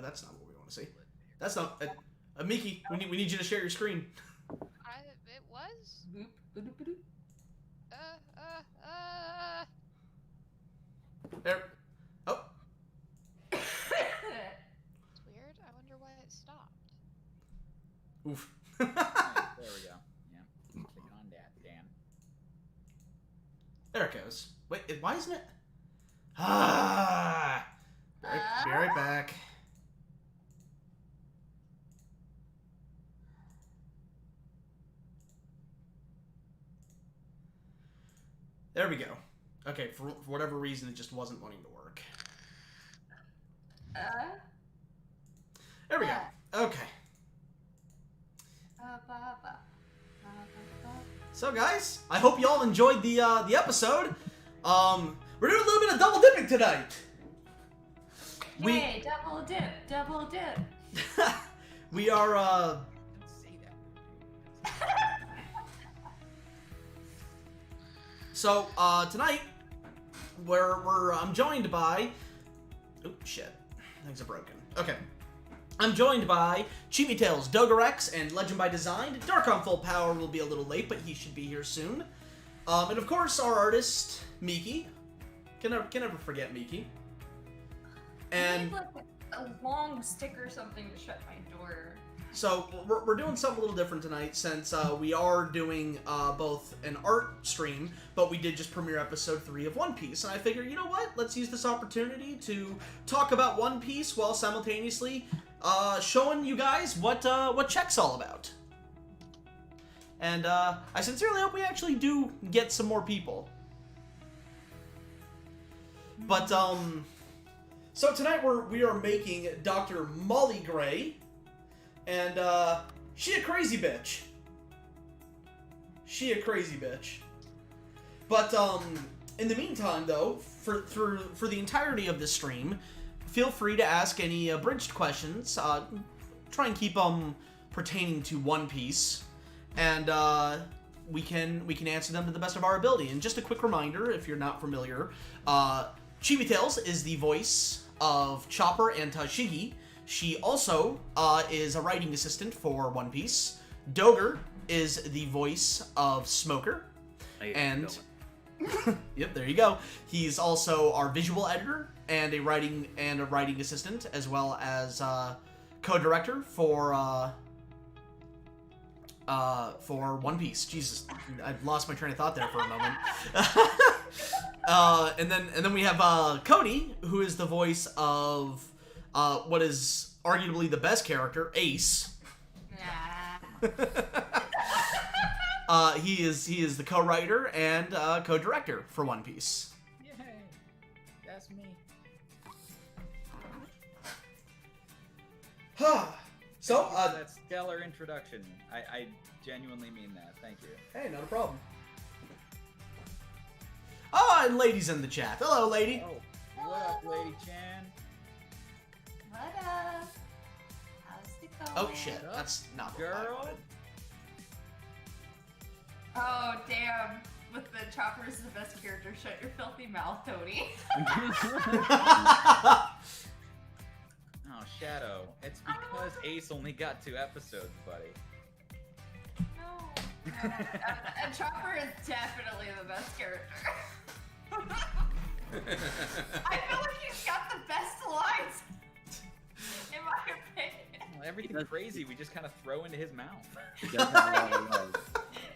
that's not what we want to see. That's not... Miki, we need you to share your screen. It was? Boop, boop, boop, boop. There. Oh. It's weird. I wonder why it stopped. Oof. There we go. Yeah. Click on that, Dan. There it goes. Wait, why isn't it? Ah! Be right back. There we go. Okay, for whatever reason, it just wasn't wanting to work. There we go. Okay. So, guys, I hope y'all enjoyed the episode. We're doing a little bit of double dipping tonight. Hey, double dip. We are, Don't say that. So, tonight, I'm joined by... Oh, shit. Things are broken. Okay. I'm joined by Chibi Tales, Dogarex, and Legend by Design. Dark on Full Power will be a little late, but he should be here soon. And of course, our artist, Miki. Can never forget Miki. I And... need like a long stick or something to shut my door. So, we're doing something a little different tonight, since we are doing both an art stream, but we did just premiere episode 3 of One Piece, and I figured, you know what, let's use this opportunity to talk about One Piece while simultaneously showing you guys what Check's all about. And I sincerely hope we actually do get some more people. But, so tonight we are making Dr. Molly Gray. And, she a crazy bitch. But, in the meantime, though, for the entirety of this stream, feel free to ask any abridged questions. Try and keep them pertaining to One Piece. And, we can answer them to the best of our ability. And just a quick reminder, if you're not familiar, Chibi Tales is the voice of Chopper and Tashigi. She also is a writing assistant for One Piece. Doger is the voice of Smoker. And yep, there you go. He's also our visual editor and a writing assistant, as well as co-director for One Piece. Jesus, I lost my train of thought there for a moment. And then we have Cody, who is the voice of what is arguably the best character, Ace. He is the co-writer and co-director for One Piece. Yay! That's me. So, That stellar introduction. I genuinely mean that. Thank you. hey, not a problem. Oh, and ladies in the chat. Hello, lady. Oh, what up, Lady Chan? What up? How's it going? Oh shit, that's not what I Girl? wanted. Oh, damn. With the Chopper is the best character, shut your filthy mouth, Tony. Oh, Shadow. It's because Ace only got 2 episodes, buddy. No. And Chopper is definitely the best character. I feel like he's got the best lines, in my opinion. Well, everything crazy we just kind of throw into his mouth.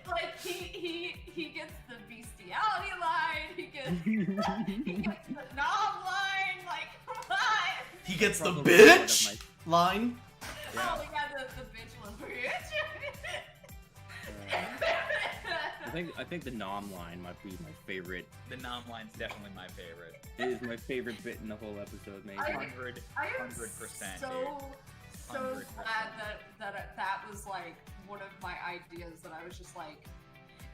Like he gets the bestiality line, he gets the knob line, like come on. He gets the Probably bitch line. Oh, we got the bitch one. I think the nom line might be my favorite. The nom line's definitely my favorite. It is my favorite bit in the whole episode, maybe. I am 100%. so dude. 100%. glad that was like one of my ideas that I was just like,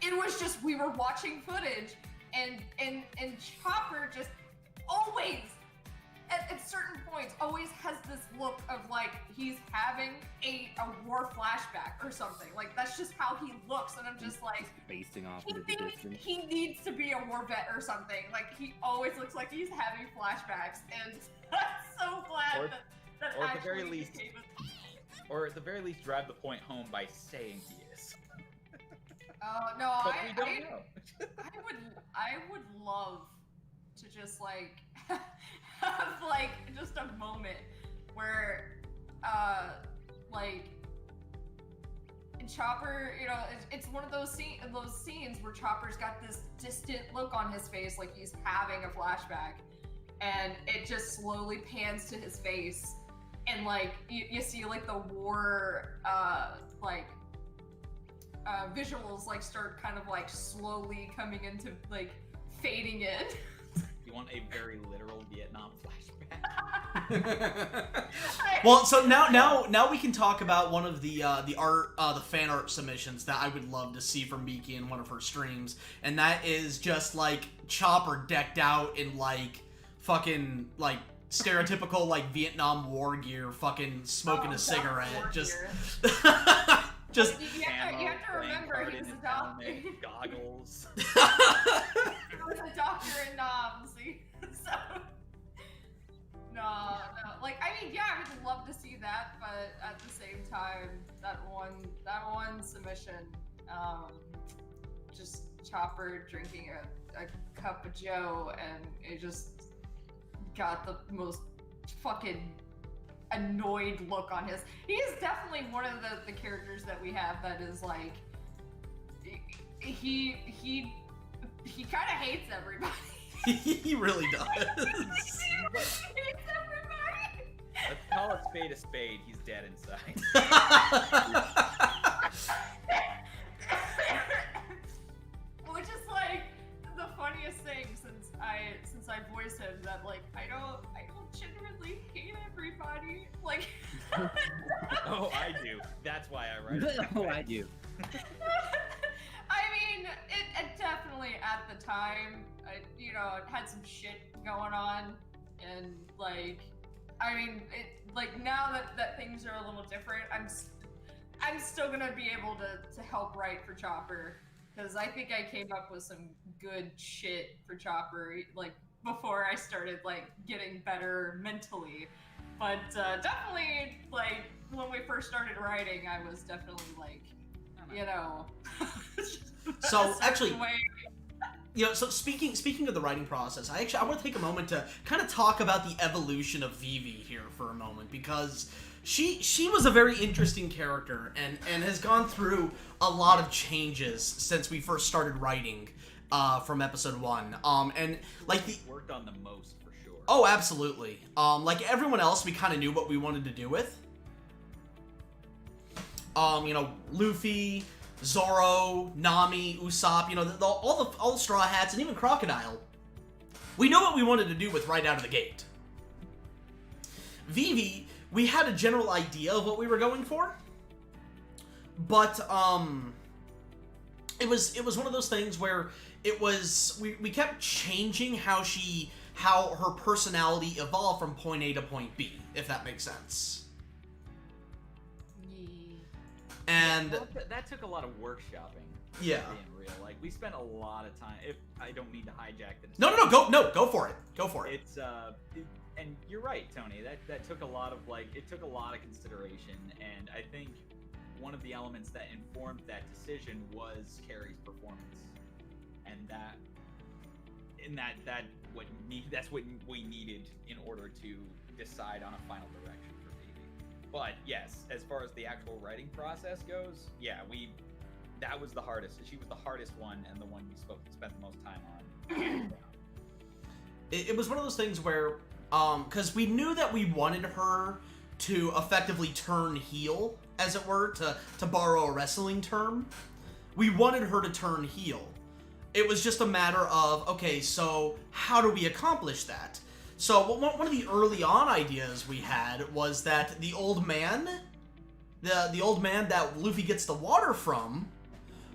it was just we were watching footage and Chopper just always at certain points always has this look of like he's having a war flashback or something. Like that's just how he looks, and I'm just like Facing off he into the thinks distance. he needs to be a war vet or something. Like he always looks like he's having flashbacks, and I'm so glad Or- that Or at the very actually least- became Or at the very least, drive the point home by saying he is. no, But we don't know. I would love to just like have like just a moment where like Chopper, you know, it's one of those scenes where Chopper's got this distant look on his face, like he's having a flashback, and it just slowly pans to his face, and like you see like the war visuals like start kind of like slowly coming into like fading in. You want a very literal Vietnam flashback? Well, so now we can talk about one of the fan art submissions that I would love to see from Miki in one of her streams, and that is just like Chopper decked out in like fucking like stereotypical like Vietnam War gear, fucking smoking a cigarette, just just. You have to remember he was a doctor. Goggles. He was a doctor in Nam, see? So no. Like I mean, yeah, I would love to see that, but at the same time, that one submission, just Chopper drinking a cup of Joe, and it just got the most fucking annoyed look on his. He is definitely one of the characters that we have that is like he kind of hates everybody. He really does. He hates everybody. Let's call a spade. He's dead inside. Which is like the funniest thing since I voiced him, that like I don't genuinely hate everybody. Like Oh, I do. That's why I write it. Oh, I do. I mean, it definitely at the time, it had some shit going on, and like, I mean, it like now that things are a little different, I'm still gonna be able to help write for Chopper, because I think I came up with some good shit for Chopper like before I started like getting better mentally. But definitely, like when we first started writing, I was definitely like, So actually, way. so speaking of the writing process, I want to take a moment to kind of talk about the evolution of Vivi here for a moment, because she was a very interesting character and has gone through a lot of changes since we first started writing from episode 1. And like the worked on the most for sure. Oh, absolutely. Like everyone else, we kind of knew what we wanted to do with. Luffy, Zoro, Nami, Usopp, all the Straw Hats, and even Crocodile. We know what we wanted to do with right out of the gate. Vivi, we had a general idea of what we were going for, but it was one of those things where we kept changing how her personality evolved from point A to point B, if that makes sense. And well, that took a lot of workshopping. Yeah. Being real, like we spent a lot of time. If I don't mean to hijack the go for it. Go for it. It's and you're right, Tony. That took a lot of consideration, and I think one of the elements that informed that decision was Carrie's performance, and that's what we needed in order to decide on a final direction for Vivi. But yes, as far as the actual writing process goes, yeah, that was the hardest. She was the hardest one, and the one we spent the most time on. It was one of those things where, because we knew that we wanted her to effectively turn heel, as it were, to borrow a wrestling term. We wanted her to turn heel. It was just a matter of, okay, so how do we accomplish that? So one of the early on ideas we had was that the old man, the old man that Luffy gets the water from,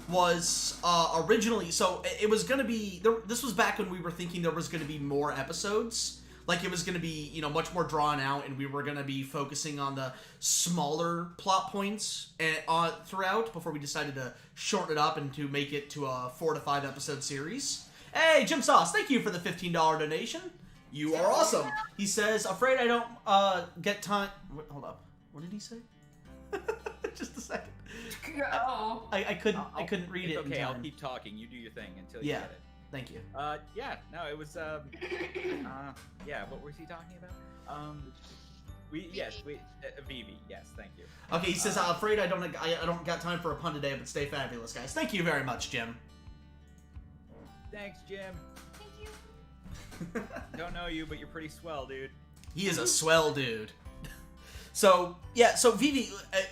was originally, so it was going to be, this was back when we were thinking there was going to be more episodes. Like it was going to be, much more drawn out, and we were going to be focusing on the smaller plot points throughout before we decided to shorten it up and to make it to a 4 to 5 episode series. Hey, Jim Sauce, thank you for the $15 donation. You are awesome. He says, afraid I don't get time. Wait, hold up. What did he say? Just a second. Oh. I couldn't read it. Okay, in I'll time. keep talking. You do your thing until you Yeah. get it. Thank you. Yeah, no, it was, yeah, what was he talking about? Vivi, yes, thank you. Okay, he says, afraid I don't got time for a pun today, but stay fabulous, guys. Thank you very much, Jim. Thanks, Jim. Thank you. Don't know you, but you're pretty swell, dude. He is a swell dude. So, yeah, so Vivi,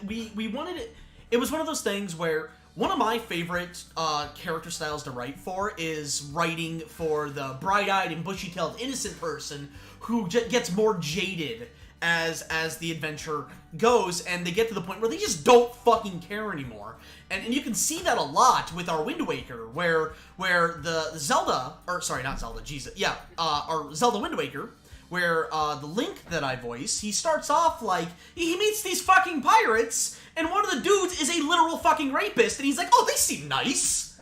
we wanted it. It was one of those things where one of my favorite character styles to write for is writing for the bright-eyed and bushy-tailed innocent person who gets more jaded as the adventure goes, and they get to the point where they just don't fucking care anymore. And you can see that a lot with our Wind Waker, where the Zelda, or sorry, not Zelda, Jesus, yeah, our Zelda Wind Waker, where the Link that I voice, he starts off like, he meets these fucking pirates, and one of the dudes is a literal fucking rapist, and he's like, oh, they seem nice.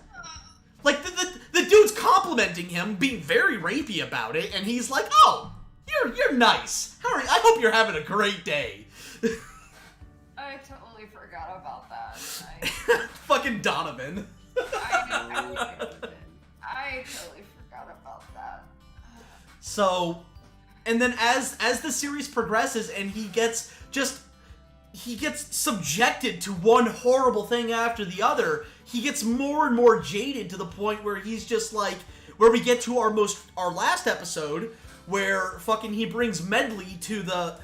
Like, the dude's complimenting him, being very rapey about it, and he's like, oh, you're nice. I hope you're having a great day. I totally forgot about that. Fucking Donovan. I totally forgot about that. So, and then as the series progresses and he gets subjected to one horrible thing after the other, he gets more and more jaded to the point where he's just like, where we get to our last episode where fucking he brings Medley to the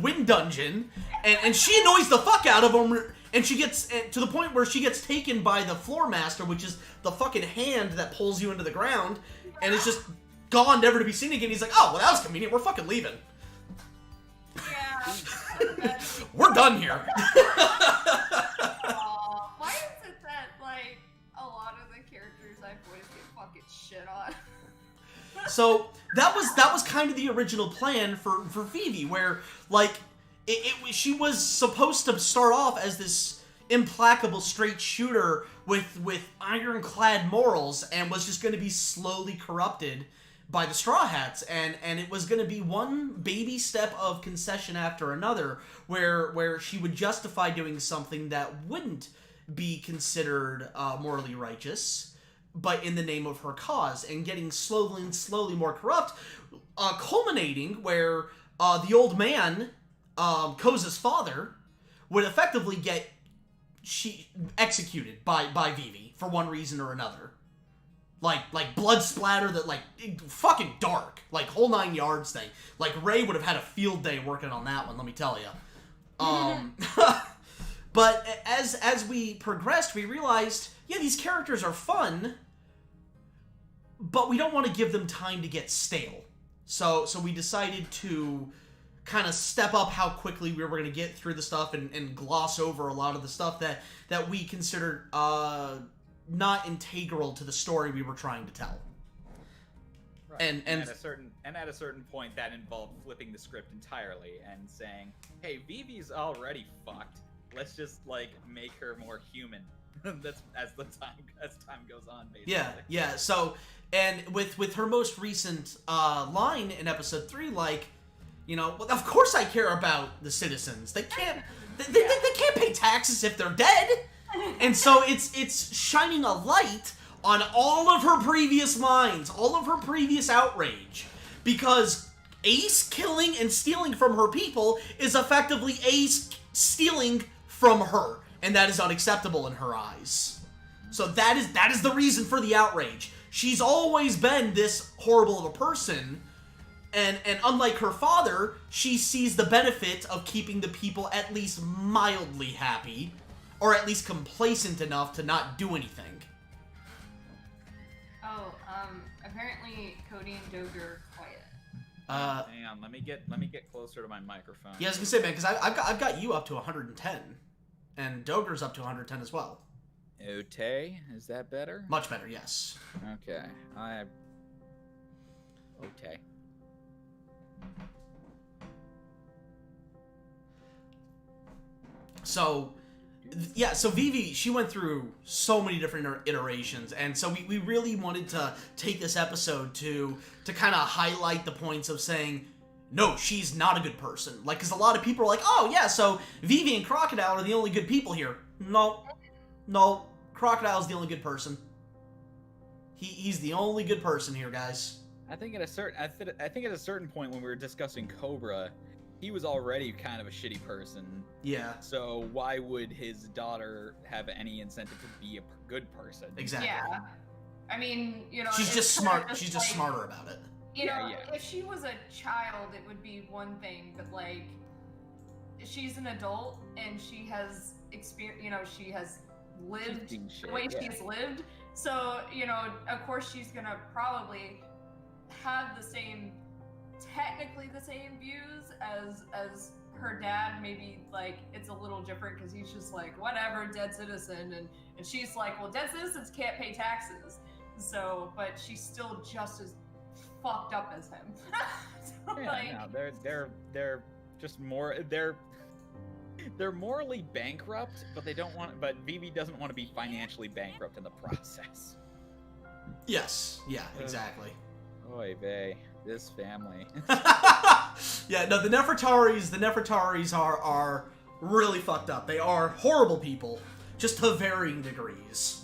wind dungeon, and she annoys the fuck out of him, and she gets to the point where she gets taken by the floor master, which is the fucking hand that pulls you into the ground, and it's just gone, never to be seen again. He's like, oh, well, that was convenient. We're fucking leaving. Yeah. We're done here. Why is it that, like, a lot of the characters I voice get fucking shit on? So that was kind of the original plan for Vivi, where like she was supposed to start off as this implacable straight shooter with ironclad morals, and was just going to be slowly corrupted by the Straw Hats, and it was going to be one baby step of concession after another, where she would justify doing something that wouldn't be considered morally righteous, but in the name of her cause, and getting slowly more corrupt, culminating where the old man, Koza's father, would effectively get executed by Vivi for one reason or another. Like blood splatter that, like, fucking dark, like whole 9 yards thing. Like Ray would have had a field day working on that one, let me tell you. But as we progressed, we realized, yeah, these characters are fun, but we don't want to give them time to get stale. So we decided to kind of step up how quickly we were going to get through the stuff and gloss over a lot of the stuff that we considered not integral to the story we were trying to tell. Right. And at a certain point, that involved flipping the script entirely and saying, "Hey, Vivi's already fucked. Let's just like make her more human." That's as time goes on, basically. Yeah. So, and with her most recent line in episode 3, like, you know, well, of course I care about the citizens. They can't they can't pay taxes if they're dead. And so it's shining a light on all of her previous lines, all of her previous outrage, because Ace killing and stealing from her people is effectively Ace stealing from her, and that is unacceptable in her eyes. So that is the reason for the outrage. She's always been this horrible of a person, and unlike her father, she sees the benefit of keeping the people at least mildly happy, or at least complacent enough to not do anything. Oh, apparently Cody and Doger are quiet. Hang on, let me get closer to my microphone. Yeah, I was gonna say, man, because I've got you up to 110, and Doger's up to 110 as well. Ote, is that better? Much better, yes. Okay, Ote. So, Yeah, so Vivi, she went through so many different iterations, and so we really wanted to take this episode to kind of highlight the points of saying, no, she's not a good person. Like, because a lot of people are like, oh, yeah, so Vivi and Crocodile are the only good people here. No, Crocodile's the only good person. He's the only good person here, guys. I think at a certain point when we were discussing Cobra, he was already kind of a shitty person. Yeah. So why would his daughter have any incentive to be a good person? Exactly. Yeah. I mean, you know, She's just it's kind of smart. She's just like, smarter about it. You know, Yeah. if she was a child, it would be one thing, but like, she's an adult and she has experience. You know, she has lived the way she's lived. So, you know, of course, she's gonna probably have technically the same views as her dad. Maybe like it's a little different because he's just like, whatever, dead citizen, and she's like, well, dead citizens can't pay taxes. So, but she's still just as fucked up as him. So, Yeah, like, no, they're just more they're morally bankrupt, but they don't want. But Vivi doesn't want to be financially bankrupt in the process. Yes. Yeah. Exactly. Oy vey, this family. Yeah. No, the Nefertaris are really fucked up. They are horrible people, just to varying degrees.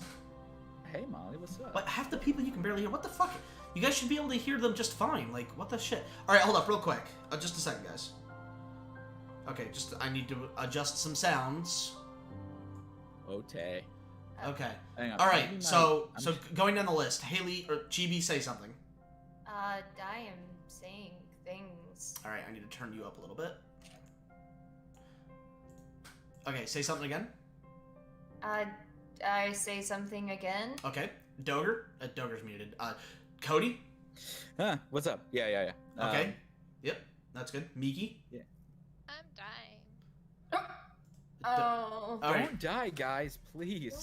Hey Molly, what's up? But half the people you can barely hear. What the fuck? You guys should be able to hear them just fine. Like, what the shit? All right, hold up, real quick. Just a second, guys. Okay, I need to adjust some sounds. Okay. Okay. Hang on. All right. Maybe So I'm going down the list, Haley or Chibi, say something. I am saying things. All right, I need to turn you up a little bit. Okay, say something again. I say something again. Okay, Doger. Doger's muted. Cody. Huh? What's up? Yeah. Okay. Yep, that's good. Miki. I'm dying. oh, All right. Don't die, guys, please.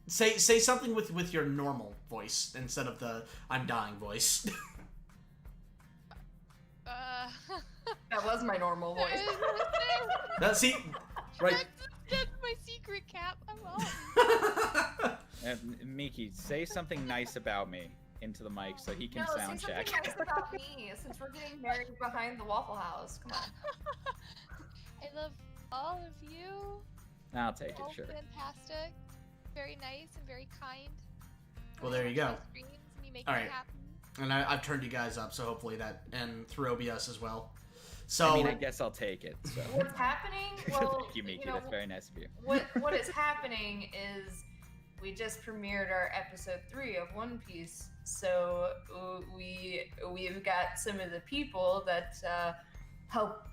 Say something with your normal voice instead of the I'm dying voice. that was my normal voice. Now, see, right. That's my secret cap. I'm off. Miki, say something nice about me into the mic so he can sound say check. something nice about me, since we're getting married behind the Waffle House. Come on. I love all of you. I'll take it, All sure. fantastic. Very nice and very kind. Well, there you go. Screens and you make All me right. happy. And I've turned you guys up, so hopefully that, and through OBS as well. So I mean, I guess I'll take it. So. What's happening? Well, Thank you, Miki. you know, That's very nice of you. what is happening is we just premiered our episode 3 of One Piece, so we've got some of the people that help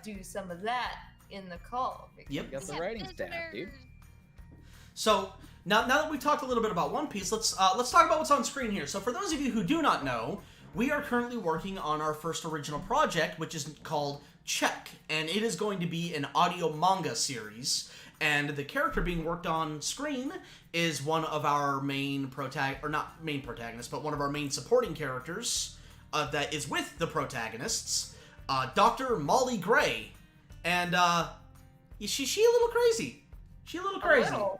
do some of that in the call. Yep. Got the writing staff, dude. So now that we've talked a little bit about One Piece, let's talk about what's on screen here. So for those of you who do not know, we are currently working on our first original project, which is called Check, and it is going to be an audio manga series. And the character being worked on screen is one of our main not main protagonists, but one of our main supporting characters that is with the protagonists, Dr. Molly Gray. And is she a little crazy? She a little crazy. No,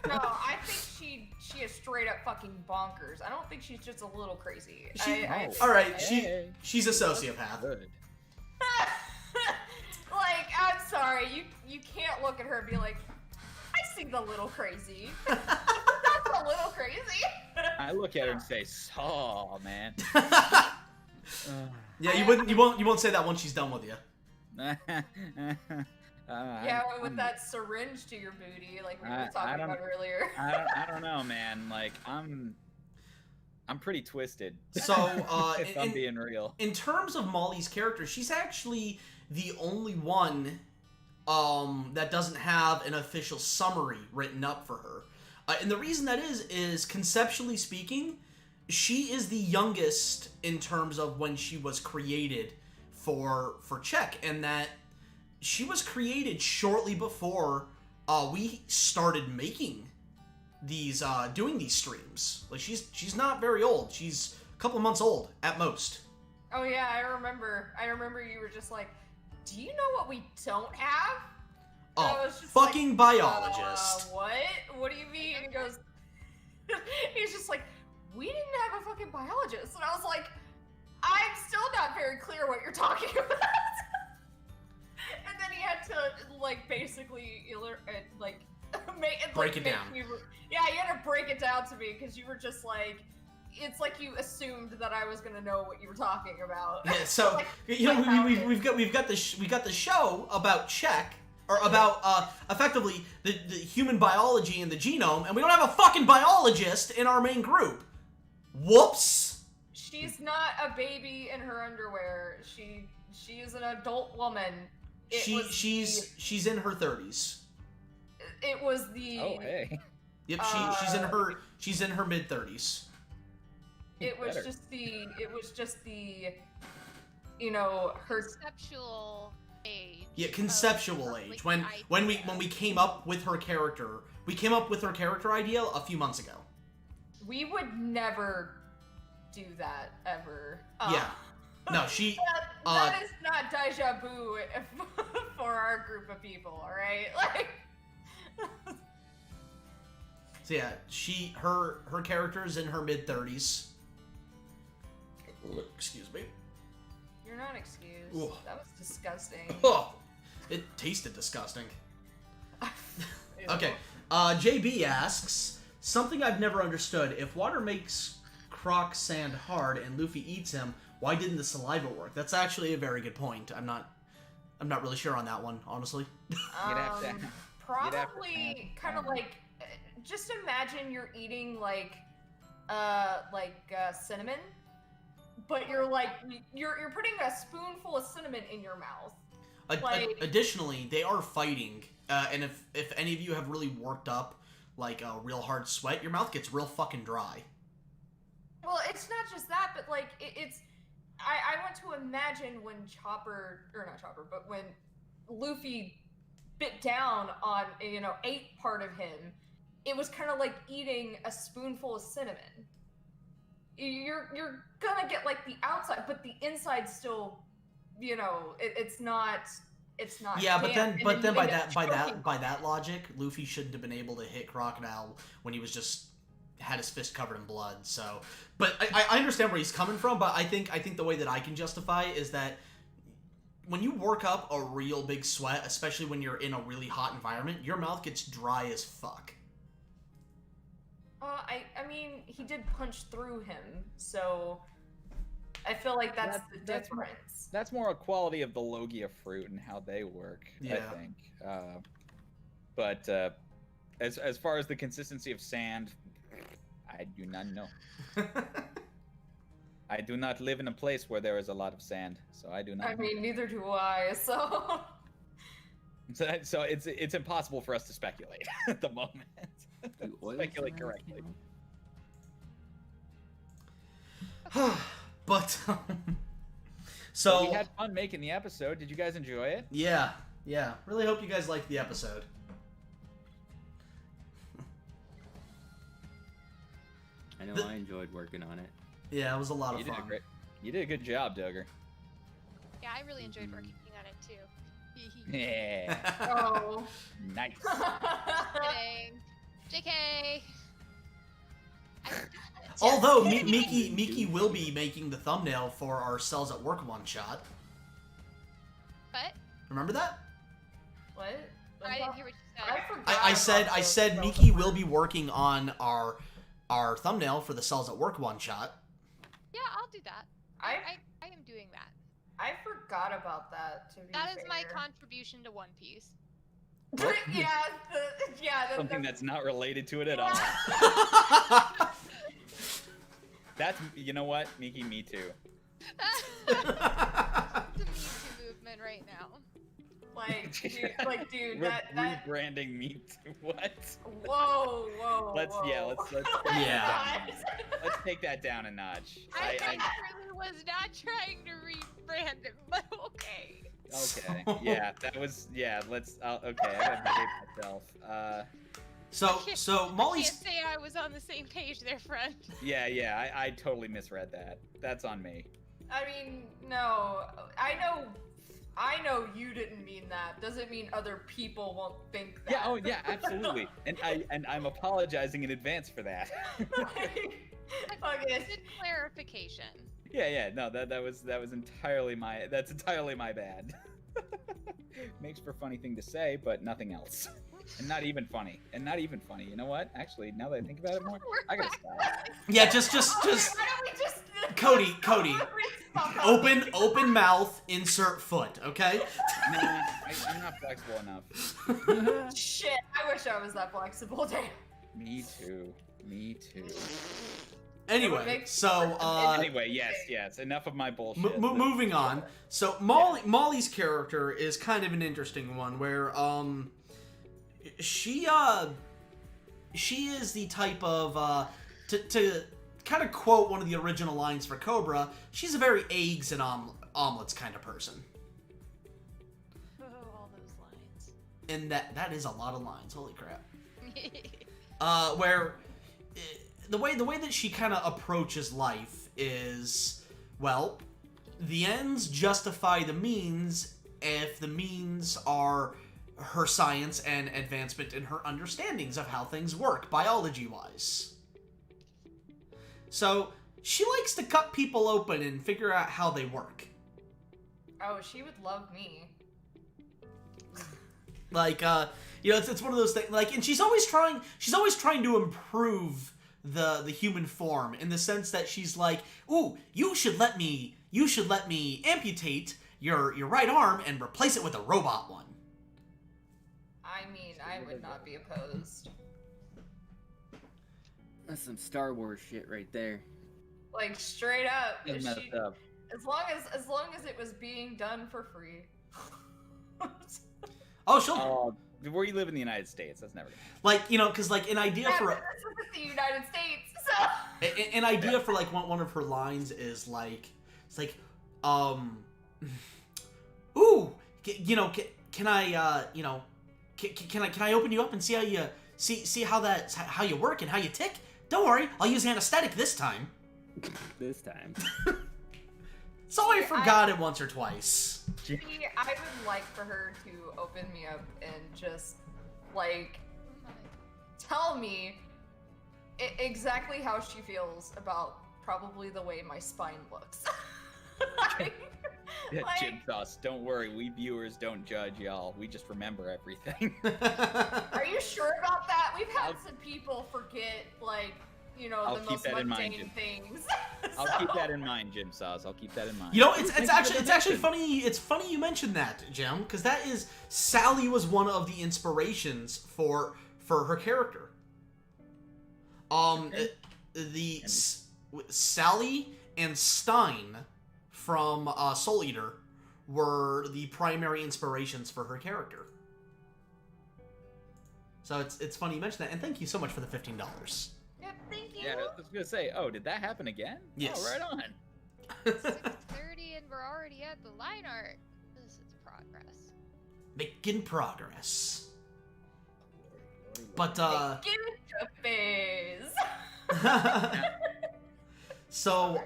I think she is straight up fucking bonkers. I don't think she's just a little crazy. All right, Hey. she's a sociopath. Good. Like, I'm sorry, you can't look at her and be like, I see the little crazy. That's a little crazy. I look at her and say, "Saw, man." Yeah, you won't say that once she's done with you. Yeah, with that syringe to your booty, like we were talking about earlier. I don't know, man. Like I'm pretty twisted. So, if I'm being real. In terms of Molly's character, she's actually the only one that doesn't have an official summary written up for her. And the reason that is conceptually speaking, she is the youngest in terms of when she was created for Czech, and that she was created shortly before we started making these doing these streams. Like she's not very old. She's a couple months old at most. Oh yeah, I remember you were just like, do you know what we don't have? I A was just fucking like, biologist. What? What do you mean? He goes, he's just like, we didn't have a fucking biologist. And I was like, I'm still not very clear what you're talking about. And then he had to, like, basically, Break it down. Yeah, you had to break it down to me because you were just like, it's like you assumed that I was gonna know what you were talking about. Yeah, so Like, you know like we've got the show about Czech, or about effectively the human biology and the genome, and we don't have a fucking biologist in our main group. Whoops. She's not a baby in her underwear. She is an adult woman. She's in her 30s. It was the. Oh hey. Yep, she's in her mid 30s. It was just the, you know, her Conceptual age. Yeah, conceptual of, age. like, When idea. we came up with her character, idea a few months ago. we would never do that ever. Yeah. No, she. That is not deja vu for our group of people. All right, like. So yeah, her character's in her mid 30s. Excuse me. You're not excused. Ooh. That was disgusting. Oh, it tasted disgusting. Okay. JB asks, something I've never understood. If water makes Croc sand hard and Luffy eats him, why didn't the saliva work? That's actually a very good point. I'm not really sure on that one, honestly. You'd have to- Probably kind of like, just imagine you're eating like cinnamon, but you're putting a spoonful of cinnamon in your mouth. Additionally, they are fighting, and if any of you have really worked up like a real hard sweat, your mouth gets real fucking dry. Well, it's not just that, but like it's. I want to imagine when when Luffy bit down on, ate part of him, it was kind of like eating a spoonful of cinnamon. You're gonna get like the outside, but the inside still, it's not. Yeah, damp, but then by choking. that logic, Luffy shouldn't have been able to hit Crocodile when he was just had his fist covered in blood. So, but I understand where he's coming from. But I think the way that I can justify is that when you work up a real big sweat, especially when you're in a really hot environment, your mouth gets dry as fuck. I mean, he did punch through him, so I feel like that's the difference. That's more a quality of the Logia fruit and how they work, Yeah. I think. But as far as the consistency of sand, I do not know. I do not live in a place where there is a lot of sand, so I do not. I mean, neither do I. So. So it's impossible for us to speculate at the moment. Speculate correctly. But So we had fun making the episode. Did you guys enjoy it? yeah, really hope you guys liked the episode. I know I enjoyed working on it. Yeah, it was a lot of fun. You did a good job, Duggar. Yeah, I really enjoyed working on it too. Yeah. Oh. Nice. Kidding. JK. Although Miki will be making the thumbnail for our Cells at Work one shot. What? Remember that? What? I didn't hear what you said. I forgot. I said Miki will be working on our thumbnail for the Cells at Work one shot. Yeah, I'll do that. I am doing that. I forgot about that. To be That is fair. my contribution to One Piece. Something that's not related to it at all. That's, you know what, Miki, me too. It's a Me Too movement right now. Dude, We're that rebranding me to what? Whoa. Let's take that down a notch. I really was not trying to rebrand it, but okay. Okay. Yeah, that was. Yeah. Let's. Okay. I gotta behave myself. So Molly's. I can't say I was on the same page there, friend. Yeah. I totally misread that. That's on me. I mean, no. I know I know you didn't mean that. Doesn't mean other people won't think that. Yeah, oh yeah, absolutely. And I'm apologizing in advance for that. Okay. Good clarification. Yeah, no, that was entirely my bad. Makes for a funny thing to say, but nothing else. And not even funny. You know what? Actually, now that I think about it more, I gotta stop. Yeah, just Why don't we just Cody, open mouth, insert foot, okay? Nah, I'm not flexible enough. Shit, I wish I was that flexible, damn. Me too. Anyway, Anyway, yes. Enough of my bullshit. moving on. So Molly's character is kind of an interesting one, where she is the type of to kind of quote one of the original lines for Cobra. She's a very eggs and omelets kind of person. Oh, all those lines. And that is a lot of lines. Holy crap. Where the way that she kind of approaches life is, well, the ends justify the means if the means are her science and advancement in her understandings of how things work, biology-wise. So, she likes to cut people open and figure out how they work. Oh, she would love me. Like, it's one of those things, like, and she's always trying to improve the human form, in the sense that she's like, ooh, you should let me amputate your right arm and replace it with a robot one. I mean, I would not be opposed. That's some Star Wars shit right there. Like, straight up. That's messed up. As long as it was being done for free. Oh, she'll Where you live in the United States, that's never gonna happen. like, because like an idea for This is the United States, so an idea for like one of her lines is like, it's like, ooh, can I can I open you up and see how you see how you work and how you tick? Don't worry, I'll use anesthetic this time. This time. So I forgot it once or twice. see, I would like for her to open me up and just, like, tell me exactly how she feels about probably the way my spine looks. Jim Sauce, don't worry, we viewers don't judge y'all. We just remember everything. Are you sure about that? We've had some people forget, like, I'll the keep most that in mind, mundane Jim. things. I'll keep that in mind, Jim Sauce. I'll keep that in mind. It's actually funny. It's funny you mentioned that, Jim, because that is Sally was one of the inspirations for her character. Sally and Stein from Soul Eater were the primary inspirations for her character. So it's funny you mentioned that, and thank you so much for the $15. Yeah, thank you. Yeah, I was gonna say, did that happen again? Yes. Oh, right on. 6:30 and we're already at the line art. This is progress. Making progress. But Give it a phase. so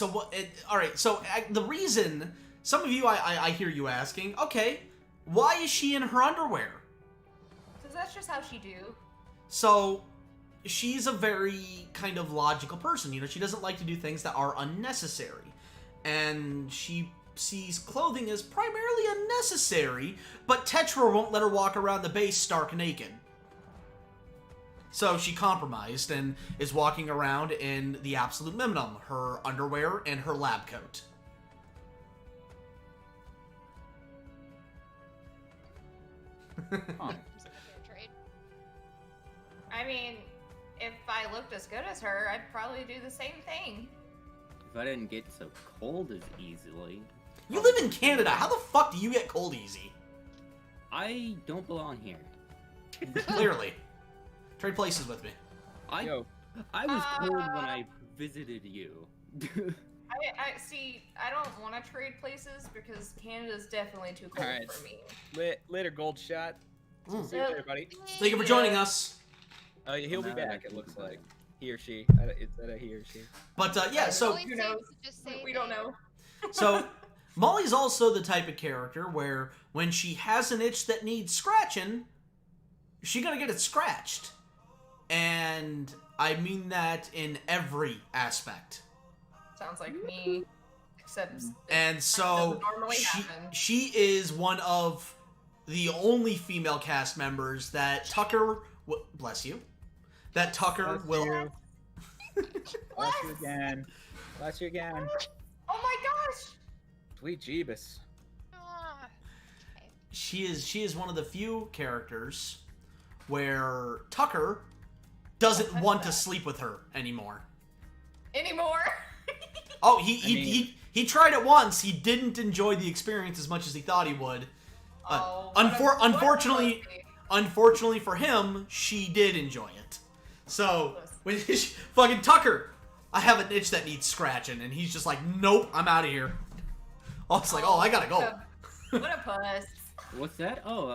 what? All right. So the reason some of you I hear you asking, okay, why is she in her underwear? Because that's just how she do. So she's a very kind of logical person. She doesn't like to do things that are unnecessary, and she sees clothing as primarily unnecessary. But Tetra won't let her walk around the base stark naked. So she compromised and is walking around in the absolute minimum, her underwear and her lab coat. Huh. Trade. I mean, if I looked as good as her, I'd probably do the same thing. If I didn't get so cold as easily. You live in Canada. How the fuck do you get cold easy? I don't belong here. Clearly. Trade places with me. I was cold when I visited you. I see. I don't want to trade places because Canada's definitely too cold Alright. for me. Later, Gold Shot. See you later, buddy. Thank you for joining us. He'll be No, back, I it looks think like. He or she. Is that a he or she? But yeah, so Always Who safe knows? to just say We don't they- know. so Molly's also the type of character where when she has an itch that needs scratching, she's gonna get it scratched. And I mean that in every aspect. Sounds like me, except And that so doesn't normally happen. she is one of the only female cast members that Tucker, bless you, that Tucker will. Bless you again. Bless you again. Oh my gosh! Sweet Jeebus. Ah. She is one of the few characters where Tucker doesn't want to sleep with her anymore. Anymore? Oh, he tried it once. He didn't enjoy the experience as much as he thought he would. Unfortunately for him, she did enjoy it. So when fucking Tucker, I have an itch that needs scratching, and he's just like, nope, I'm out of here. I was like, I gotta go. What a puss. What's that? Oh,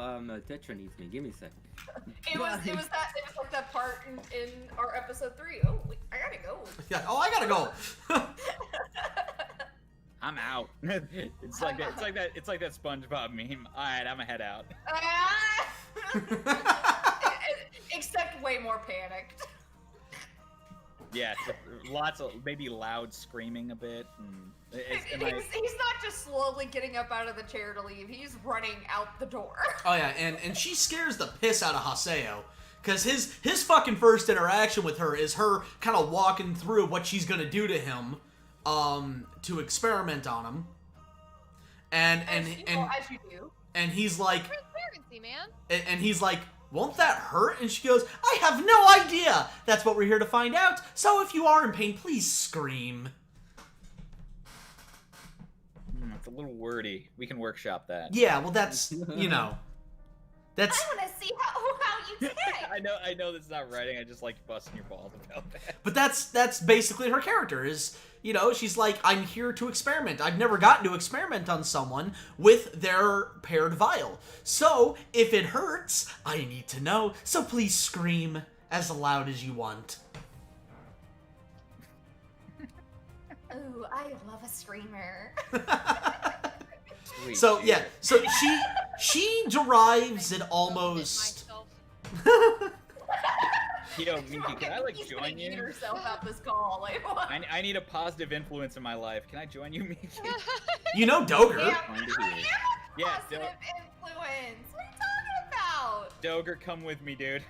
Tetra needs me. Give me a second. It was like that part in our episode 3. Oh, I gotta go. Yeah, I gotta go. I'm out. It's like that SpongeBob meme. All right, I'm gonna head out. Except way more panicked. Yeah, lots of maybe loud screaming a bit. He's not just slowly getting up out of the chair to leave. He's running out the door. Oh yeah, and she scares the piss out of Haseo. Because his fucking first interaction with her is her kind of walking through what she's gonna do to him, to experiment on him. And as you do. And he's like, Transparency, man. and he's like, won't that hurt? And she goes, I have no idea. That's what we're here to find out. So if you are in pain, please scream. It's a little wordy. We can workshop that. Yeah, well, that's, that's. I want to see how you say. I know that's not writing. I just like busting your balls about that. But that's basically her character is, she's like, I'm here to experiment. I've never gotten to experiment on someone with their paired vial. So if it hurts, I need to know. So please scream as loud as you want. Ooh, I love a screamer. Sweet. So yeah, so she derives it almost. Yo, Miki, can I join you? Yourself out this call. Like, what? I need a positive influence in my life. Can I join you, Miki? Doger. Yeah, Yeah, positive influence. What are you talking about? Doger, come with me, dude.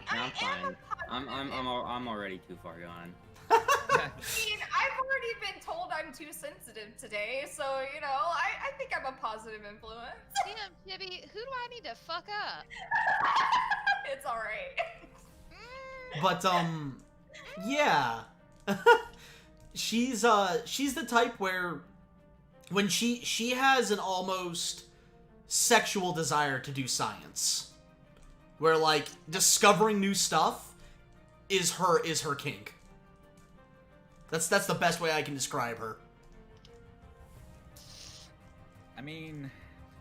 I'm fine. I'm already too far gone. I mean, I've already been told I'm too sensitive today, so I think I'm a positive influence. Damn, Chibi, who do I need to fuck up? It's alright. But yeah, she's the type where when she has an almost sexual desire to do science, where like discovering new stuff is her kink. That's the best way I can describe her. I mean,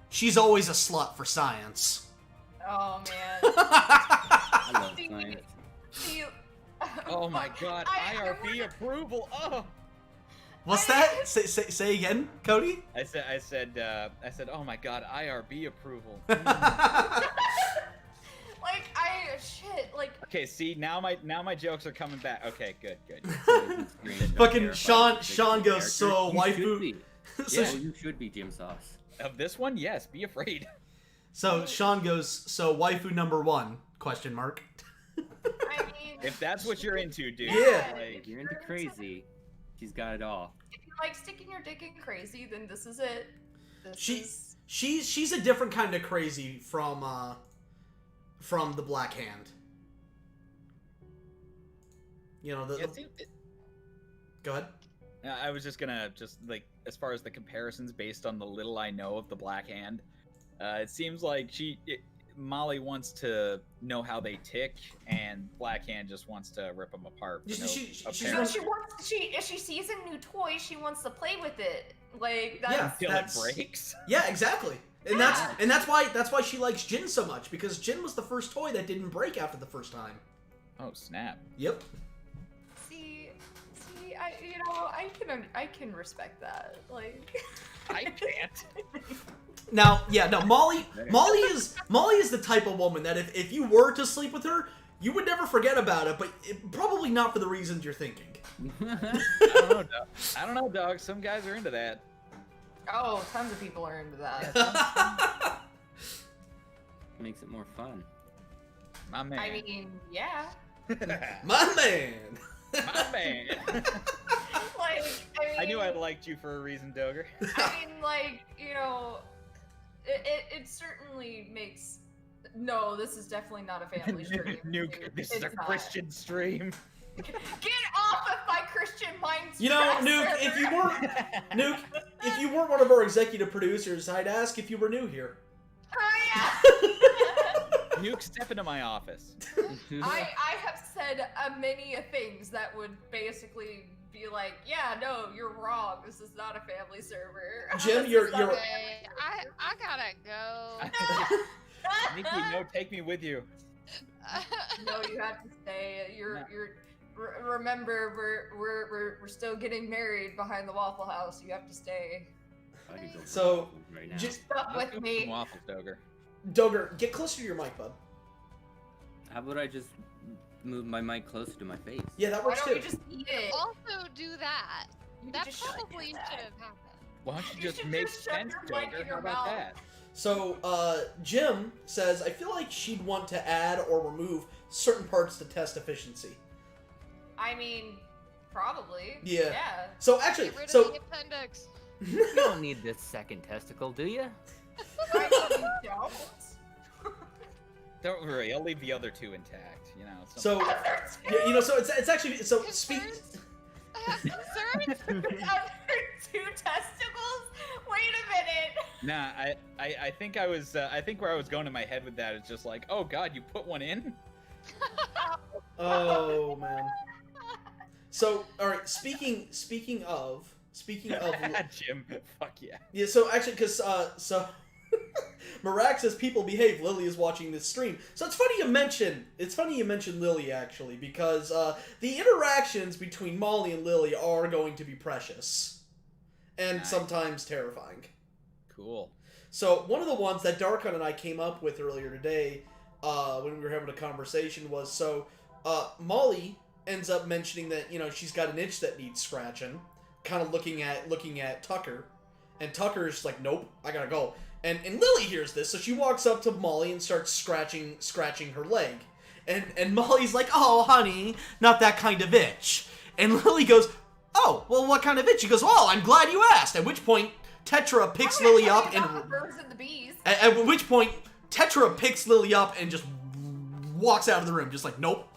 she's always a slut for science. Oh man. I love science. oh my god, IRB approval. Oh. What's that? Say again, Cody. I said, oh my god, IRB approval. Okay, see, now my jokes are coming back. Okay, good. Fucking Sean goes, so waifu. Yeah, you should be Jim Sauce. Of this one, yes, be afraid. So Sean goes, so waifu number 1? Question mark. I mean, if that's what you're into, dude. Yeah. If you're into crazy, she's got it all. If you like sticking your dick in crazy, then this is it. She's a different kind of crazy from the Black Hand. Go ahead. I was just gonna as far as the comparisons based on the little I know of the Black Hand, it seems like Molly wants to know how they tick, and Black Hand just wants to rip them apart. If she sees a new toy, she wants to play with it. Like until it breaks. Yeah, exactly. And that's why she likes Jin so much, because Jin was the first toy that didn't break after the first time. Oh snap! Yep. See, I can respect that. Like, I can't. Now, yeah, no, Molly is the type of woman that if you were to sleep with her, you would never forget about it, but probably not for the reasons you're thinking. I don't know, dog. Some guys are into that. Oh, tons of people are into that. Makes it more fun. My man. I mean, yeah. My man. My man. Like, I knew I liked you for a reason, Doger. I mean, like, you know, it certainly makes. No, this is definitely not a family stream. Nuke, this is a It's not. Christian stream. Get off of my Christian mind. You know, Nuke, if you weren't one of our executive producers, I'd ask if you were new here. Oh, yeah. Nuke, step into my office. I have said many things that would basically be like, yeah, no, you're wrong. This is not a family server. Jim, This you're- is not you're- a- Okay, I gotta go. Nikki, no, take me with you. No, you have to stay. Remember, we're still getting married behind the Waffle House. You have to stay. I could go for So, waffles right now. just Stop Let's with go for some me. waffles, Doger. Doger, get closer to your mic, bud. How about I just move my mic closer to my face? Yeah, that Why works don't too. you just eat it? Also do that. You That just shut probably your should mouth. have happened. Why don't you You just should make just shut sense, your mic Doger? in How your about mouth. that? So, Jim says, I feel like she'd want to add or remove certain parts to test efficiency. I mean, probably. Yeah. Yeah. So, actually, Get rid so... of the appendix. You don't need this second testicle, do you? I mean, you don't. Don't worry, I'll leave the other two intact. You know. So, yeah, you know, so it's actually, so speak... Concerns? Other two testicles? Wait a minute. Nah, I think I was I think where I was going in my head with that is just like, oh god, you put one in? Oh, man. So, alright, speaking of... Jim, fuck yeah. Yeah, so actually, because, so... Marak says people behave. Lily is watching this stream, so it's funny you mention Lily actually, because the interactions between Molly and Lily are going to be precious, and Nice. sometimes terrifying. Cool. So one of the ones that Darkon and I came up with earlier today, when we were having a conversation, was Molly ends up mentioning that she's got an itch that needs scratching, kind of looking at Tucker, and Tucker's like, nope, I gotta go. And Lily hears this, so she walks up to Molly and starts scratching her leg. And Molly's like, oh, honey, not that kind of itch. And Lily goes, oh, well, what kind of itch? She goes, well, I'm glad you asked. At which point, Tetra picks I'm gonna Lily tell up you about and... the birds and the bees. At which point, Tetra picks Lily up and just walks out of the room. Just like, nope.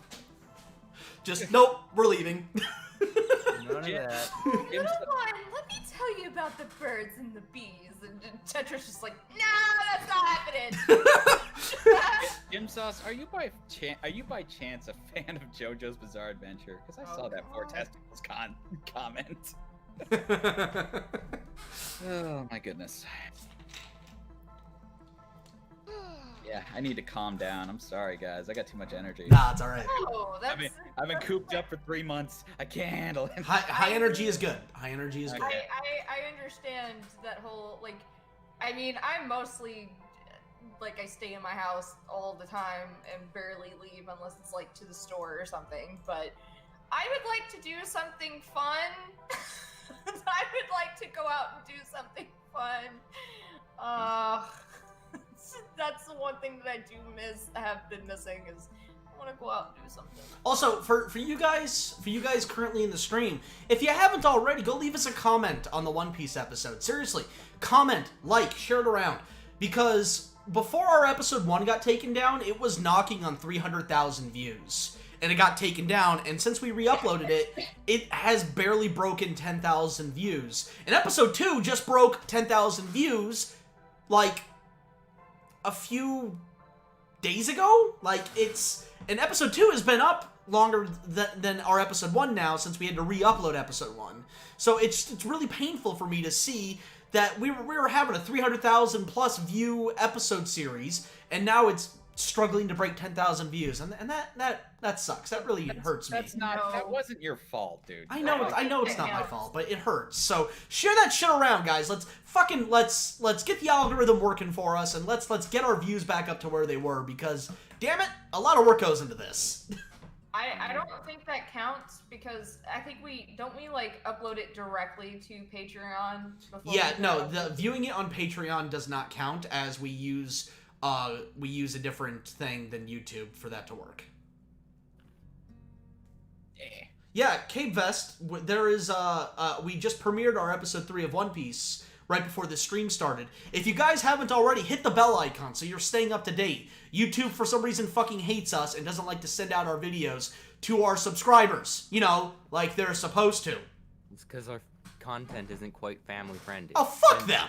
Just, nope, we're leaving. None of that. Jim's- Come on, let me tell you about the birds and the bees. And Tetra's just like, no, that's not happening. Jim Sauce, are you by chance a fan of JoJo's Bizarre Adventure? Because I saw that four God. testicles comment. Oh my goodness. Yeah, I need to calm down. I'm sorry, guys. I got too much energy. Nah, it's alright. Oh, that's. I've been cooped up for 3 months. I can't handle it. High energy is good. High energy is good. Okay. I understand that whole, like, I mean, I'm mostly, like, I stay in my house all the time and barely leave unless it's, like, to the store or something, but I would like to do something fun. I would like to go out and do something fun. That's the one thing that I do have been missing, is I want to go out and do something. Also, for you guys currently in the stream, if you haven't already, go leave us a comment on the One Piece episode. Seriously, comment, like, share it around, because before our episode 1 got taken down, it was knocking on 300,000 views, and it got taken down, and since we re-uploaded it, it has barely broken 10,000 views. And episode 2 just broke 10,000 views, like, a few days ago? Like, and episode 2 has been up longer than our episode 1 now, since we had to re-upload episode 1. So it's really painful for me to see that we were having a 300,000 plus view episode series, and now it's struggling to break 10,000 views, and that sucks. That really hurts me. That's not. That wasn't your fault, dude. I know it's not my fault, but it hurts. So share that shit around, guys. Let's get the algorithm working for us, and let's get our views back up to where they were, because damn it, a lot of work goes into this. I don't think that counts, because I think we like upload it directly to Patreon before. Yeah, no, the viewing it on Patreon does not count, as we use a different thing than YouTube for that to work. Yeah, Cape Vest, there is we just premiered our episode 3 of One Piece right before the stream started. If you guys haven't already, hit the bell icon so you're staying up to date. YouTube, for some reason, fucking hates us and doesn't like to send out our videos to our subscribers. You know, like they're supposed to. It's because our content isn't quite family friendly. Oh, fuck them!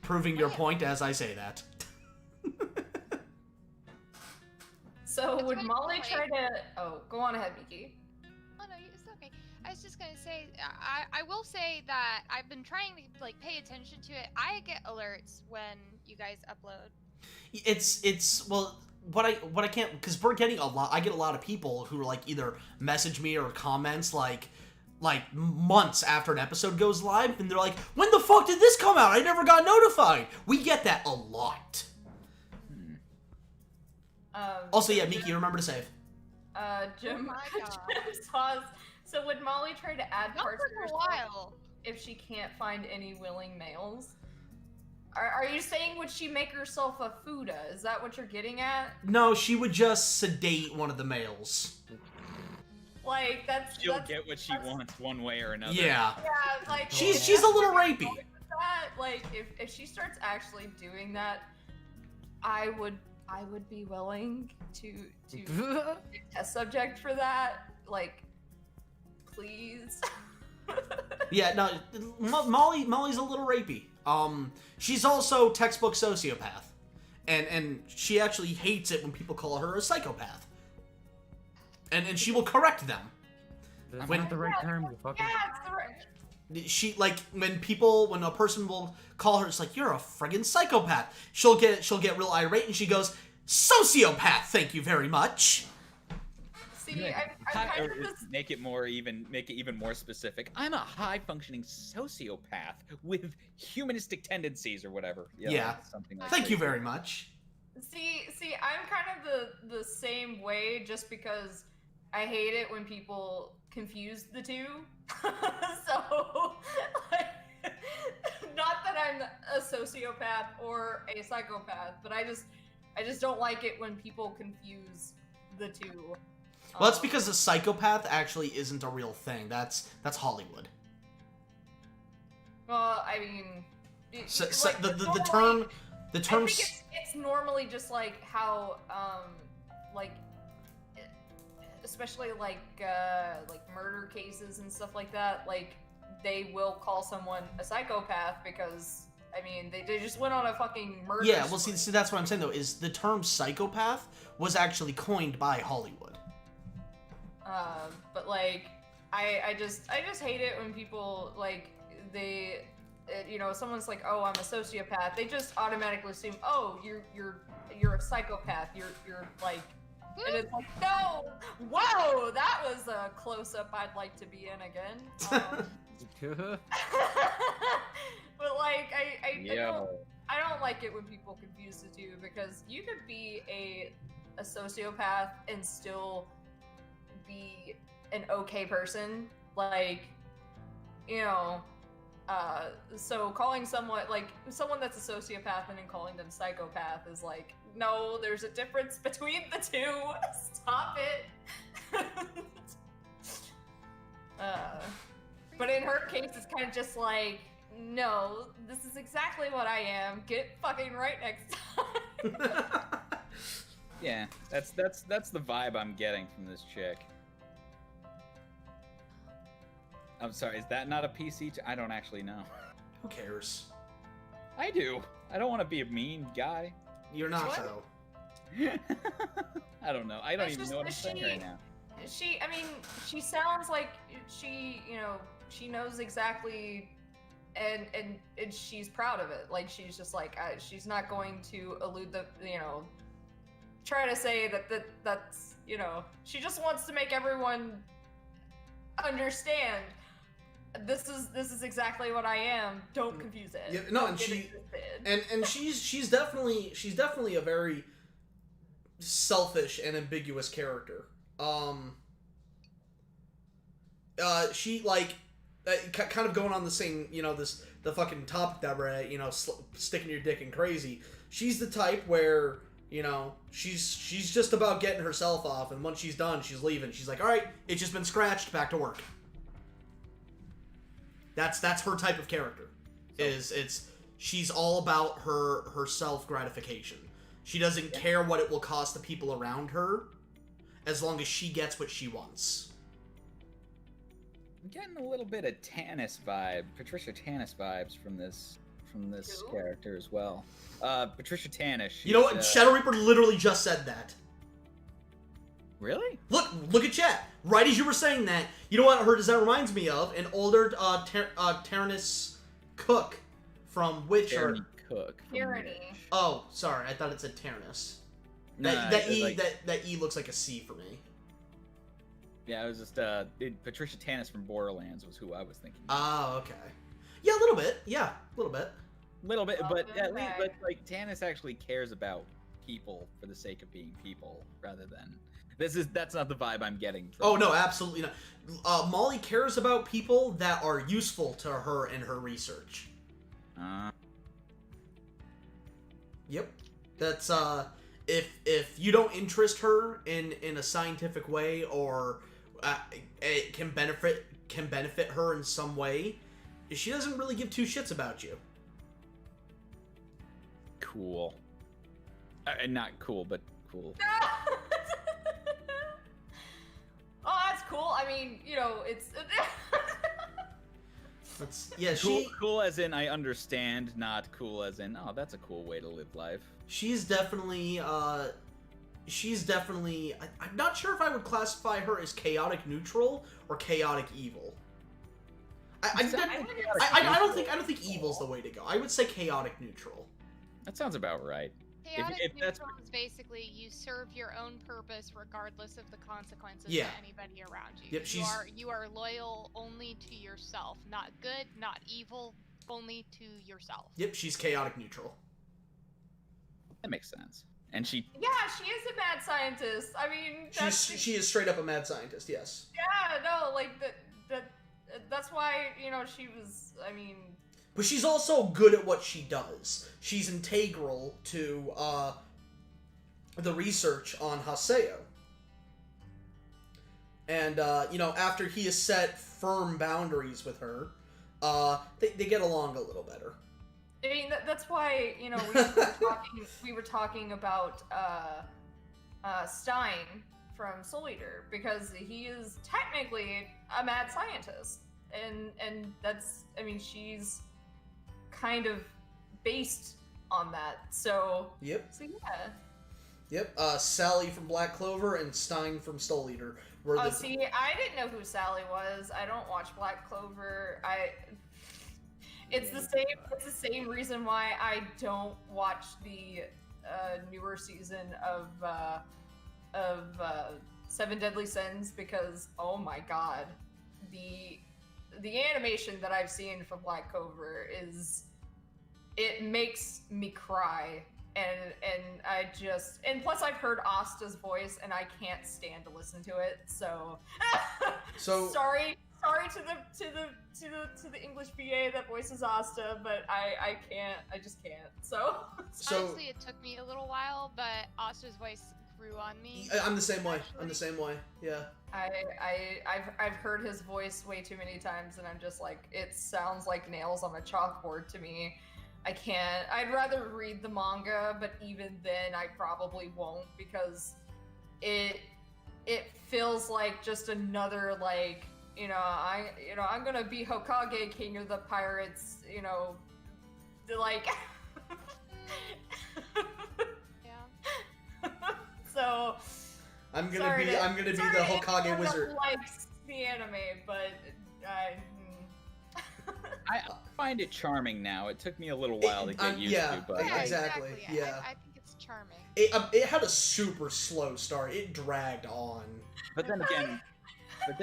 Proving your point as I say that. So That's would my Molly point. try to... Oh, go on ahead, Miki. Oh no, it's okay. I was just gonna say, I will say that I've been trying to like pay attention to it. I get alerts when you guys upload. It's well, what I can't, because we're getting I get a lot of people who like either message me or comments like months after an episode goes live, and they're like, when the fuck did this come out? I never got notified. We get that a lot. Also, yeah, Miki, remember to save. Jim. Oh my God. Jim saws. So would Molly try to add Not parts for of a herself while. if she can't find any willing males? Are you saying would she make herself a Fuda? Is that what you're getting at? No, she would just sedate one of the males. Like She'll get what she wants one way or another. Yeah. Yeah, like She's a little rapey. that, like if she starts actually doing that, I would be willing to be a test subject for that. Like, please. Yeah, no, Molly's a little rapey. She's also textbook sociopath, and she actually hates it when people call her a psychopath. And she will correct them. That's When- not the right term, you fucking... Yeah, it's the right. She, like, when a person will call her, it's like, you're a friggin' psychopath. She'll get real irate, and she goes, sociopath, thank you very much. See, I'm kind of this. Make it even more specific. I'm a high-functioning sociopath with humanistic tendencies or whatever. Yeah. Something like Thank that. you very much. See, I'm kind of the same way, just because I hate it when people confuse the two. So, like, not that I'm a sociopath or a psychopath, but I just don't like it when people confuse the two. Well, that's because a psychopath actually isn't a real thing. That's Hollywood. Well, I mean, So, like, the normally- term. I think it's normally just like how like especially like murder cases and stuff like that, like they will call someone a psychopath because I mean they just went on a fucking murder Yeah, well, spree. see, that's what I'm saying though. Is the term psychopath was actually coined by Hollywood. But like I just hate it when people like they you know, someone's like, oh, I'm a sociopath, they just automatically assume, oh, you're a psychopath, you're like, and it's like, no, whoa, that was a close-up I'd like to be in again. But like I don't like it when people confuse the two, because you could be a sociopath and still be an okay person, like, you know. So calling someone that's a sociopath and then calling them psychopath is like, no, there's a difference between the two. Stop it. But in her case, it's kind of just like, no, this is exactly what I am. Get fucking right next time. Yeah, that's the vibe I'm getting from this chick. I'm sorry, is that not a PC? I don't actually know. Who cares? I do. I don't want to be a mean guy. You're not What? though. I don't know. I don't It's even just know what I'm that saying right now. I mean, she sounds like she, you know, she knows exactly and she's proud of it. Like, she's just like, she's not going to elude the, try to say that's, she just wants to make everyone understand this is exactly what I am. Don't confuse it. Yeah, no, Don't and get she it twisted. and she's definitely a very selfish and ambiguous character. She like kind of going on the same, the fucking topic that we're at, sticking your dick in crazy. She's the type where, she's just about getting herself off, and once she's done, she's leaving. She's like, all right, it's just been scratched, back to work. That's her type of character. She's all about her self gratification. She doesn't care what it will cost the people around her, as long as she gets what she wants. I'm getting a little bit of Patricia Tannis vibes from this Who? character as well. Patricia Tannis. You know what? Shadow Reaper literally just said that. Really? Look at chat. Right as you were saying that, you know what that reminds me of? An older Terranus Cook from Witcher. Tyranny Cook. from Tyranny. Witch. Oh, sorry, I thought it said Terranus. No, That like- E looks like a C for me. Yeah, it was just Patricia Tannis from Borderlands was who I was thinking. Oh, okay. Yeah, a little bit. Yeah, a little bit. Little bit, but Welcome at least, back. but like Tannis actually cares about people for the sake of being people, rather than that's not the vibe I'm getting. From Oh no, absolutely not. Molly cares about people that are useful to her in her research. Yep. That's if you don't interest her in a scientific way, or it can benefit her in some way, she doesn't really give two shits about you. Cool. And not cool, but cool. Oh, that's cool. I mean, it's. Cool as in I understand, not cool as in, oh, that's a cool way to live life. She's definitely I'm not sure if I would classify her as chaotic neutral or chaotic evil. I don't think evil's the way to go. I would say chaotic neutral. That sounds about right. Chaotic if that's neutral is basically you serve your own purpose regardless of the consequences Yeah. to anybody around you. Yep, You are loyal only to yourself, not good, not evil, only to yourself. Yep, she's chaotic neutral. That makes sense. And she Yeah, she is a mad scientist. I mean, She is straight up a mad scientist. Yes. yeah, no, like that's why she was. I mean, But she's also good at what she does. She's integral to the research on Haseo. And, after he has set firm boundaries with her, they get along a little better. I mean, that's why we were talking about Stein from Soul Eater, because he is technically a mad scientist, and that's, I mean, she's kind of based on that. So Yep. So yeah. Yep. Sally from Black Clover and Stein from Soul Eater were the. See, I didn't know who Sally was. I don't watch Black Clover. It's the same reason why I don't watch the newer season of Seven Deadly Sins, because oh my god, the animation that I've seen from Black Clover it makes me cry, and I just, and plus I've heard Asta's voice and I can't stand to listen to it, so sorry to the English VA that voices Asta, but I just can't. So Honestly, it took me a little while, but Asta's voice grew on me. I'm the same way. actually. I'm the same way. Yeah. I've heard his voice way too many times, and I'm just like, it sounds like nails on a chalkboard to me. I can't. I'd rather read the manga, but even then I probably won't, because it feels like just another, like, I'm gonna be Hokage, king of the pirates, like Yeah. so I'm gonna be the Hokage wizard. Likes the anime, but I find it charming now. It took me a little while to get used to, but yeah, exactly. Yeah. I think it's charming. It had a super slow start. It dragged on. But then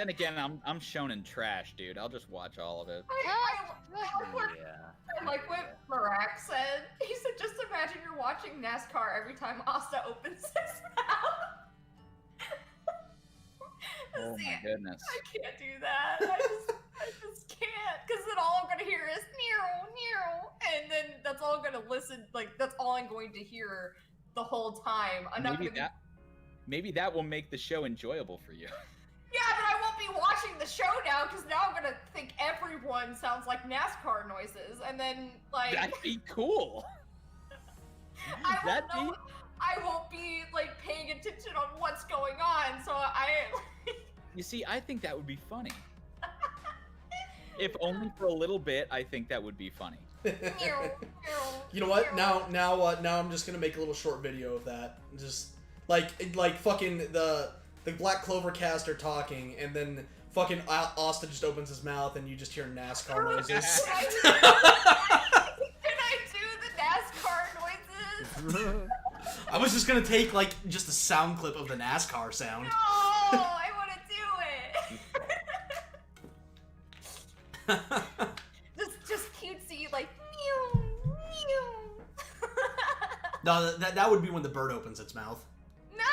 again, I'm shonen trash, dude. I'll just watch all of it. I like what Marak said. He said, just imagine you're watching NASCAR every time Asta opens his mouth. Oh See, my goodness. I can't do that. I just can't. Because then all I'm going to hear is, near, and then that's all I'm going to listen, like, that's all I'm going to hear the whole time. Maybe that will make the show enjoyable for you. Yeah, but I won't be watching the show now because now I'm gonna think everyone sounds like NASCAR noises, and then like That'd be cool. I won't be like paying attention on what's going on. So You see, I think that would be funny. If only for a little bit, I think that would be funny. You know what? Now I'm just gonna make a little short video of that. Just like fucking the Black Clover cast are talking, and then fucking Asta just opens his mouth, and you just hear NASCAR noises. Can I do the NASCAR noises? I was just gonna take like just a sound clip of the NASCAR sound. No, I want to do it. just cutesy, like meow, meow. No, that would be when the bird opens its mouth. No.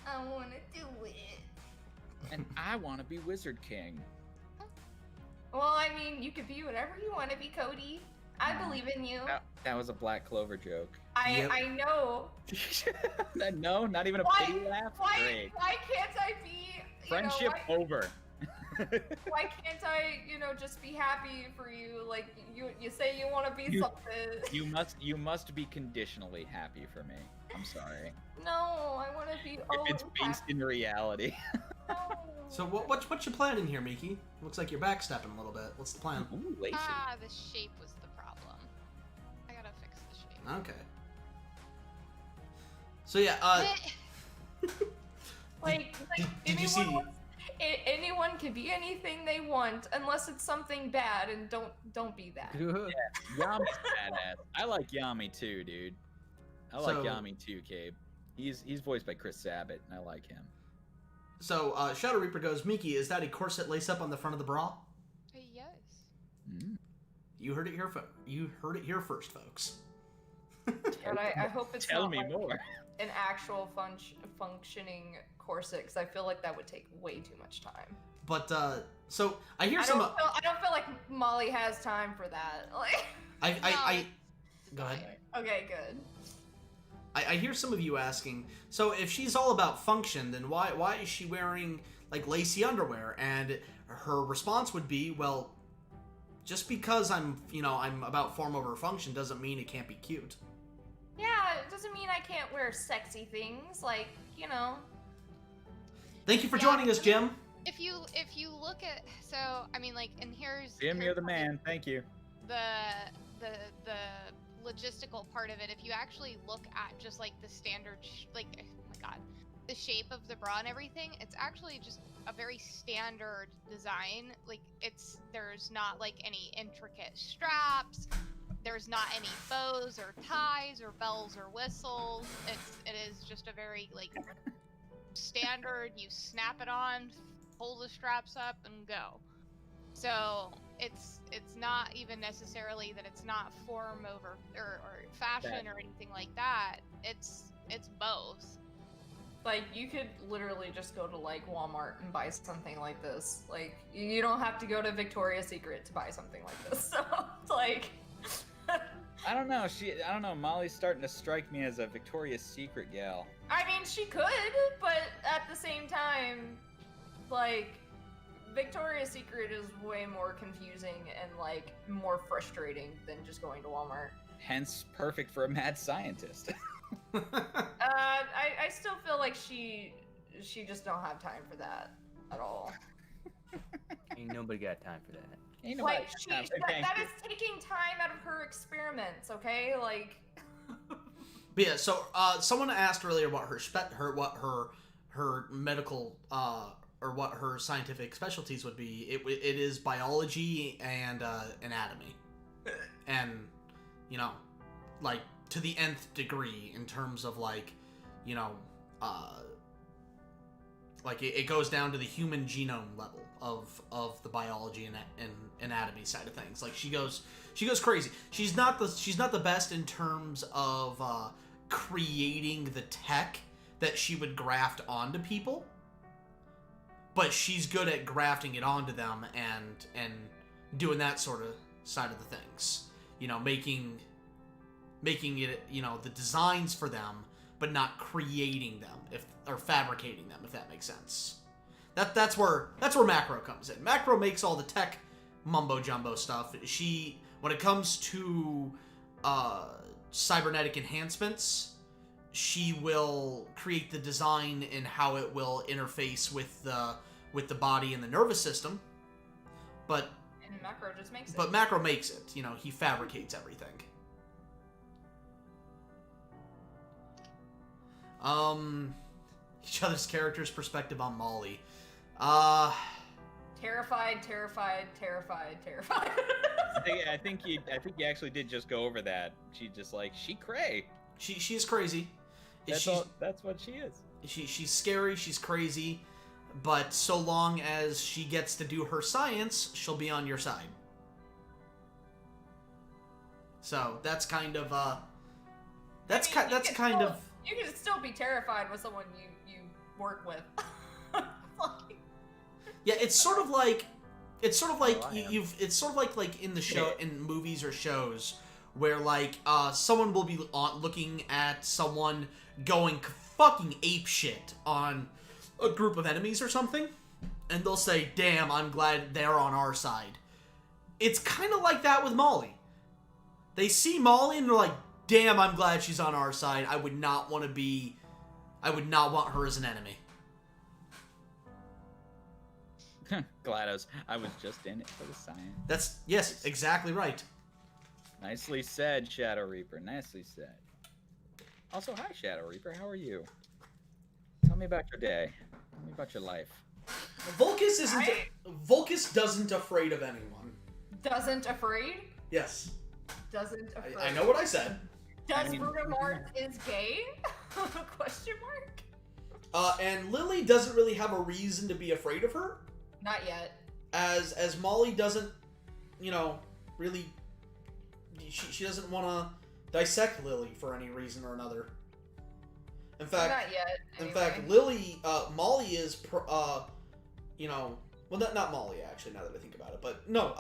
I want to do it. And I want to be Wizard King. Well, I mean, you could be whatever you want to be, Cody. I believe in you. That was a Black Clover joke. I know. No, not even a pity laugh? Great. Why can't I be... Friendship over. Why can't I, just be happy for you? Like, you say you want to be something. You must be conditionally happy for me. I'm sorry. No, I want to be always It's based in reality. No. So what's your plan in here, Miki? Looks like you're backstepping a little bit. What's the plan? Ooh, lacy. The shape was the problem. I gotta fix the shape. Okay. So yeah, did you see? Anyone can be anything they want, unless it's something bad, and don't be that. Yeah, Yami's badass. I like Yami too, dude. I like Yami too, Cabe. He's voiced by Chris Sabat, and I like him. So Shadow Reaper goes, Miki, is that a corset lace up on the front of the bra? Yes. Mm. You heard it here. You heard it here first, folks. And I hope it's Tell not me like more. an actual functioning corset, because I feel like that would take way too much time. But so I hear I some. don't feel like Molly has time for that. Like. I go ahead. Okay, good. I hear some of you asking, so if she's all about function, then why is she wearing like lacy underwear? And her response would be, well, just because I'm about form over function doesn't mean it can't be cute. Yeah, it doesn't mean I can't wear sexy things, like, Thank you for joining us, Jim. If you look at, so I mean, like, and here's Jim, you're the man. Thank you. The logistical part of it. If you actually look at just like the standard, oh my god, the shape of the bra and everything, it's actually just a very standard design. Like, there's not like any intricate straps. There's not any bows or ties or bells or whistles. It is just a very like standard. You snap it on, pull the straps up, and go. So it's not even necessarily that it's not form over or fashion or anything like that. It's both. Like, you could literally just go to like Walmart and buy something like this. Like, you don't have to go to Victoria's Secret to buy something like this. So it's like I don't know. Molly's starting to strike me as a Victoria's Secret gal. I mean, she could, but at the same time, like, Victoria's Secret is way more confusing and like more frustrating than just going to Walmart. Hence, perfect for a mad scientist. I still feel like she just don't have time for that at all. Ain't nobody got time for that. Ain't nobody Like, got time for that is taking time out of her experiments, okay? Like. But yeah, so someone asked earlier about her medical what her scientific specialties would be, it is biology and anatomy, and you know, like to the nth degree in terms of like, you know, like it goes down to the human genome level of the biology and anatomy side of things. Like she goes crazy. She's not the best in terms of creating the tech that she would graft onto people, but she's good at grafting it onto them and doing that sort of side of the things. You know, making it, you know, the designs for them, but not creating them or fabricating them, if that makes sense. That's where Macro comes in. Macro makes all the tech mumbo jumbo stuff. When it comes to cybernetic enhancements, she will create the design and how it will interface with the body and the nervous system. And Macro just makes it. But Macro makes it. You know, he fabricates everything. Each other's character's perspective on Molly. Terrified. I think you actually did just go over that. She cray. She's crazy. That's what she is. She's scary, she's crazy, but so long as she gets to do her science, she'll be on your side. So that's kind of you can still be terrified with someone you work with. Yeah, it's sort of like in the show, in movies or shows where like someone will be looking at someone going fucking apeshit on a group of enemies or something, and they'll say, "Damn, I'm glad they're on our side." It's kind of like that with Molly. They see Molly and they're like, "Damn, I'm glad she's on our side. I would not want her as an enemy." GLaDOS, I was just in it for the science. Yes, exactly right. Nicely said, Shadow Reaper. Nicely said. Also, hi, Shadow Reaper. How are you? Tell me about your day. Tell me about your life. Volkus doesn't afraid of anyone. Doesn't afraid? Yes. Doesn't afraid. I know what I said. Does Bruno Mars is gay? Question mark. And Lily doesn't really have a reason to be afraid of her. Not yet. As Molly doesn't, you know, really. She doesn't want to dissect Lily for any reason or another. In fact, not yet. Anyway. In fact, Molly is, you know, well, not Molly actually. Now that I think about it, but no,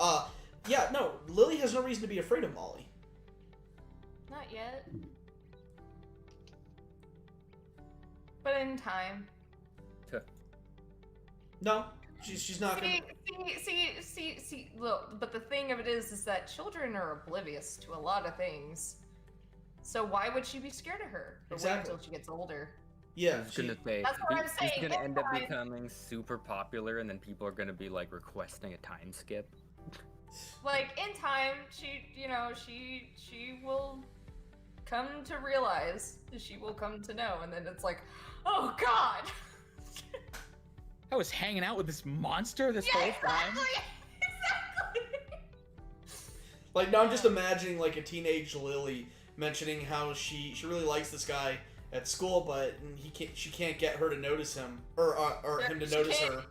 Lily has no reason to be afraid of Molly. Not yet. But in time. No, she's not gonna. See. Look, but the thing of it is that children are oblivious to a lot of things. So why would she be scared of her? Exactly. Wait until she gets older. Yeah, I was gonna say, That's what I'm saying. he's gonna end up becoming super popular, and then people are gonna be like requesting a time skip. Like in time, she will come to realize. She will come to know, and then it's like, oh God. I was hanging out with this monster this whole time. Exactly. Like now, I'm just imagining like a teenage Lily mentioning how she really likes this guy at school, but she can't get her to notice him or him to notice her.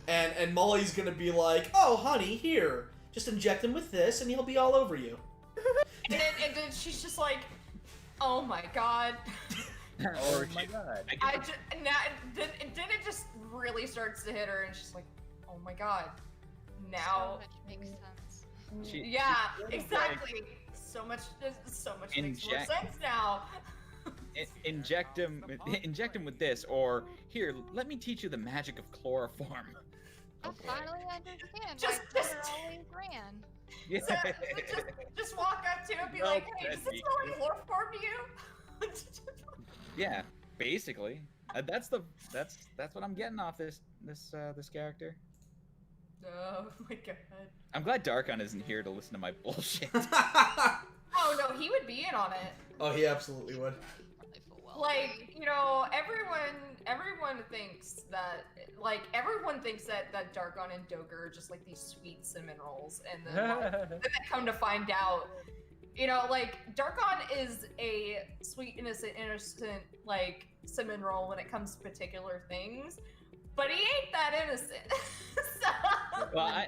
And Molly's gonna be like, "Oh, honey, here, just inject him with this, and he'll be all over you." and then she's just like, "Oh my God." Oh my God. Then it just really starts to hit her, and she's like, "Oh my God." Now. So much makes sense. Exactly. So much makes more sense now. Inject him with this, or here, let me teach you the magic of chloroform. I finally understand Just- why Twitter always ran. Yeah. So, just walk up to him and be like, "Hey, does this smell like chloroform to you?" Yeah, basically. That's what I'm getting off this character. Oh my God. I'm glad Darkon isn't here to listen to my bullshit. Oh no, he would be in on it. Oh, he absolutely would. Probably full well like, you know, everyone thinks that, like, everyone thinks that Dargon and Doger are just like these sweet cinnamon rolls, and then like, then they come to find out, you know, like, Dargon is a sweet, innocent, like, cinnamon roll when it comes to particular things, but he ain't that innocent. So... Well,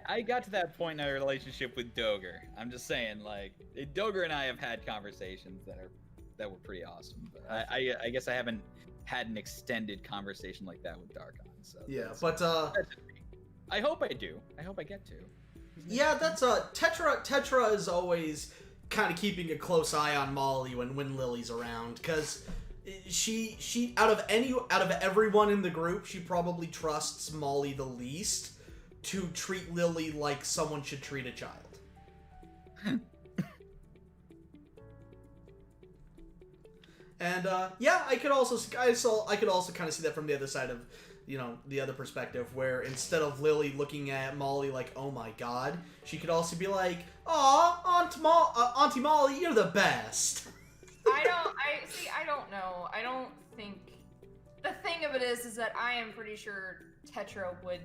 I got to that point in our relationship with Doger. I'm just saying, like, Doger and I have had conversations that were pretty awesome. But I guess I haven't had an extended conversation like that with Darkon. So Yeah, but I hope I do. I hope I get to. yeah, that's Tetra is always kind of keeping a close eye on Molly when Lily's around, because she out of everyone in the group, she probably trusts Molly the least to treat Lily like someone should treat a child. And yeah, I could also kind of see that from the other side of, you know, the other perspective, where instead of Lily looking at Molly like, oh my god, she could also be like, aw, Auntie Molly, you're the best. I don't know. I don't think, the thing of it is that I am pretty sure Tetra would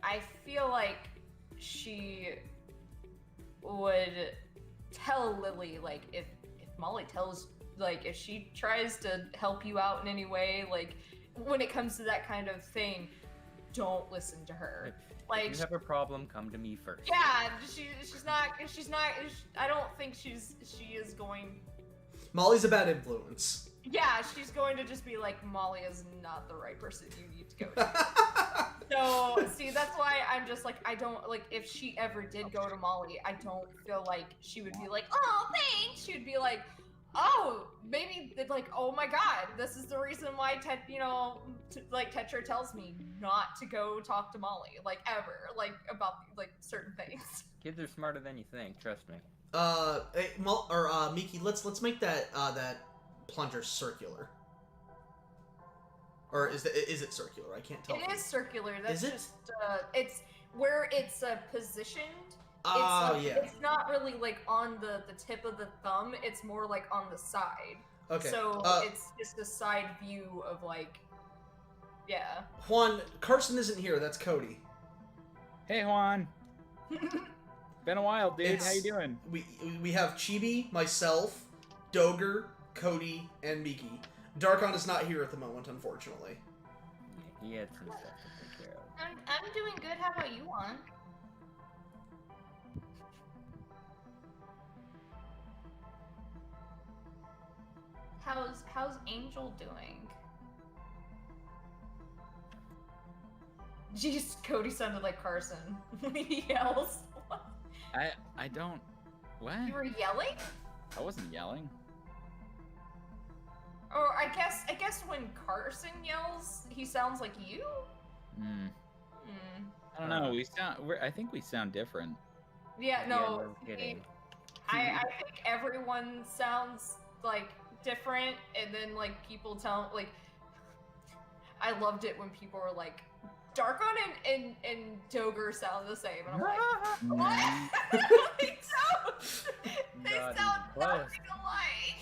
I feel like she would tell Lily, like, if Molly tells, like, if she tries to help you out in any way, like, when it comes to that kind of thing, don't listen to her. Like, if you have a problem, come to me first. yeah, she's not, I don't think she is going... Molly's a bad influence. Yeah, she's going to just be like, Molly is not the right person you need to go to. So, see, that's why I'm just like, I don't, like, if she ever did go to Molly, I don't feel like she would be like, oh, thanks! She would be like, oh, maybe, like, oh my god, this is the reason why, Tetra tells me not to go talk to Molly, like, ever, like, about, like, certain things. Kids are smarter than you think, trust me. Hey, Miki, let's make that plunger circular. Or is it circular? I can't tell. It is circular. That's is it? Just it's where it's positioned. Oh, it's like, yeah. It's not really like on the tip of the thumb. It's more like on the side. Okay. So it's just a side view of like, yeah. Juan, Carson isn't here. That's Cody. Hey, Juan. Been a while, dude. How you doing? We have Chibi, myself, Doger, Cody, and Miki. Darkon is not here at the moment, unfortunately. Yeah, he had some stuff to take care of. I'm doing good. How about you, Juan? How's Angel doing? Jeez, Cody sounded like Carson when he yells. I don't. What? You were yelling? I wasn't yelling. Or I guess when Carson yells, he sounds like you. I don't know. I think we sound different. Yeah, no. Yeah, no kidding. I think everyone sounds like different, and then like people tell like. I loved it when people were like, Darkon and Doger sound the same, and I'm like, what? They sound nothing alike.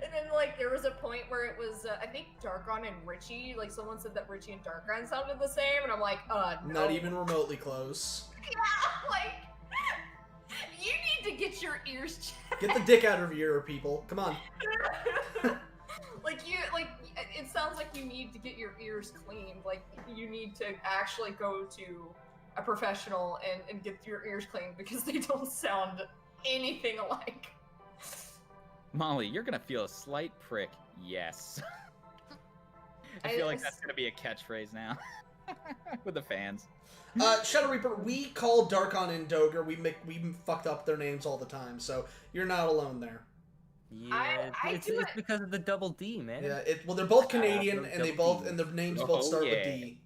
And then, like, there was a point where it was, I think Darkon and Richie, like, someone said that Richie and Darkon sounded the same, and I'm like, no. Not even remotely close. Yeah, like, you need to get your ears checked. Get the dick out of your ear, people. Come on. It sounds like you need to get your ears cleaned. Like, you need to actually go to a professional and get your ears cleaned because they don't sound anything alike. Molly, you're gonna feel a slight prick. Yes. I feel like that's gonna be a catchphrase now with the fans. Shadow Reaper, we call Darkon and Doger. We fucked up their names all the time, so you're not alone there. Yeah, it's because of the double D, man. Yeah, well, they're both Canadian, and their names both start with D.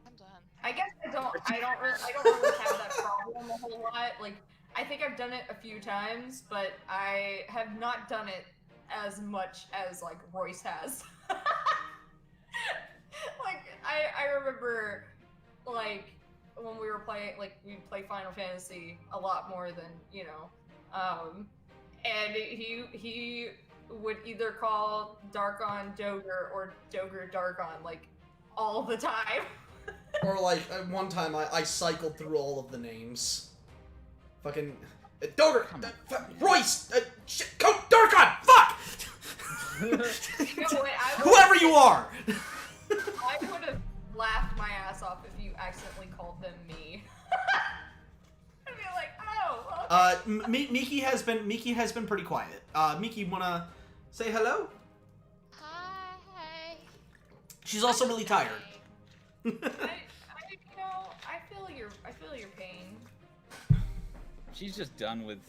I'm done. I guess I don't really have that problem a whole lot. Like, I think I've done it a few times, but I have not done it as much as like Royce has. Like, I remember, like, when we were playing, like we'd play Final Fantasy a lot more than and he would either call Darkon Dogre or Dogre Darkon like all the time. Or like at one time I cycled through all of the names. Fucking Dogre, Royce, shit, Darkon, fuck! You know what, Whoever you are. I would have laughed my ass off if you accidentally called them me. I'd be like, oh. Okay. Miki has been pretty quiet. Miki, wanna say hello? Hi. She's also really tired. I feel your pain. She's just done with.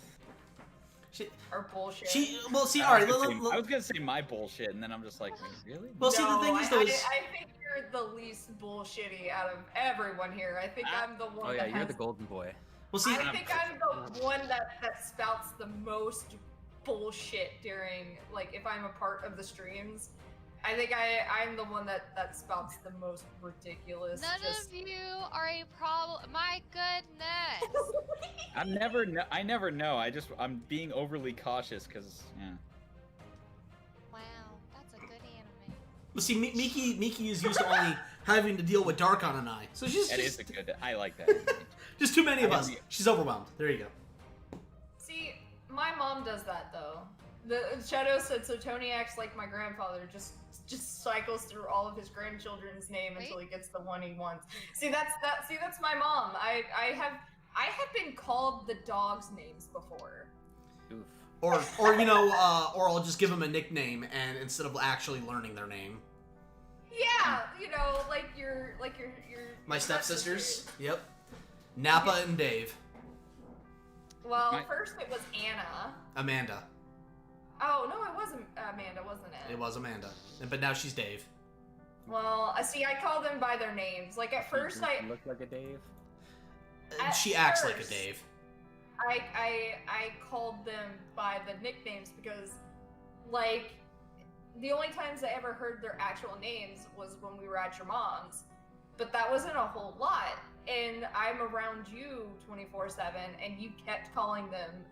Or bullshit. Well, see, all right. I was gonna say my bullshit, and then I'm just like, really? Well, see, the thing is, though, I think you're the least bullshitty out of everyone here. I think I'm the one. Oh yeah, that you're has... the golden boy. Well, see, I think I'm the one that spouts the most bullshit during, like, if I'm a part of the streams. I think I'm the one that spouts the most ridiculous. None of you are a problem. My goodness. I never know. I'm being overly cautious because yeah. Wow, that's a good anime. well, see, Miki is used to only having to deal with Darkon and I, so she's That just is a good. I like that. just too many of us. She's overwhelmed. There you go. See, my mom does that though. The Shadow said so. Tony acts like my grandfather, just cycles through all of his grandchildren's name until he gets the one he wants. See, that's my mom. I have been called the dog's names before. Oof. Or you know, or I'll just give them a nickname, and instead of actually learning their name. Yeah, you know, like your My stepsisters. Yep. Nappa and Dave. Well, first it was Anna. Amanda. Oh no, it wasn't Amanda, wasn't it? It was Amanda, but now she's Dave. Well, see, I call them by their names. Like at first, I look like a Dave. She acts like a Dave. I called them by the nicknames because, like, the only times I ever heard their actual names was when we were at your mom's, but that wasn't a whole lot. And I'm around you 24/7, and you kept calling them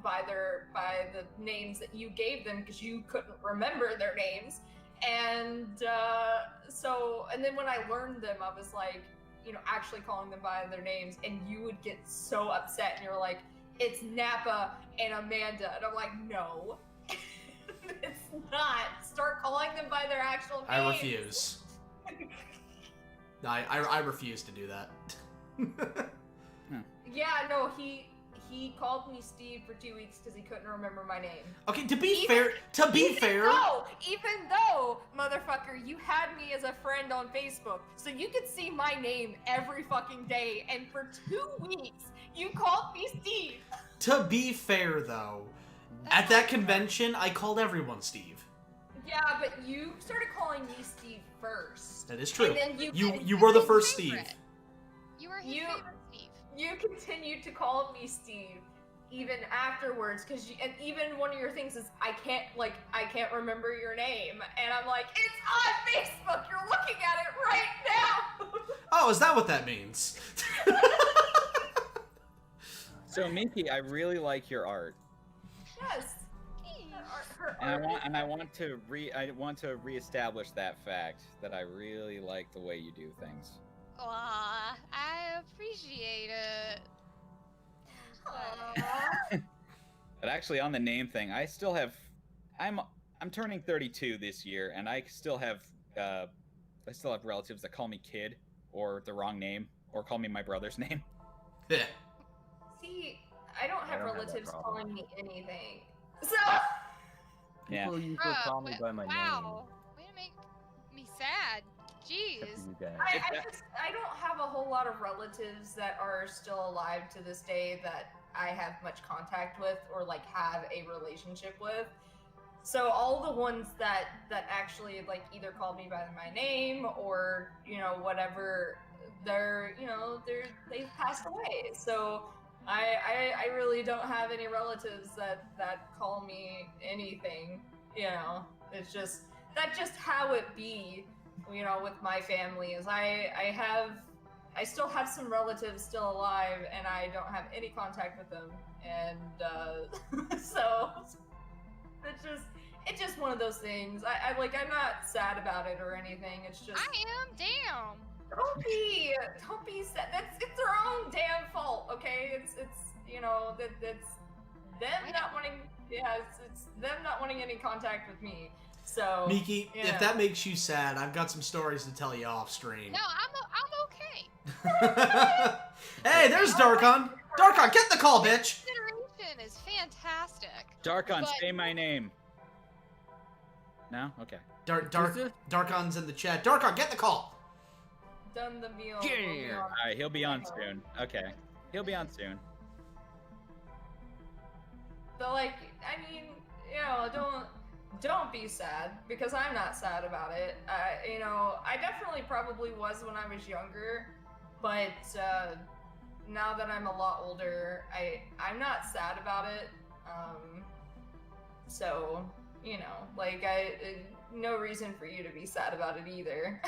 by the names that you gave them because you couldn't remember their names. And and then when I learned them, I was like, you know, actually calling them by their names, and you would get so upset, and you're like, it's Nappa and Amanda, and I'm like, no, it's not. Start calling them by their actual names. I refuse. I refuse to do that. Yeah, no, he called me Steve for 2 weeks because he couldn't remember my name. Okay, to be fair, Even though, motherfucker, you had me as a friend on Facebook, so you could see my name every fucking day, and for 2 weeks, you called me Steve. To be fair, though, at that convention, I called everyone Steve. Yeah, but you started calling me Steve first. That is true. And then You were the first favorite. Steve. You were his favorite Steve. You continued to call me Steve even afterwards, and even one of your things is I can't remember your name, and I'm like, it's on Facebook. You're looking at it right now. Oh, is that what that means? So Miki, I really like your art. Yes. And I want to reestablish that fact that I really like the way you do things. Aw, I appreciate it. But actually, on the name thing, I still have. I'm turning 32 this year, and I still have relatives that call me kid or the wrong name or call me my brother's name. Yeah. See, I don't have relatives calling me anything. So. Yeah. People usually call me by my Wow, way to make me sad. Jeez. I don't have a whole lot of relatives that are still alive to this day that I have much contact with or like have a relationship with. So all the ones that actually like either called me by my name or, you know, whatever, they've passed away. So I really don't have any relatives that call me anything, you know. It's that's just how it be, you know, with my family is I I still have some relatives still alive, and I don't have any contact with them, and so it's just one of those things. I'm not sad about it or anything. It's just I am. Damn. don't be sad. It's their own damn fault, okay? It's that's them not wanting. Yeah, it's them not wanting any contact with me. So Miki, yeah. if that makes you sad, I've got some stories to tell you off stream. No, I'm okay. Hey, there's Darkon. Darkon, get the call, bitch. Consideration is fantastic. Darkon, But- say my name. No? Okay. Darkon's in the chat. Darkon, get the call. Done the meal. Yeah. Alright, he'll be on soon. Okay. He'll be on soon. But I mean, don't be sad, because I'm not sad about it. I definitely probably was when I was younger, but now that I'm a lot older, I'm not sad about it. So no reason for you to be sad about it either.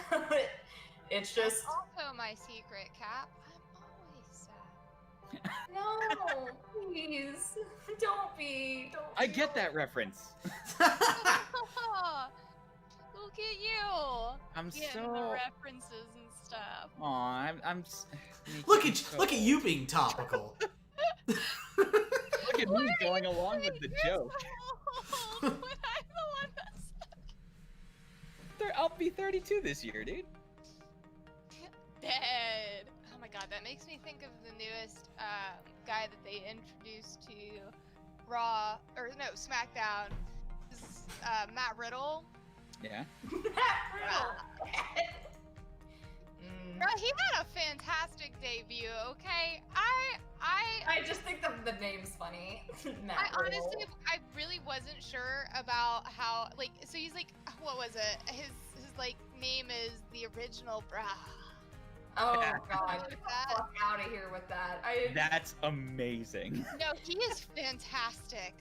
It's just That's also my secret, Cap. I'm always sad. no, please, don't be. I get that reference. Look at you. I'm Getting so. the references and stuff. Aw, I'm. Look at you being topical. Look at me going along with the joke. I'm the one that's I'll be 32 this year, dude. dead. Oh my god, that makes me think of the newest guy that they introduced to SmackDown. This is, Matt Riddle. Yeah. Bro, he had a fantastic debut, okay? I just think the name's funny. Matt I Riddle. honestly, I really wasn't sure about how, so he's what was it? His name is the original bra. Oh Yeah. god, get the fuck out of here with that. That's amazing. No, he is fantastic.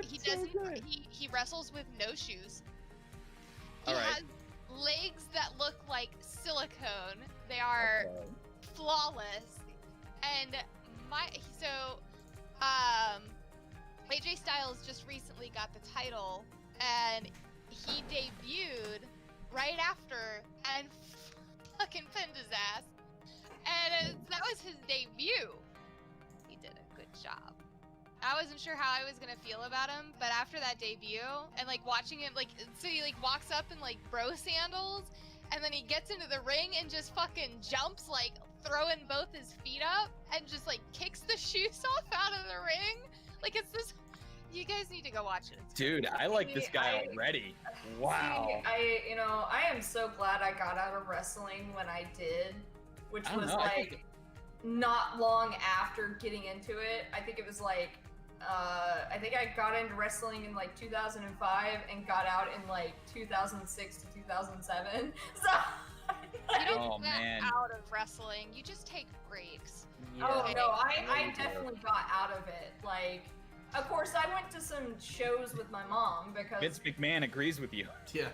He doesn't, he wrestles with no shoes. He All right. has legs that look like silicone. They are Okay. flawless. And AJ Styles just recently got the title, and he debuted right after and fucking pinned his ass. And that was his debut. He did a good job. I wasn't sure how I was gonna feel about him, but after that debut and watching him, so he walks up in bro sandals, and then he gets into the ring and just fucking jumps, throwing both his feet up, and just kicks the shoes off out of the ring. It's this. You guys need to go watch it. Dude, I like this guy already. Wow. See, I am so glad I got out of wrestling when I did, which I don't was know, I think- not long after getting into it. I think it was I think I got into wrestling in 2005 and got out in 2006 to 2007. So You don't Oh, get man. out of wrestling. You just take breaks. oh no, I really do. definitely got out of it. Of course, I went to some shows with my mom because Vince McMahon agrees with you. Yeah.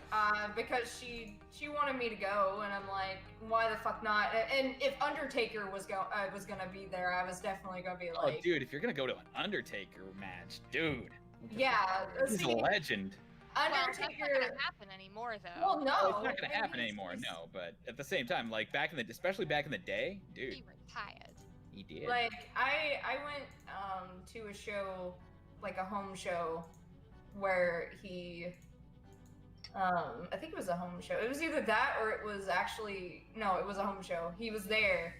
because she wanted me to go, and I'm like, why the fuck not? And if Undertaker was gonna be there, I was definitely gonna be Oh, like, dude, if you're gonna go to an Undertaker match, dude. yeah, He's a see, legend. Well, that's not Undertaker. gonna happen anymore, though. Well, no, Well, it's not gonna I mean, happen anymore, no. But at the same time, especially back in the day, dude, He retired. he did. I went to a show, a home show, where he I think it was a home show. It was either that or it was actually it was a home show. He was there.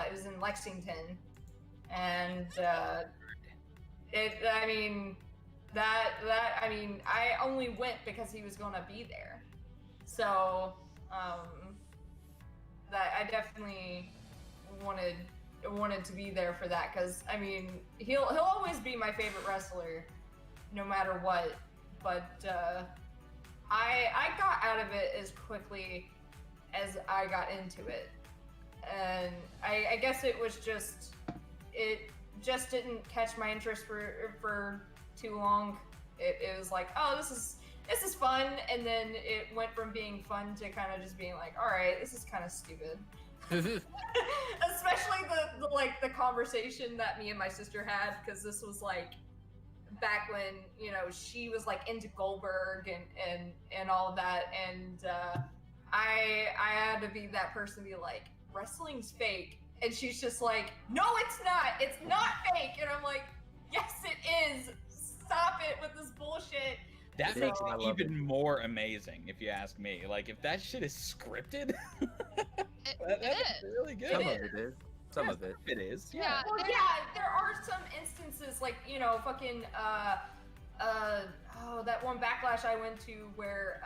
It was in Lexington, and I only went because he was gonna be there. So that I definitely wanted to be there for that, because he'll always be my favorite wrestler no matter what. But I got out of it as quickly as I got into it, and I guess it just didn't catch my interest for too long. It was like, oh, this is fun, and then it went from being fun to kind of just being like, all right, this is kind of stupid. Especially the conversation that me and my sister had, because this was like back when, you know, she was like into Goldberg and all of that, and I had to be that person to be like, wrestling's fake, and she's just like, no, it's not fake, and I'm like, yes, it is. Stop it with this bullshit. That So- makes I it love even more amazing, if you ask me. Like, if that shit is scripted, It that's is. really good. Some of it is. Some of it. It is. Yeah. Yeah. Well, yeah, there are some instances, like, you know, fucking, oh, that one Backlash I went to where,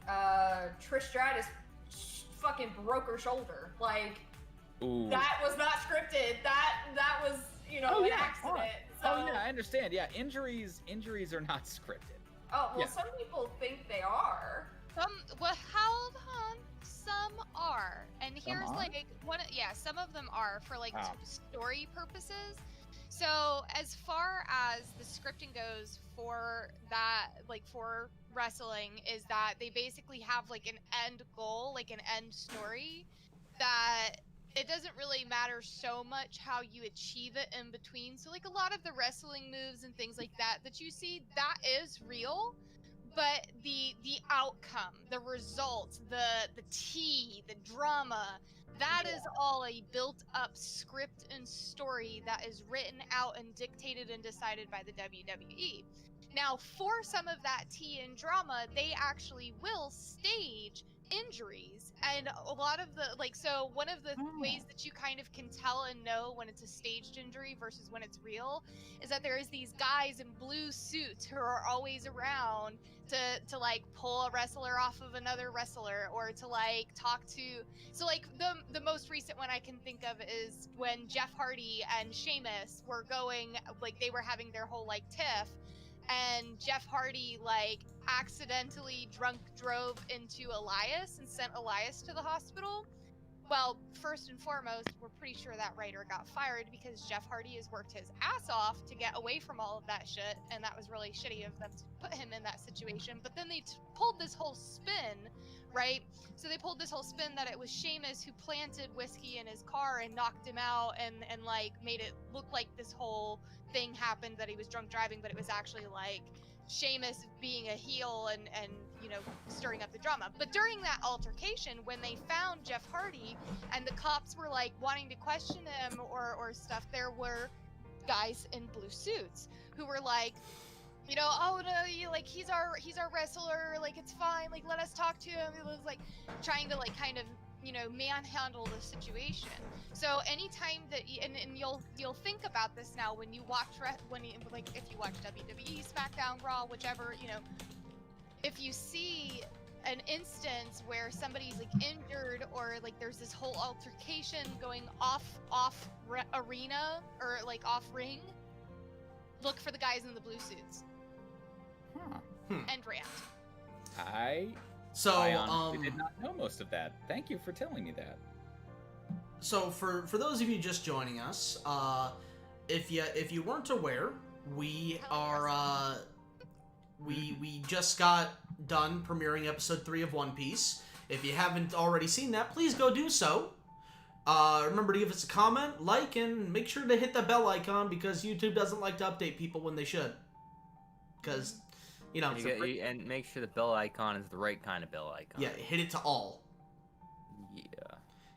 Trish Stratus fucking broke her shoulder. Like, Ooh. that was not scripted. That was, you know, an accident. So, Oh yeah, I understand. Yeah, injuries are not scripted. oh, well, Yeah. some people think they are. Well, hold on. Some are, and here's are? like some of them are for like Wow. story purposes. So as far as the scripting goes for that, like for wrestling, is that they basically have like an end goal, like an end story, that it doesn't really matter so much how you achieve it in between. So like a lot of the wrestling moves and things like that you see, that is real. But the outcome, the results, the tea, the drama, that is all a built-up script and story that is written out and dictated and decided by the WWE. Now, for some of that tea and drama, they actually will stage injuries, and a lot of the so one of the ways that you kind of can tell and know when it's a staged injury versus when it's real is that there is these guys in blue suits who are always around to like pull a wrestler off of another wrestler, or to like talk to. So like the most recent one I can think of is when Jeff Hardy and Sheamus were going, like they were having their whole like tiff, and Jeff Hardy like accidentally drunk drove into Elias and sent Elias to the hospital. Well, first and foremost, we're pretty sure that writer got fired because Jeff Hardy has worked his ass off to get away from all of that shit, and that was really shitty of them to put him in that situation. But then they pulled this whole spin, right? So they pulled this whole spin that it was Sheamus who planted whiskey in his car and knocked him out, and like made it look like this whole thing happened, that he was drunk driving, but it was actually like Sheamus being a heel and you know, stirring up the drama. But during that altercation, when they found Jeff Hardy and the cops were like wanting to question him or stuff, there were guys in blue suits who were like, you know, oh no, you like he's our wrestler, like it's fine, like let us talk to him. It was like trying to like kind of, you know, manhandle the situation. So anytime that and you'll think about this now when you watch like if you watch WWE, SmackDown, Raw, whichever, you know, if you see an instance where somebody's like injured or like there's this whole altercation going off arena or like off ring, look for the guys in the blue suits and react. I So, honestly did not know most of that. Thank you for telling me that. So for those of you just joining us, if you weren't aware, we are we just got done premiering episode 3 of One Piece. If you haven't already seen that, please go do so. Remember to give us a comment, like, and make sure to hit the bell icon because YouTube doesn't like to update people when they should. Because, you know, and make sure the bell icon is the right kind of bell icon. yeah, hit it to all. Yeah.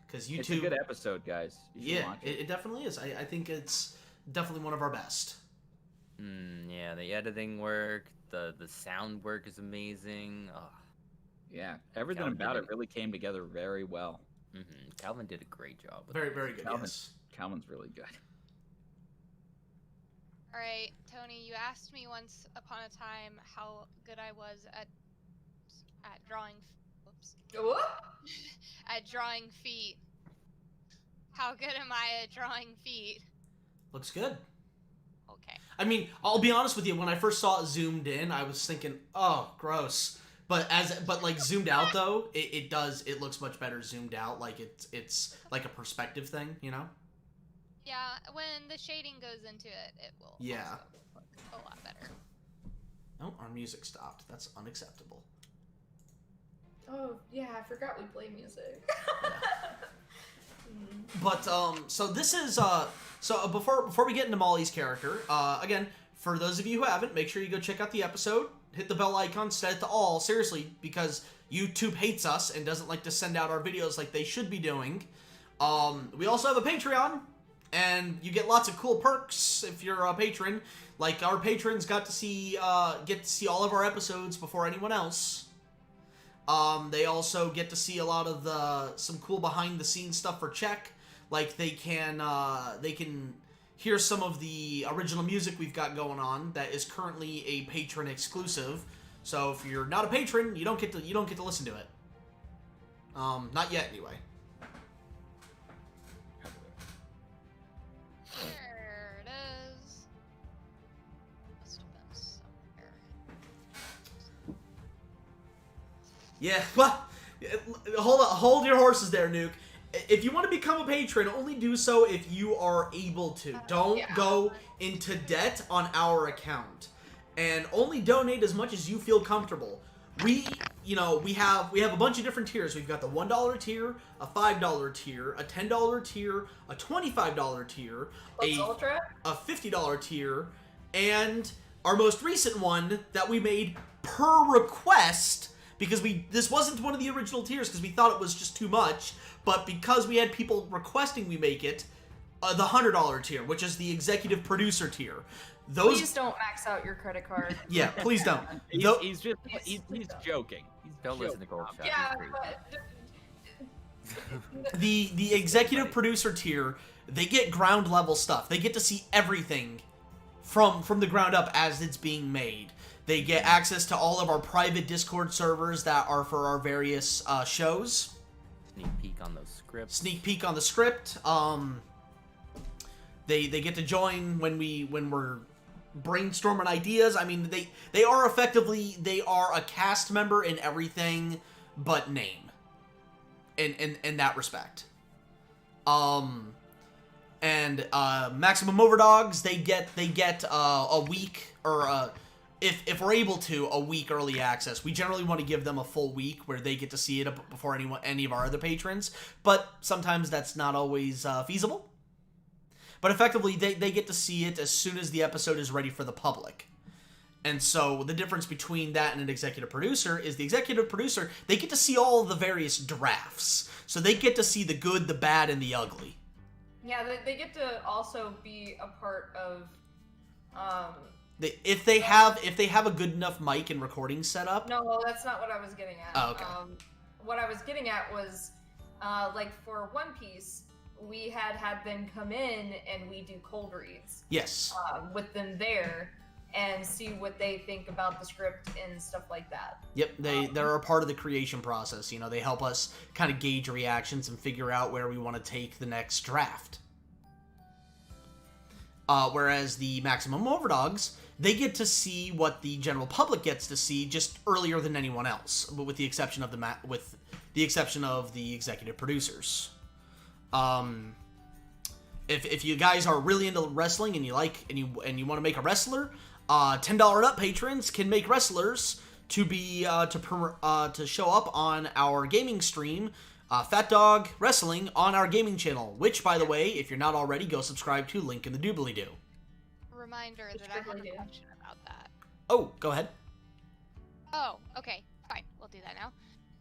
Because YouTube, It's a good episode, guys. You should watch it definitely is. I think it's definitely one of our best. Yeah, the editing work, the sound work is amazing. Oh, Yeah, everything Calvin about did it really came together very well. Calvin did a great job with Very, it. very good. Calvin. Yes. Calvin's really good. All right, Tony, you asked me once upon a time how good I was at drawing. Whoop. At drawing feet. How good am I at drawing feet? Looks good. Okay. I mean, I'll be honest with you. When I first saw it zoomed in, I was thinking, "Oh, gross." But like zoomed out though, it looks much better zoomed out. Like it's like a perspective thing, you know? Yeah, when the shading goes into it, it will Yeah. also look a lot better. Oh, our music stopped. That's unacceptable. Oh yeah, I forgot we play music. But so this is before we get into Molly's character, again, for those of you who haven't, make sure you go check out the episode. Hit the bell icon, set it to all, seriously, because YouTube hates us and doesn't like to send out our videos like they should be doing. We also have a Patreon, and you get lots of cool perks if you're a patron. Like, our patrons get to see all of our episodes before anyone else. They also get to see a lot of some cool behind the scenes stuff for Czech. Like, they can hear some of the original music we've got going on that is currently a patron exclusive. So if you're not a patron, you don't get to listen to it. Not yet anyway. There it is. Must have been somewhere. Yeah, well, hold your horses there, Nuke. If you want to become a patron, only do so if you are able to. Don't go into debt on our account, and only donate as much as you feel comfortable. We have a bunch of different tiers. We've got the $1 tier, a $5 tier, a $10 tier, a $25 tier, a $50 tier, and our most recent one that we made per request, because this wasn't one of the original tiers because we thought it was just too much, but because we had people requesting we make it, the $100 tier, which is the executive producer tier. Please don't max out your credit card. Yeah, please don't. He's joking. Don't listen to Gold Shot. Yeah, but the executive producer tier, they get ground level stuff. They get to see everything from the ground up as it's being made. They get access to all of our private Discord servers that are for our various shows. Sneak peek on those scripts. Sneak peek on the script. They get to join when we're brainstorming ideas. I mean, they are a cast member in everything but name. In that respect. And Maximum Overdogs, they get a week, or if we're able to, a week early access. We generally want to give them a full week where they get to see it before any of our other patrons, but sometimes that's not always feasible. But effectively, they get to see it as soon as the episode is ready for the public. And so the difference between that and an executive producer is the executive producer, they get to see all the various drafts. So they get to see the good, the bad, and the ugly. Yeah, they get to also be a part of... If they have a good enough mic and recording setup. No, that's not what I was getting at. Oh, okay. What I was getting at was, like for One Piece, we had them come in and we do cold reads. Yes. With them there and see what they think about the script and stuff like that. Yep, they're a part of the creation process. You know, they help us kind of gauge reactions and figure out where we want to take the next draft. Whereas the Maximum Overdogs, they get to see what the general public gets to see just earlier than anyone else, but with the exception of the executive producers. If you guys are really into wrestling and you want to make a wrestler, $10 and up patrons can make wrestlers to show up on our gaming stream, Fat Dog Wrestling, on our gaming channel. Which, by the way, if you're not already, go subscribe to. Link in the doobly-doo. Reminder that I have a question about that. Oh, go ahead. Oh, okay, fine. We'll do that now.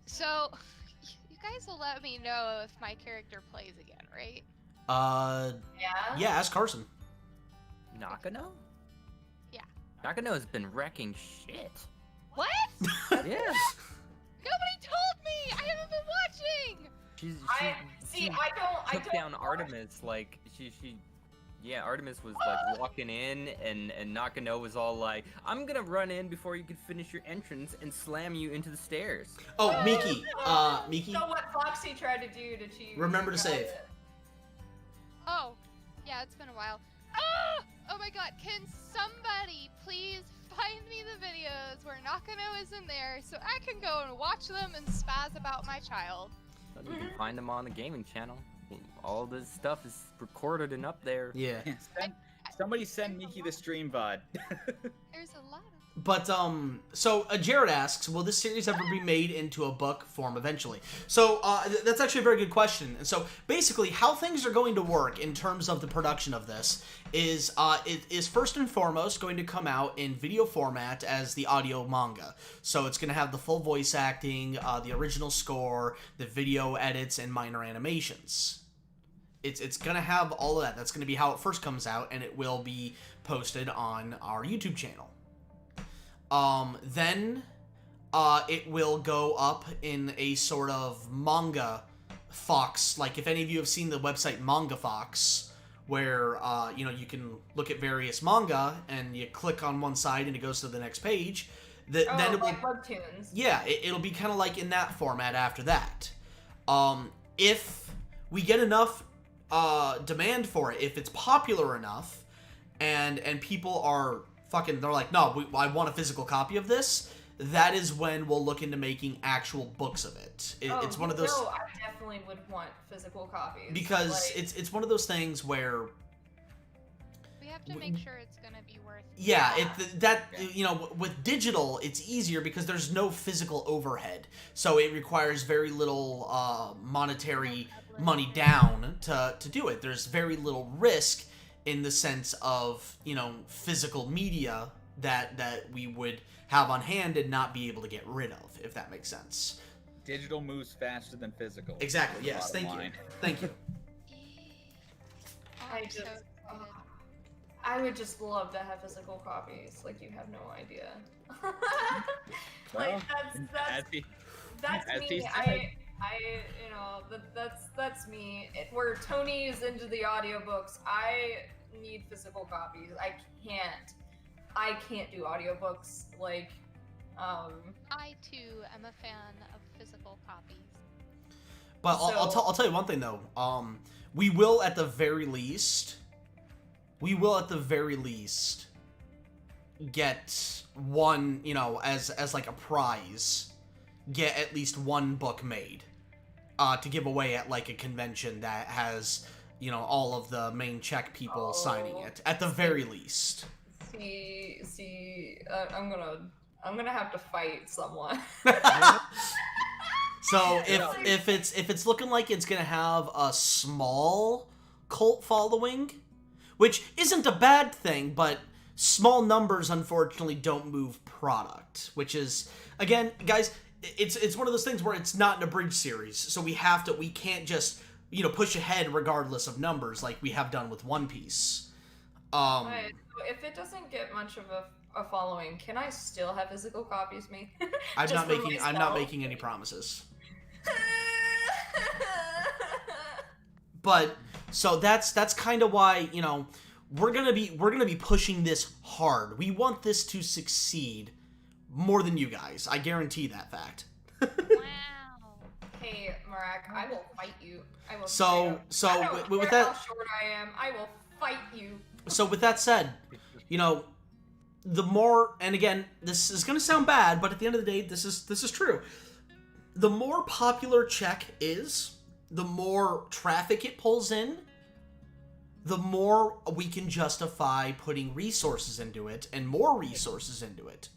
So, you guys will let me know if my character plays again, right? Yeah, ask Carson. Nakano? Yeah. Nakano has been wrecking shit. What? Yeah. Nobody told me! I haven't been watching! She took down Artemis, like, yeah, Artemis was like walking in, and Nakano was all like, "I'm gonna run in before you can finish your entrance and slam you into the stairs." Oh, Miki. Miki. So what Foxy tried to do to cheat. Remember to save. Oh, yeah, it's been a while. Oh my god, can somebody please find me the videos where Nakano is in there so I can go and watch them and spaz about my child? You can find them on the gaming channel. All this stuff is recorded and up there. Yeah. Somebody send Miki the stream VOD. There's a lot of But, so Jared asks, will this series ever be made into a book form eventually? So, that's actually a very good question. And so, basically, how things are going to work in terms of the production of this is, it is first and foremost going to come out in video format as the audio manga. So, it's going to have the full voice acting, the original score, the video edits, and minor animations. It's going to have all of that. That's going to be how it first comes out, and it will be posted on our YouTube channel. Then it will go up in a sort of manga Fox. Like, if any of you have seen the website Manga Fox, where, you can look at various manga, and you click on one side and it goes to the next page. Then it will, like webtoons. Yeah, it'll be kind of like in that format after that. If we get enough demand for it, if it's popular enough, and people are they're like, no, I want a physical copy of this, that is when we'll look into making actual books of it. It's one of those... No, I definitely would want physical copies. Because it's one of those things where... We have to make sure it's going to be worth it. Yeah, with digital, it's easier because there's no physical overhead. So it requires very little monetary money down to do it. There's very little risk in the sense of, physical media that we would have on hand and not be able to get rid of, if that makes sense. Digital moves faster than physical. Exactly, yes. Thank you. Thank you. I would just love to have physical copies. Like, you have no idea. Like, that's me. That's me. Where Tony is into the audiobooks, I need physical copies. I can't do audiobooks. Like, I too am a fan of physical copies. But I'll tell you one thing though. We will at the very least get one, as like a prize, get at least one book made to give away at like a convention that has, all of the main Czech people signing it at the very least. I'm gonna have to fight someone. So if it's looking like it's gonna have a small cult following, which isn't a bad thing, but small numbers unfortunately don't move product. Which is, again, guys, it's one of those things where it's not an abridged series, so we can't just push ahead regardless of numbers like we have done with One Piece. Right. So if it doesn't get much of a following, can I still have physical copies made? I'm not making any promises. But so that's kind of why we're gonna be pushing this hard. We want this to succeed more than you guys. I guarantee that fact. Wow. Hey, Marak, I will fight you. I will. With that, how short I am, I will fight you. So with that said, the more, and again, this is gonna sound bad, but at the end of the day, this is true. The more popular Czech is, the more traffic it pulls in, the more we can justify putting resources into it and more resources into it.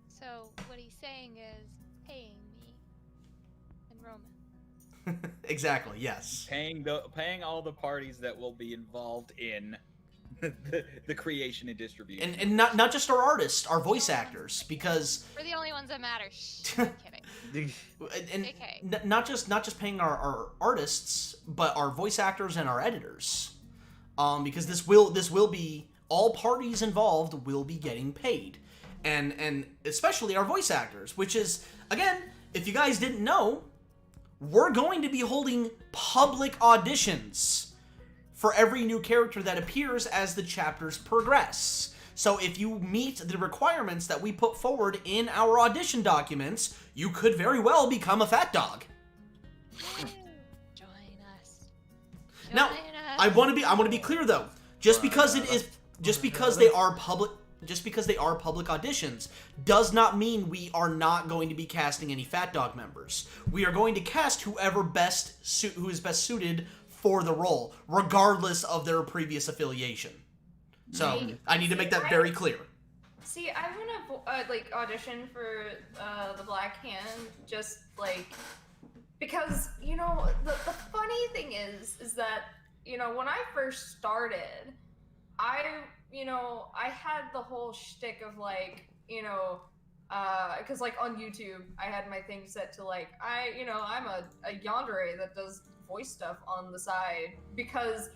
So what he's saying is paying me in Roman. Exactly, yes. Paying all the parties that will be involved in the creation and distribution. And not just our artists, our voice actors, because we're the only ones that matter. Shh, I'm kidding. And okay. not just paying our artists, but our voice actors and our editors. Because this will be, all parties involved will be getting paid. And especially our voice actors, which is, again, if you guys didn't know, we're going to be holding public auditions for every new character that appears as the chapters progress. So if you meet the requirements that we put forward in our audition documents, you could very well become a Fat Dog. Join us. Now, I want to be clear though. Just because they are public auditions does not mean we are not going to be casting any Fat Dog members. We are going to cast who is best suited for the role, regardless of their previous affiliation. So I need to make that very clear. See, I want to like audition for the Black Hand, just like because the funny thing is that when I first started, I had the whole shtick of like because like on YouTube I had my thing set to like I'm a yandere that does voice stuff on the side, because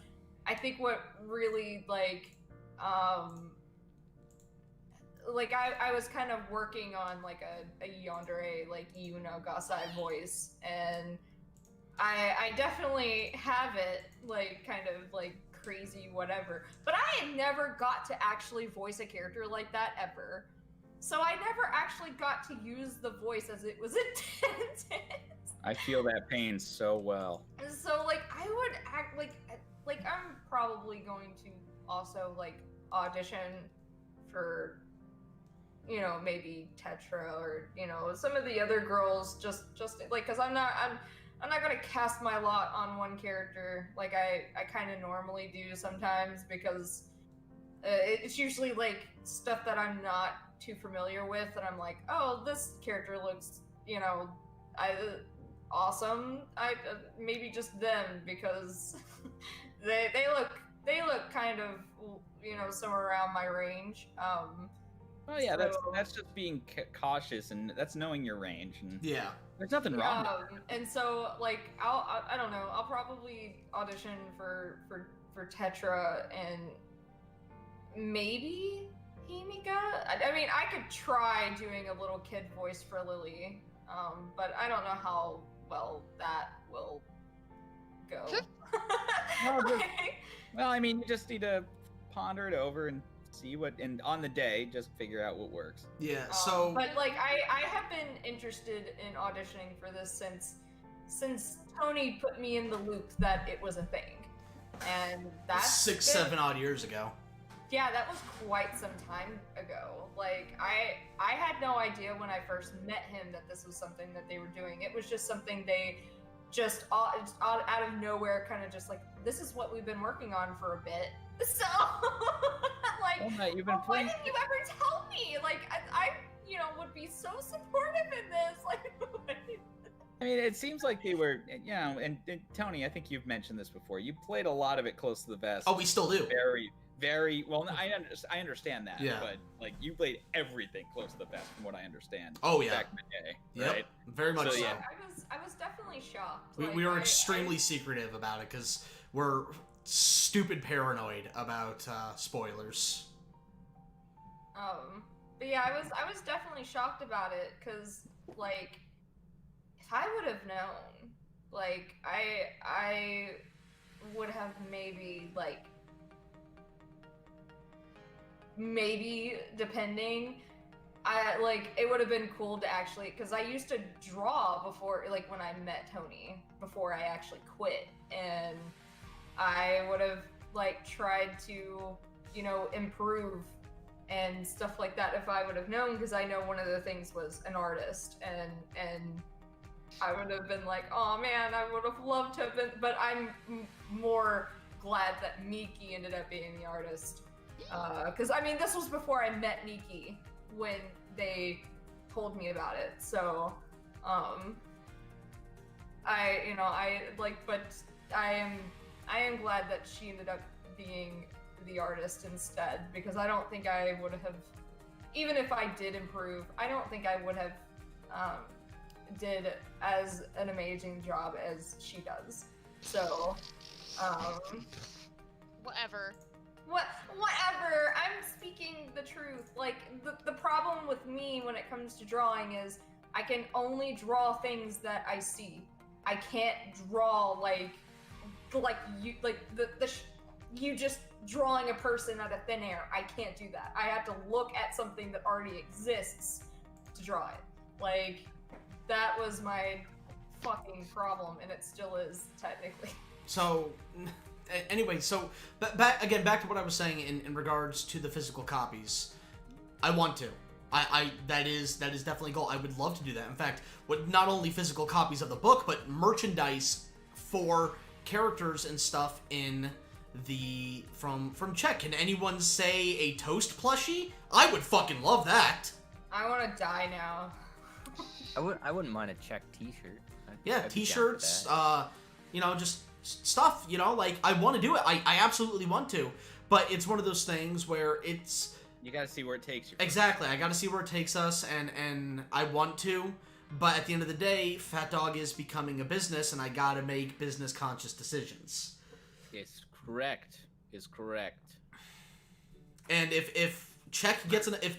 I think what really like I was kind of working on like a yandere like Gasai voice, and I definitely have it like kind of like crazy whatever, but I had never got to actually voice a character like that ever. So I never actually got to use the voice as it was intended. I feel that pain so well. So like I would act like I'm probably going to also like audition for maybe Tetra or some of the other girls, just like because I'm not gonna cast my lot on one character like I kind of normally do sometimes, because it's usually like stuff that I'm not too familiar with, and I'm like, oh, this character looks awesome. I maybe just them, because they look kind of somewhere around my range. Oh yeah, that's just being cautious, and that's knowing your range. And Yeah. there's nothing wrong with it. And so like I don't know, I'll probably audition for Tetra and maybe Himika. I mean, I could try doing a little kid voice for Lily, but I don't know how well that will go. Well, I mean, you just need to ponder it over and see and on the day, just figure out what works. Yeah, so... But, like, I have been interested in auditioning for this since Tony put me in the loop that it was a thing. And that's... 6-7 odd years ago. Yeah, that was quite some time ago. Like, I had no idea when I first met him that this was something that they were doing. It was just something they just out of nowhere kind of just like, this is what we've been working on for a bit. So, like, why didn't you ever tell me? Like, I would be so supportive in this. Like, I mean, it seems like they were, and Tony, I think you've mentioned this before. You played a lot of it close to the vest. Oh, we still do. Very, very well. I understand that. Yeah. But like, you played everything close to the vest, from what I understand. Oh yeah. Back in the day. Yep. Right? Very much so. Yeah. I was definitely shocked. We were extremely secretive about it because we're stupid paranoid about spoilers. But yeah, I was definitely shocked about it because, like, if I would have known, like, I would have maybe depending, it would have been cool to actually, because I used to draw before, like, when I met Tony, before I actually quit, and I would have, like, tried to, improve and stuff like that if I would have known, because I know one of the things was an artist, and I would have been like, oh man, I would have loved to have been, but I'm more glad that Miki ended up being the artist. Because, I mean, this was before I met Miki when they told me about it, so, I am glad that she ended up being the artist instead, because I don't think I would have, even if I did improve, I don't think I would have did as an amazing job as she does. So, whatever. Whatever. I'm speaking the truth. Like, the problem with me when it comes to drawing is I can only draw things that I see. I can't draw you just drawing a person out of thin air. I can't do that. I have to look at something that already exists to draw it. Like, that was my fucking problem, and it still is, technically. So, anyway, so back to what I was saying in regards to the physical copies. I want to. That is definitely a goal. I would love to do that. In fact, not only physical copies of the book, but merchandise for characters and stuff in from Czech. Can anyone say a Toast plushie? I would fucking love that. I want to die now. I wouldn't mind a check T-shirt. I'd be down for T-shirts, that. just stuff, like, I want to do it. I absolutely want to. But it's one of those things where it's... You gotta see where it takes you. Exactly. I gotta see where it takes us, and I want to. But at the end of the day, Fat Dog is becoming a business, and I gotta make business-conscious decisions. It's correct. Is correct. And if Check gets if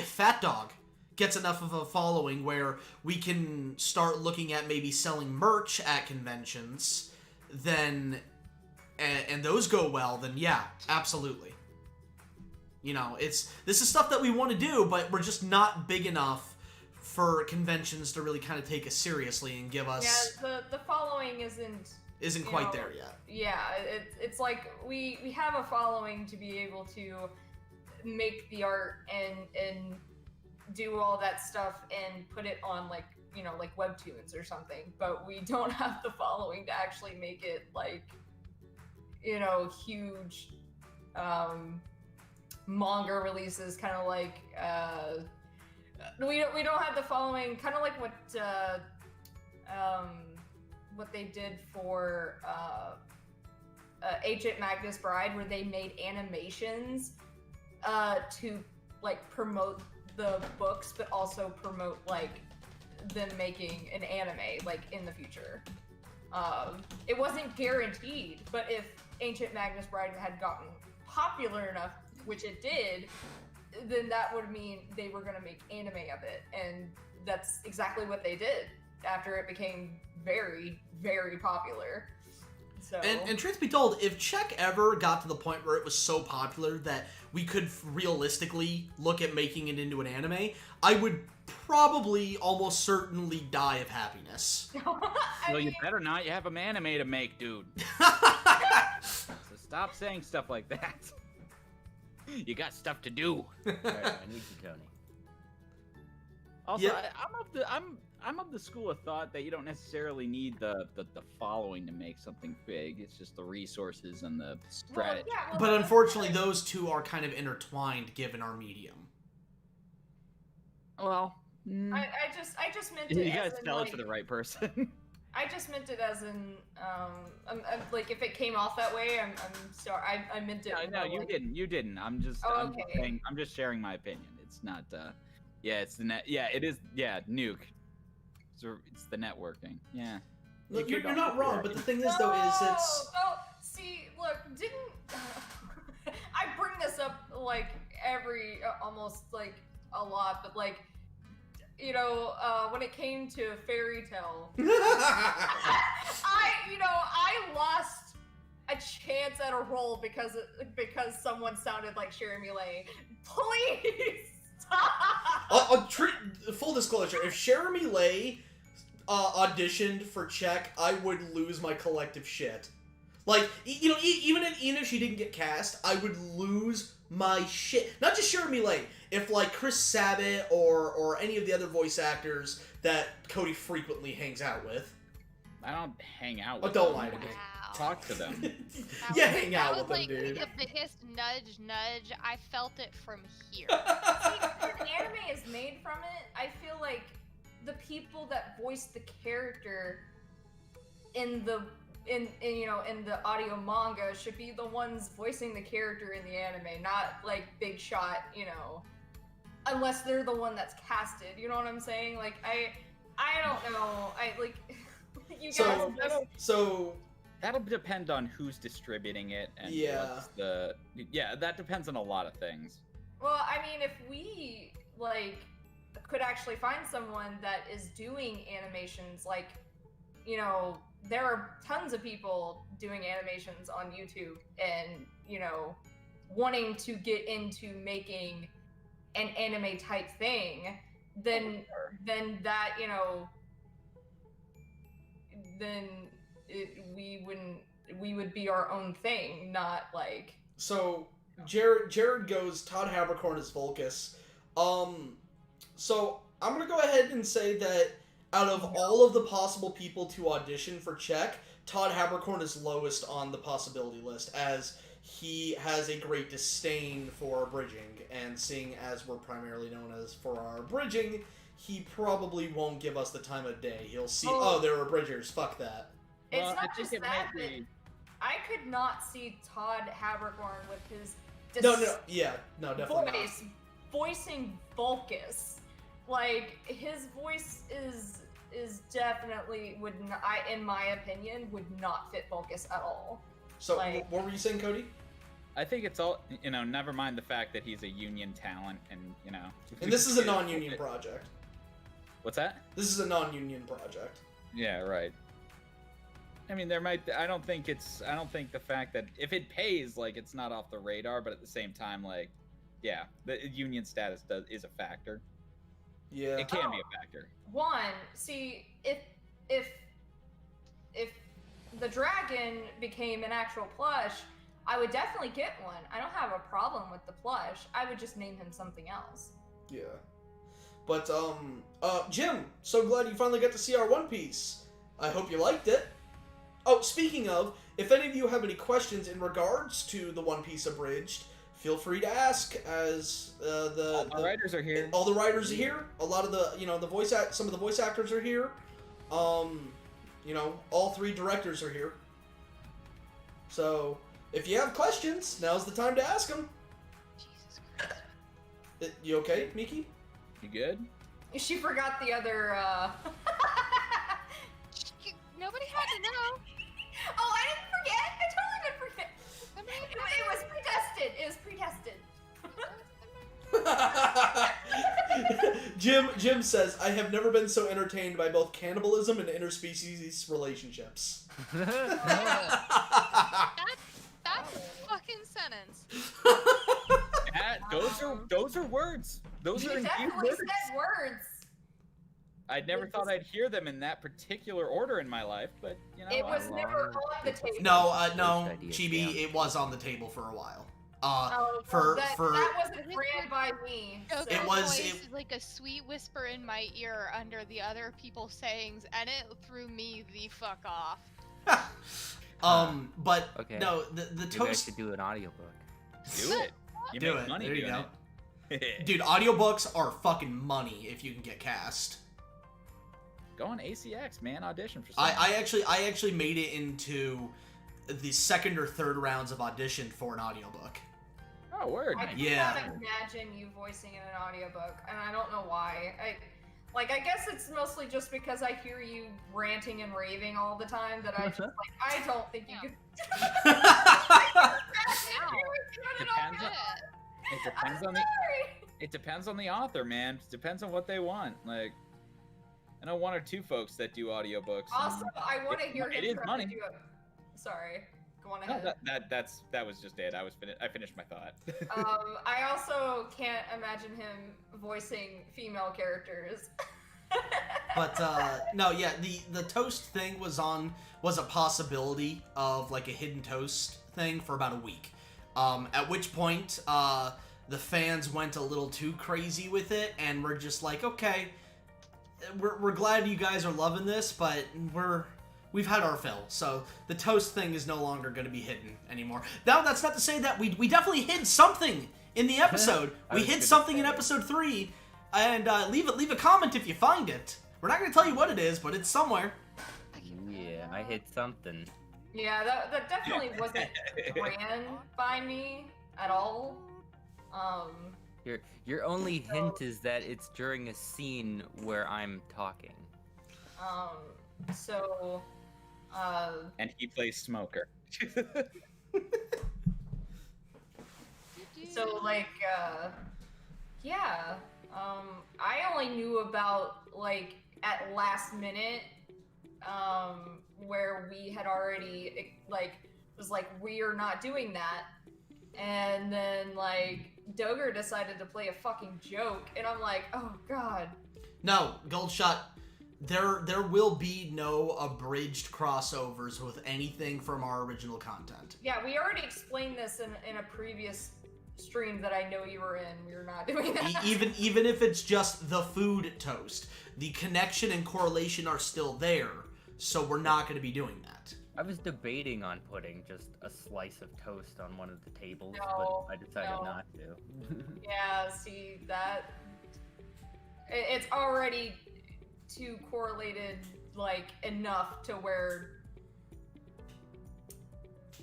Fat Dog gets enough of a following where we can start looking at maybe selling merch at conventions, then and those go well, then yeah, absolutely. This is stuff that we want to do, but we're just not big enough for conventions to really kind of take us seriously and give us. Yeah, the following isn't quite there yet. Yeah, it's like we have a following to be able to make the art and do all that stuff and put it on like webtoons or something, but we don't have the following to actually make it like huge manga releases, kind of like we don't have the following, kind of like what they did for Agent Magnus Bride, where they made animations to like promote the books, but also promote like them making an anime like in the future. It wasn't guaranteed, but if Ancient Magnus Bride had gotten popular enough, which it did, then that would mean they were going to make anime of it, and that's exactly what they did after it became very, very popular. So and truth be told, if Check ever got to the point where it was so popular that we could realistically look at making it into an anime, I would probably almost certainly die of happiness. Well, you better not. You have an anime to make, dude. So stop saying stuff like that. You got stuff to do. All right, I need you, Tony. Also, Yeah. I'm of the school of thought that you don't necessarily need the following to make something big. It's just the resources and the strategy. But unfortunately, those two are kind of intertwined given our medium. Well, I just meant it. you gotta as in, sell like, it to the right person. I just meant it as in, like if it came off that way, I'm sorry. I meant it. No, you like, didn't. You didn't. I'm just okay. I'm just sharing my opinion. It's not. Yeah, it's the net. Yeah, it is. Yeah, nuke. It's the networking. Yeah. Look, you're not wrong, but the thing is, though, is it's... No, see, look, didn't... I bring this up, like, almost, like, a lot, but, like, when it came to Fairy Tale, I lost a chance at a role because someone sounded like Jeremy Lay. Please stop! Full disclosure, if Jeremy Lay auditioned for Check, I would lose my collective shit. Like, even if she didn't get cast, I would lose my shit. Not just Jeremy Lay. If, like, Chris Sabat or any of the other voice actors that Cody frequently hangs out with. I don't hang out with don't them. lie to me. Wow. Talk to them. Yeah, hang out with them, like dude. the biggest nudge. I felt it from here. See, when anime is made from it, I feel like the people that voice the character in the audio manga should be the ones voicing the character in the anime, not like Big Shot, unless they're the one that's casted. You know what I'm saying? Like I don't know. You guys. So That'll depend on who's distributing it and what's the... Yeah, that depends on a lot of things. Well, I mean, if we, could actually find someone that is doing animations, there are tons of people doing animations on YouTube and, wanting to get into making an anime type thing, then that, we would be our own thing, not like... So, Jared goes, Todd Habercorn is Volcus. So, I'm gonna go ahead and say that out of all of the possible people to audition for Check, Todd Habercorn is lowest on the possibility list, as he has a great disdain for bridging, and seeing as we're primarily known as for our bridging, he probably won't give us the time of day. He'll see, there are bridgers, fuck that. It's Well, not I think just it that, might be. I could not see Todd Habercorn with his definitely not. voicing Vulcus. Like, his voice is definitely in my opinion, would not fit Vulcus at all. So, what were you saying, Cody? I think it's all, never mind the fact that he's a union talent and, And this is a non-union project. What's that? This is a non-union project. Yeah, right. I mean, I don't think the fact that if it pays, like, it's not off the radar, but at the same time, like, yeah, the union status is a factor. Yeah. It can be a factor. One, see, if the dragon became an actual plush, I would definitely get one. I don't have a problem with the plush. I would just name him something else. Yeah. But, Jim, so glad you finally got to see our One Piece. I hope you liked it. Oh, speaking of, if any of you have any questions in regards to the One Piece Abridged, feel free to ask, as the writers are here. All the writers are here. A lot of the, some of the voice actors are here. All 3 directors are here. So, if you have questions, now's the time to ask them. Jesus Christ. You okay, Miki? You good? She forgot the other, Nobody had to know. Oh, I didn't forget! I totally didn't forget! It was predestined! It was predestined! Jim says, I have never been so entertained by both cannibalism and interspecies relationships. That's a fucking sentence. Those are words. Those You are indeed definitely words. said words! I never thought I'd hear them in that particular order in my life, but It was never on the table. No, Chibi, it was on the table for a while. That wasn't ran by me. So It was like a sweet whisper in my ear under the other people's sayings, and it threw me the fuck off. But okay. no, the You guys toast. should do an audiobook. Do it. You Do make it. money There you doing go. it. Dude, audiobooks are fucking money if you can get cast. Go on ACX, man. Audition for something. I actually made it into the second or third rounds of audition for an audiobook. Oh, word. I Yeah. cannot imagine you voicing in an audiobook, and I don't know why. I guess it's mostly just because I hear you ranting and raving all the time that I just, I don't think you could. It depends on the author, man. It depends on what they want. Like, I know 1 or 2 folks that do audiobooks. Also, I want to hear him it is try money. to do it. Sorry, go on No, ahead. that was just it. I finished my thought. I also can't imagine him voicing female characters. But no, yeah, the toast thing was a possibility of like a hidden toast thing for about a week. At which point, the fans went a little too crazy with it, and we're just like, okay, we're glad you guys are loving this, but we've had our fill. So the toast thing is no longer going to be hidden anymore. Now, that's not to say that we definitely hid something in the episode. We hid something in episode 3, and leave a comment if you find it. We're not going to tell you what it is, but it's somewhere. Yeah, I hit something. Yeah, that definitely wasn't ran by me at all. Your only hint is that it's during a scene where I'm talking. And he plays Smoker. So, like, yeah, I only knew about, like, at last minute, where we had already, like, was like, we are not doing that. And then, like, Dogger decided to play a fucking joke, and I'm like, oh god. No, Goldshot, there will be no abridged crossovers with anything from our original content. Yeah, we already explained this in a previous stream that I know you were in. We were not doing that. Even if it's just the food toast, the connection and correlation are still there, so we're not going to be doing that. I was debating on putting just a slice of toast on one of the tables, No, but I decided no. not to. Yeah, see that it's already too correlated, like enough to where.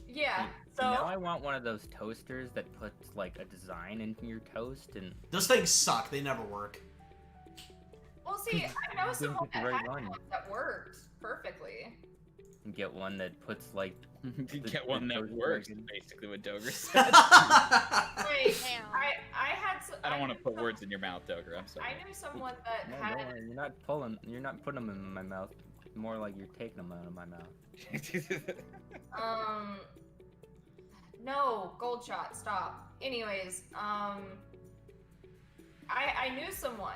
Yeah. So Now I want one of those toasters that puts like a design into your toast and Those things suck. They never work. well, see, I know Didn't someone pick the that right had one. one that worked perfectly. get one that puts like You the- get the one that toast works, dragon. basically what Doger said. Like, Damn. I had. I don't want to knew put some- words in your mouth, Doger. I'm sorry. I knew someone that No, had. don't worry, you're not putting them in my mouth. More like you're taking them out of my mouth. No, gold shot. Stop. Anyways, I knew someone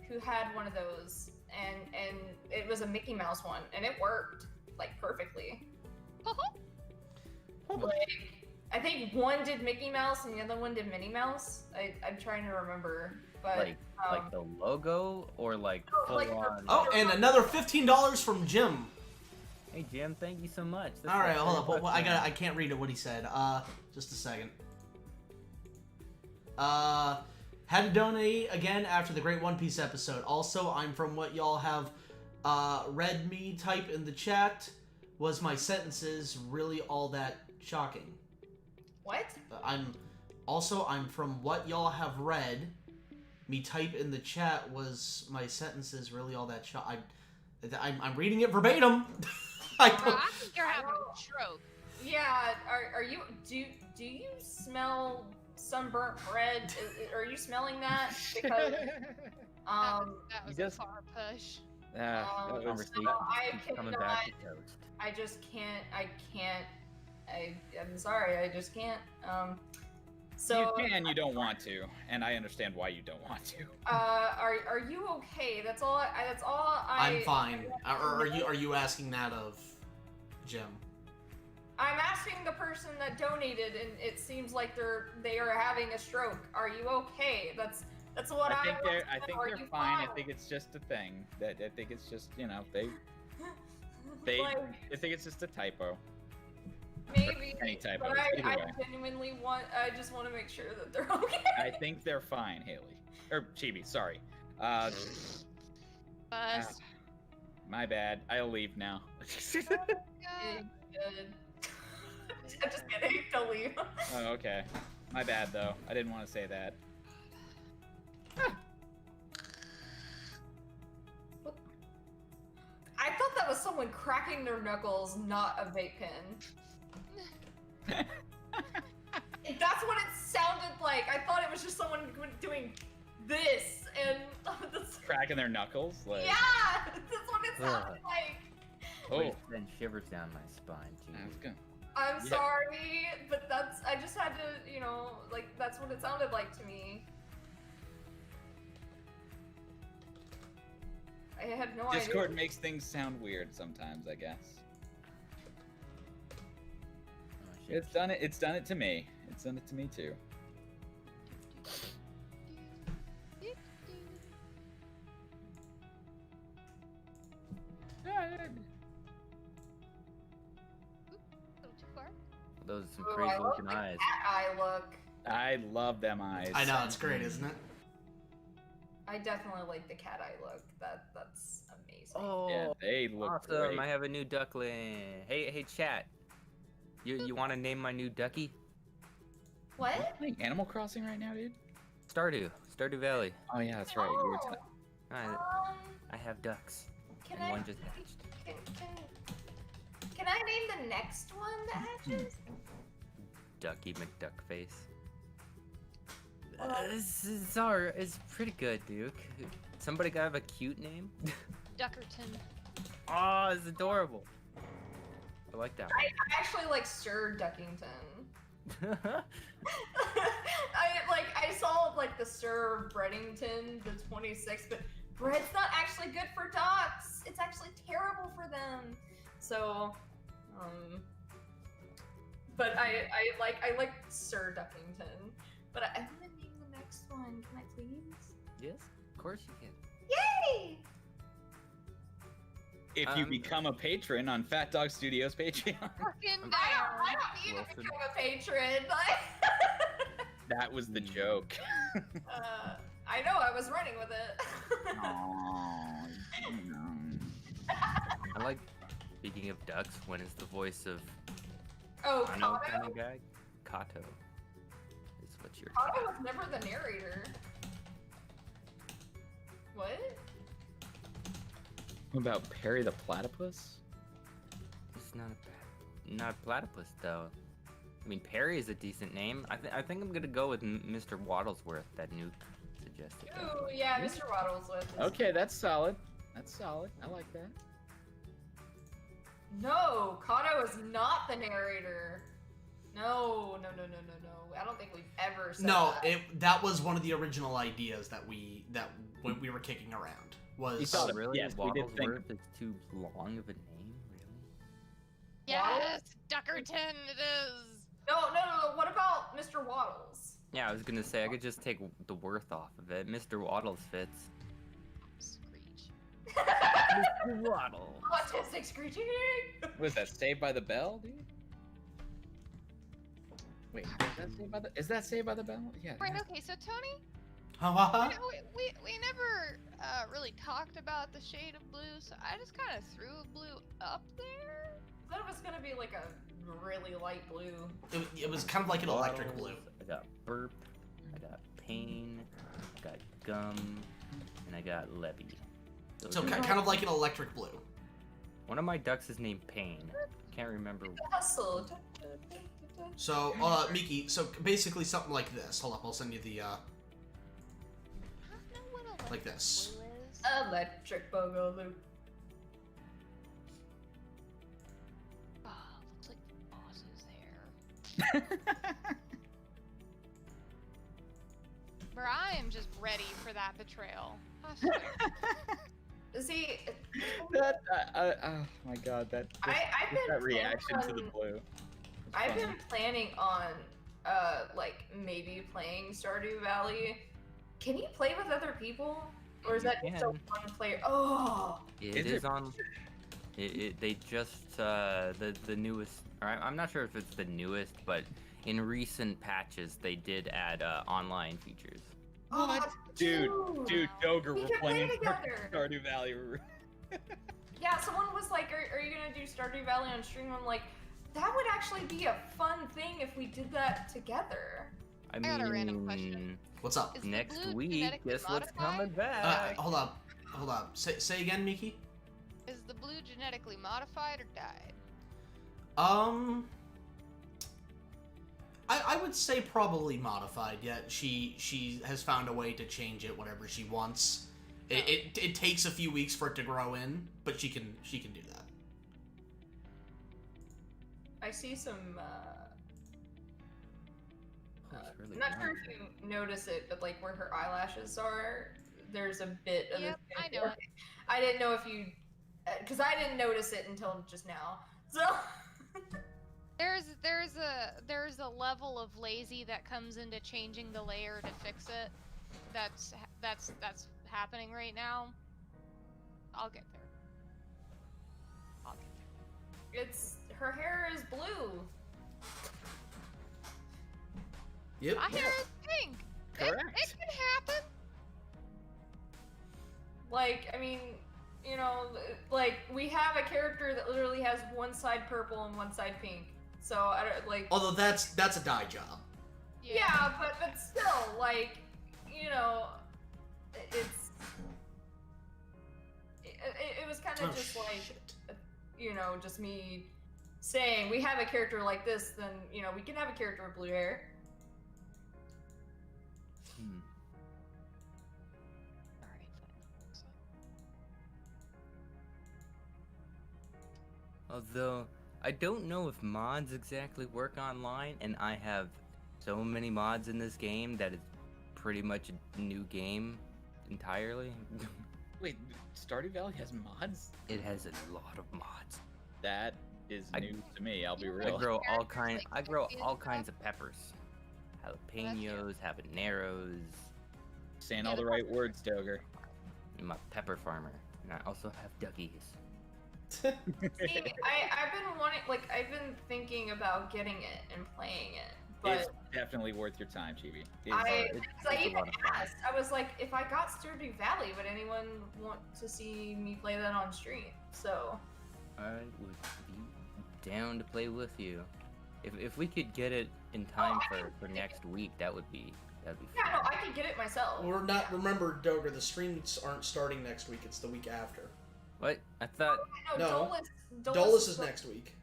who had one of those, and it was a Mickey Mouse one, and it worked like perfectly. Like, I think one did Mickey Mouse and the other one did Minnie Mouse. I'm trying to remember, but Like the logo or like Oh, full like the- on. Oh, and another $15 from Jim. Hey Jim, thank you so much. That's All right, like hold up. $30 now. I can't read it. What he said. Just a second. Had to donate again after the Great One Piece episode. Also, I'm from what y'all have read me type in the chat. Was my sentences really all that shocking? what? I'm from what y'all have read me type in the chat. Was my sentences really all that I'm reading it verbatim. I Bro, don't. I think you're having a stroke. Yeah, are you do you smell sunburnt bread? Are you smelling that? Because That was He a does- far push. that was- Conversation no, I keeps coming cannot. back to toast. I just can't. I'm sorry. I just can't. So you don't want to, and I understand why you don't want to. are you okay? That's all. I'm fine. Or are you asking that of Jim? I'm asking the person that donated, and it seems like they are having a stroke. Are you okay? That's what I think want they're to I know. think Are they're you fine. I think it's just a thing. I think it's just they Like, I think it's just a typo. maybe, Any typos, but either I way. genuinely want. I just want to make sure that they're okay. I think they're fine, Haley. Or Chibi, sorry. Bust. My bad. I'll leave now. Good. I'm just kidding. Don't leave. Oh, okay. My bad though. I didn't want to say that. I thought that was someone cracking their knuckles, not a vape pen. That's what it sounded like. I thought it was just someone doing this, and that's, Cracking their knuckles. Like, yeah, that's what it sounded like. Oh, Wait, then shivers down my spine. that's good. I'm Yeah. sorry, but I just had to, like, that's what it sounded like to me. I had no Discord idea. makes things sound weird sometimes, I guess. Oh, shit. It's done it. It's done it to me. It's done it to me too. Go too far. Those are some Ooh, crazy I love looking the eyes. cat eye look. I love them eyes. I know it's great, isn't it? I definitely like the cat eye look. That's amazing. Oh, Yeah, they look awesome! great. I have a new duckling. Hey, chat. You want to name my new ducky? What? Playing Animal Crossing right now, dude? Stardew Valley. Oh yeah, that's right. You were Oh, I have ducks, can and I one just hatched. can I name the next one that hatches? Ducky McDuckface. Oh. It's pretty good, Duke. Somebody got a cute name? Duckerton. Oh, it's adorable. I like that I actually like Sir Duckington. one. I saw like the Sir Breddington, the 26th, but bread's not actually good for ducks. It's actually terrible for them. So, but I like Sir Duckington. But I want to name the next one. Can I please? Yes, of course you can. Yay! if you become a patron on PhatDogStudios Patreon. Fucking I don't need to Wilson. become a patron. That was the joke. I know, I was running with it. Aw, I like, speaking of ducks, when is the voice of Oh, Kano Kato? kind of guy? Kato is what you're Kato was never the narrator. What? What about Perry the Platypus? It's not a platypus though. I mean, Perry is a decent name. I think I'm gonna go with Mr. Wattlesworth, that new suggested. Ooh, yeah, Mr. Wattlesworth. is- Okay, that's solid. That's solid. I like that. No, Kato is not the narrator. No. I don't think we've ever said No, that. that was one of the original ideas that we were kicking around. Was You thought Oh, really? Yes, we did think- Wattlesworth is too long of a name, really? Yes, Duckerton, it is. No. What about Mr. Waddles? Yeah, I was gonna say I could just take the worth off of it. Mr. Waddles fits. Screech. Mr. Waddle. Autistic screeching. What is that? Saved by the Bell, dude? Wait, is that Saved by the Bell? Yeah. Right. Okay. So Tony, Huh? you know, we never really talked about the shade of blue, so I just kind of threw blue up there. I thought it was gonna be like a really light blue. It was kind of like an electric blue. I got burp, I got pain, I got gum, and I got levy. Those So are- kind of like an electric blue. one of my ducks is named Pain. Can't remember. Hustle. So, Miki, so basically something like this. Hold up, I'll send you the, I don't know what electric Like this. blue is. Electric boogaloo. Oh, looks like the boss's hair. But I am just ready for that betrayal. I swear. See, That, oh my god, that I've been that reaction to the planning blue. I've Funny. been planning on, like maybe playing Stardew Valley. Can you play with other people, or is You that just a can. one player? Oh, It Is is it- on. They just the newest. Or I'm not sure if it's the newest, but in recent patches they did add online features. oh, that's Dude, true. Doger We will can play play together. Stardew Valley. Yeah, someone was like, "Are you gonna do Stardew Valley on stream?" I'm like, that would actually be a fun thing if we did that together. I got a random mean, question. What's up? Is the next blue week, genetically guess what's modified? coming back? Hold up. Say again, Miki. Is the blue genetically modified or died? I would say probably modified. Yet she has found a way to change it whatever she wants. It takes a few weeks for it to grow in, but she can do that. I see some. Oh, it's really I'm not sure nice. if you notice it, but like where her eyelashes are, there's a bit of. Yep, this- I know it. I didn't know if you, because I didn't notice it until just now. So. There's a level of lazy that comes into changing the layer to fix it. That's happening right now. I'll get there. It's her hair is blue. Yep. My hair is pink. Correct. It can happen. Like, I mean, you know, like we have a character that literally has one side purple and one side pink. So I don't like. Although that's a dye job. Yeah, but still, like, you know, it was kind of just like, shit. you know, just me saying we have a character like this, then you know we can have a character with blue hair. Hmm. Alright, fine. Although I don't know if mods exactly work online, and I have so many mods in this game that it's pretty much a new game entirely. Wait, Stardew Valley has mods? It has a lot of mods. That is I- news to me. I'll be I real. grow all Characters kind. like I grow Orpheus all and kinds stuff? of peppers, cute. jalapenos, habaneros. Saying Yeah, all the the right words, Doger. I'm a pepper farmer, and I also have duggies. See, I've been wanting, like, I've been thinking about getting it and playing it, but It's definitely worth your time, Chibi. I it's a even lot of fun. asked. I was like, if I got Stardew Valley, would anyone want to see me play that on stream? So I would be down to play with you. If we could get it in time for next week, that'd be fun. yeah, no, I could get it myself. We're not. Remember, Doger, the streams aren't starting next week. It's the week after. What? I thought. No. Dolus Dolus is next week.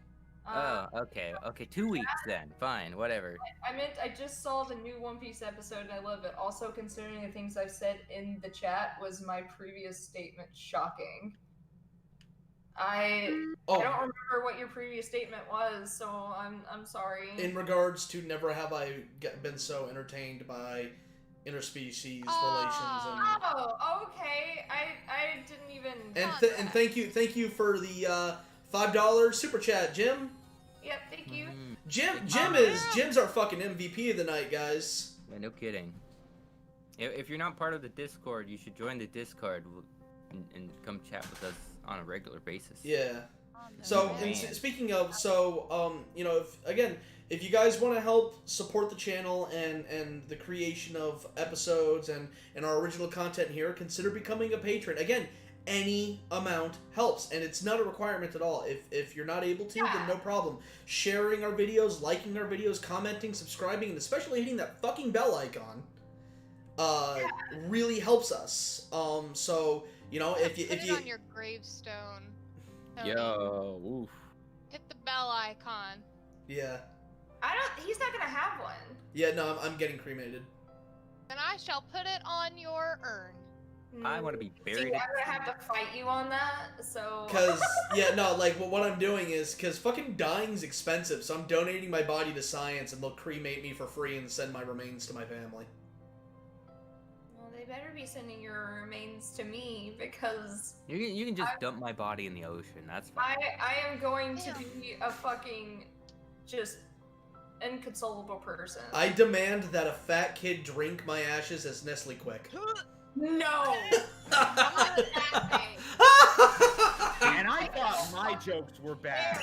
Oh, okay. 2 weeks then. Fine, whatever. I just saw the new One Piece episode and I love it. Also, considering the things I've said in the chat, was my previous statement shocking? I don't remember what your previous statement was, so I'm sorry. In regards to never have I been so entertained by interspecies relations and. Oh, okay. I didn't even. And thank you for the $5 super chat, Jim. Yep, thank you. Jim's our fucking MVP of the night, guys. Yeah, no kidding. If you're not part of the Discord, you should join the Discord and come chat with us on a regular basis. Yeah. So, and speaking of, you know, if you guys want to help support the channel and the creation of episodes and our original content here, consider becoming a patron. Again, any amount helps, and it's not a requirement at all. If you're not able to, then no problem. Sharing our videos, liking our videos, commenting, subscribing, and especially hitting that fucking bell icon really helps us. So, you know, if you put it on your gravestone. Tony. Yo, oof. Hit the bell icon. Yeah. He's not gonna have one. Yeah, no, I'm getting cremated. Then I shall put it on your urn. I want to be buried. See, I'm gonna have to fight you on that, so... Cause, yeah, no, like, what I'm doing is, cause fucking dying's expensive, so I'm donating my body to science, and they'll cremate me for free and send my remains to my family. Well, they better be sending your remains to me, because... You can just dump my body in the ocean, that's fine. I am going to be a fucking, just, inconsolable person. I demand that a fat kid drink my ashes as Nestle Quick. No! And I thought my jokes were bad.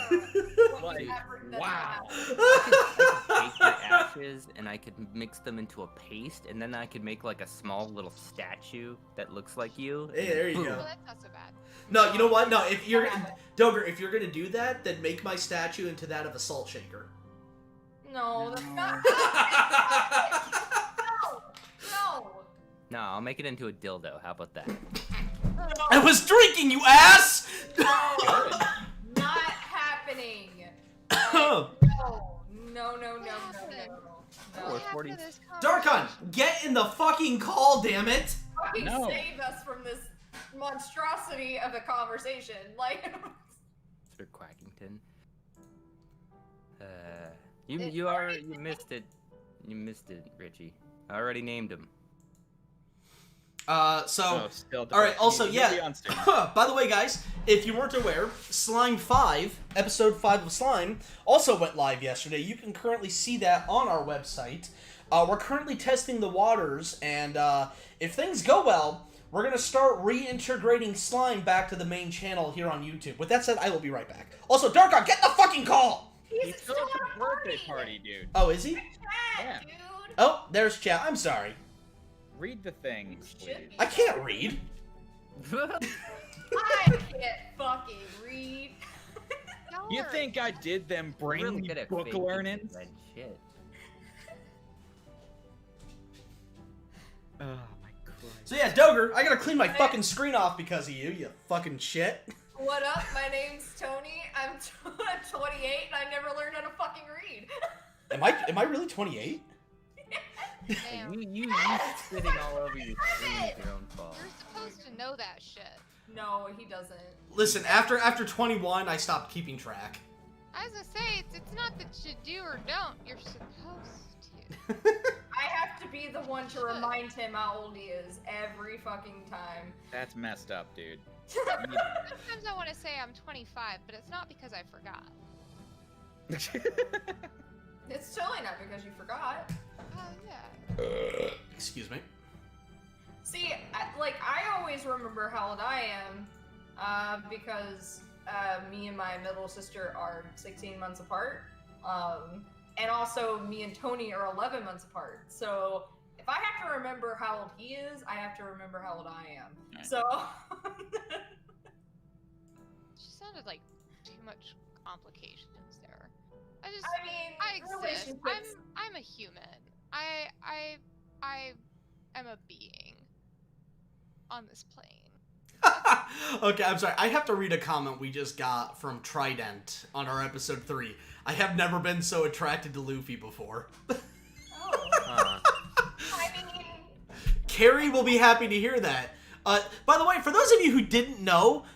Like, wow. I could take your ashes and I could mix them into a paste, and then I could make like a small little statue that looks like you. Hey, there you Boom. go. Well, that's not so bad. No, you know what? No, if you're Doger, if you're gonna do that, then make my statue into that of a salt shaker. No, that's not... No! No, I'll make it into a dildo. How about that? I was drinking, you ass! No! Not happening! No. What happened 40. to this Darkon, conversation? get in the fucking call, damn it! Fucking No. save us from this monstrosity of a conversation. Like... Sir Quackington. You missed it. You missed it, Richie. I already named him. Still alright, also, you'll yeah. be on stage. By the way, guys, if you weren't aware, Slime 5, Episode 5 of Slime, also went live yesterday. You can currently see that on our website. We're currently testing the waters, and if things go well, we're going to start reintegrating Slime back to the main channel here on YouTube. With that said, I will be right back. Also, Darkon, get the fucking call! He's Still at the birthday party, dude. Oh, is he? Chat, Yeah. dude! Oh, there's chat. I'm sorry. Read the thing, please. I can't read. I can't fucking read. Don't You worry. think I did them brain Really good at book faking learning? that shit. Oh my Christ. So yeah, Doger, I gotta clean my fucking screen off because of you fucking shit. What up? My name's Tony. I'm 28 and I never learned how to fucking read. Am I really 28? Damn. You sitting all over your screen with your own fault. You're supposed to know that shit. No, he doesn't. Listen, after 21, I stopped keeping track. I was gonna say, it's not that you do or don't. You're supposed to. I have to be the one to remind him how old he is every fucking time. That's messed up, dude. Sometimes I want to say I'm 25, but it's not because I forgot. It's totally not because you forgot. Oh, yeah. Excuse me. See, I always remember how old I am, because me and my middle sister are 16 months apart. And also me and Tony are 11 months apart. So if I have to remember how old he is, I have to remember how old I am. Right. So She sounded like too much complications there. I mean, exist. relationships. I'm a human. I am a being on this plane. Okay, I'm sorry. I have to read a comment we just got from Trident on our episode 3. I have never been so attracted to Luffy before. Oh. I mean, Carrie will be happy to hear that. By the way, for those of you who didn't know,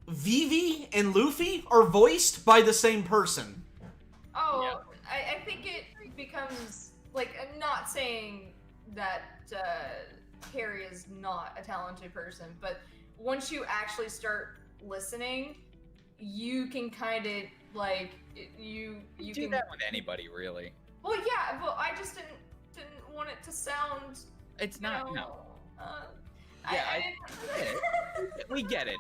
Vivi and Luffy are voiced by the same person. oh, I think it becomes like, I'm not saying that Carrie is not a talented person, but once you actually start listening, you can kind of like you do can that with anybody, really. Well, yeah, but I just didn't want it to sound. It's not. No. Yeah, We get it.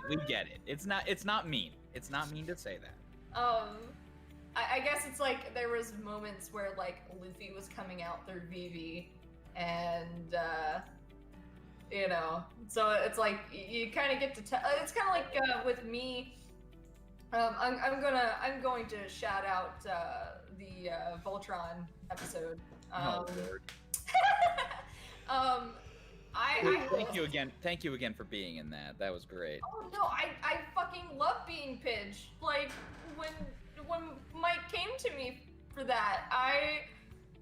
It's not mean. It's not mean to say that. I guess it's like there was moments where like Luffy was coming out through Vivi, and so it's like you kind of get to tell. It's kind of like with me. I'm going to shout out the Voltron episode. Oh Lord. Thank you again for being in that. That was great. Oh no, I fucking love being Pidge. Like when Mike came to me for that,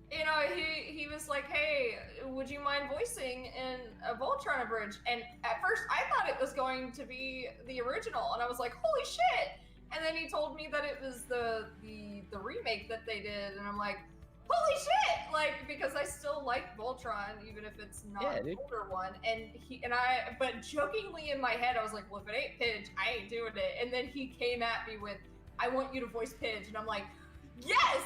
he was like, hey, would you mind voicing in a Voltron abridged? And at first I thought it was going to be the original, and I was like, holy shit! And then he told me that it was the remake that they did, and I'm like, holy shit! Like, because I still like Voltron, even if it's not an older one. But jokingly in my head, I was like, well, if it ain't Pidge, I ain't doing it. And then he came at me with, I want you to voice Pidge, and I'm like, yes!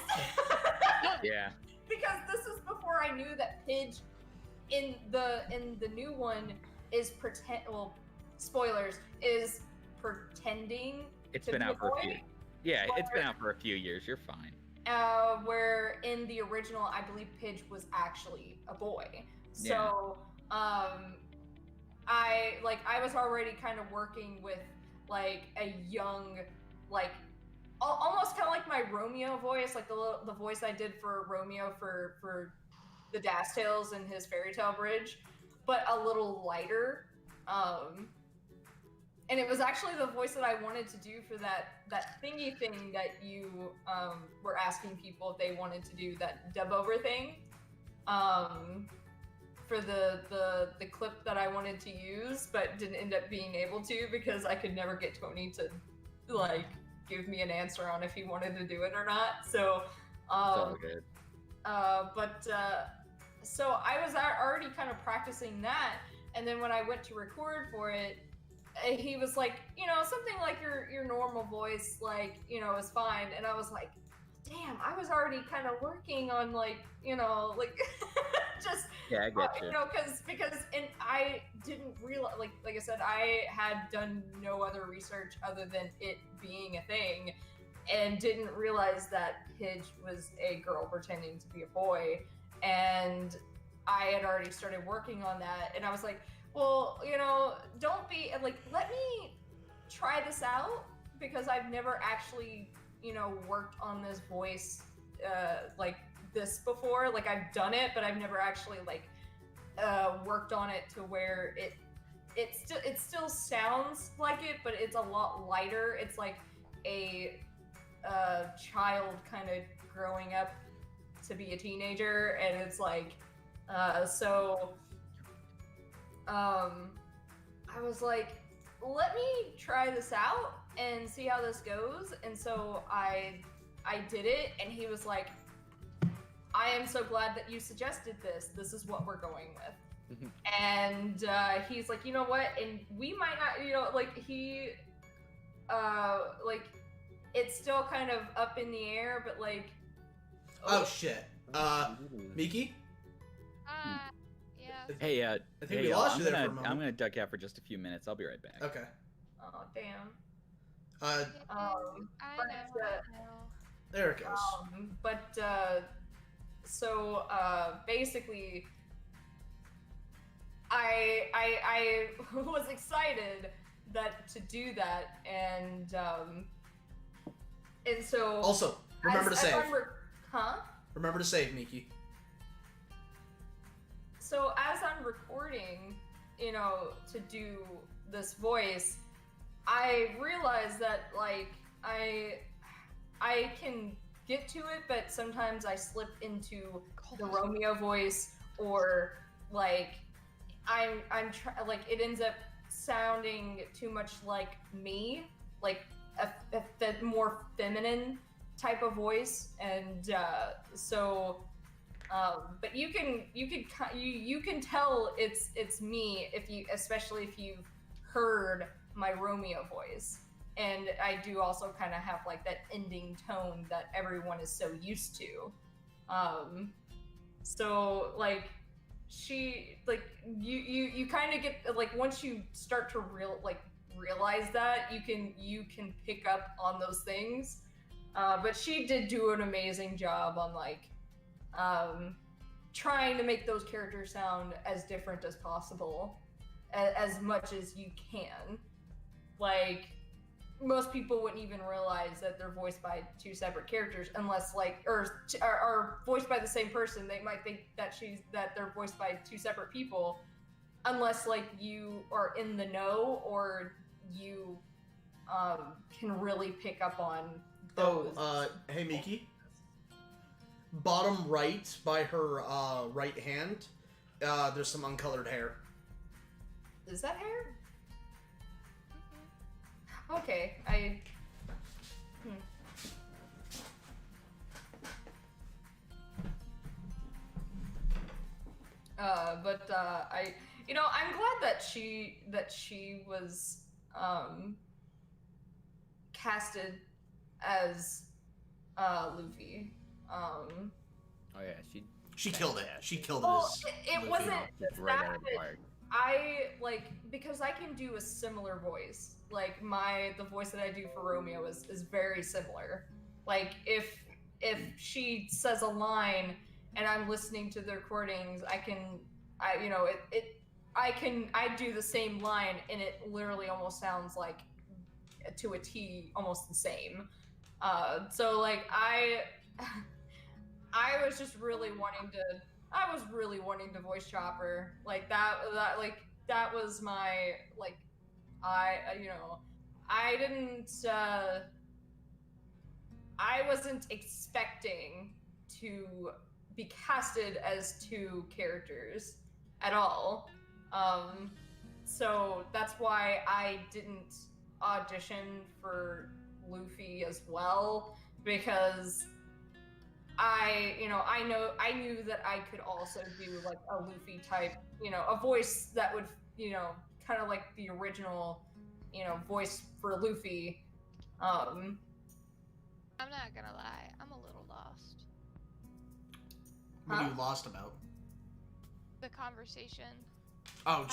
Yeah. Because this is before I knew that Pidge in the new one is spoilers, is pretending. It's been out for a few. Yeah, it's been out for a few years. You're fine. Where in the original, I believe Pidge was actually a boy. So, I was already kind of working with like a young, like almost kind of like my Romeo voice, like the voice I did for Romeo for the Das Tales and his Fairy Tale Bridge, but a little lighter. And it was actually the voice that I wanted to do for that thingy thing that you were asking people if they wanted to do, that dub over thing. For the clip that I wanted to use, but didn't end up being able to because I could never get Tony to like give me an answer on if he wanted to do it or not. So, all good. So I was already kind of practicing that, and then when I went to record for it, he was like, something like your normal voice, like, is fine. And I was like, damn, I was already kind of working on like, just, yeah, I get you. Because and I didn't realize, like I said, I had done no other research other than it being a thing, and didn't realize that Pidge was a girl pretending to be a boy. And I had already started working on that, and I was like, well, don't be like, let me try this out, because I've never actually, worked on this voice like this before. Like, I've done it, but I've never actually like worked on it to where it still sounds like it, but it's a lot lighter. It's like a child kind of growing up to be a teenager, and it's like I was like, let me try this out and see how this goes. And so I did it, and he was like, I am so glad that you suggested this. This is what we're going with. And he's like, you know what? And we might not, it's still kind of up in the air, but like. Oh shit. Miki? Yeah. Hey, I think we lost you there for a moment. I'm gonna duck out for just a few minutes. I'll be right back. Okay. Oh, damn. Uh, I but, know. there it goes. So basically, I was excited to do that, and so Also, remember to save. Huh? Remember to save, Miki. So as I'm recording, to do this voice, I realized that like I can get to it, but sometimes I slip into the Romeo voice, or like like it ends up sounding too much like me, like a more feminine type of voice, and but you can tell it's me especially if you've heard my Romeo voice. And I do also kind of have like that ending tone that everyone is so used to. So like you kind of get like, once you start to realize that, you can pick up on those things. But she did do an amazing job on like trying to make those characters sound as different as possible, as much as you can. Like, most people wouldn't even realize that they're voiced by two separate characters unless are voiced by the same person. They might think that they're voiced by two separate people, unless like you are in the know, or you can really pick up on those. Hey Miki. Bottom right by her right hand, there's some uncolored hair. Is that hair? Okay, I'm glad that she was casted as Luffy. Oh yeah, She killed it. She killed Well, it. it wasn't Just right out of the that. park. Because I can do a similar voice. Like the voice that I do for Romeo is very similar. Like if she says a line and I'm listening to the recordings, I do the same line and it literally almost sounds like to a T, almost the same. So like I was just really wanting to voice Chopper. Like that was my like I wasn't expecting to be casted as two characters at all. So that's why I didn't audition for Luffy as well, because I knew that I could also do like a Luffy type, a voice that would, kind of like the original, voice for Luffy. I'm not gonna lie, I'm a little lost. What are you lost about? The conversation. Oh,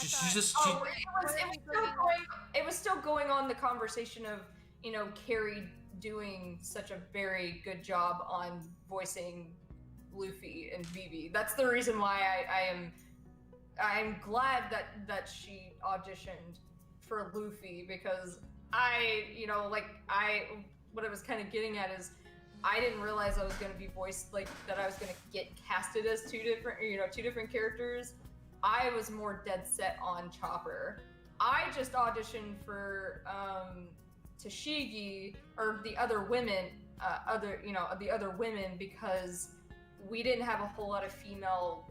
it was still going on, the conversation of, Carrie doing such a very good job on voicing Luffy and Vivi. That's the reason why I'm glad that she auditioned for Luffy, because what I was kind of getting at is I didn't realize I was going to be voiced, like that I was going to get casted as two different characters. I was more dead set on Chopper. I just auditioned for Tashigi, or the other women, because we didn't have a whole lot of females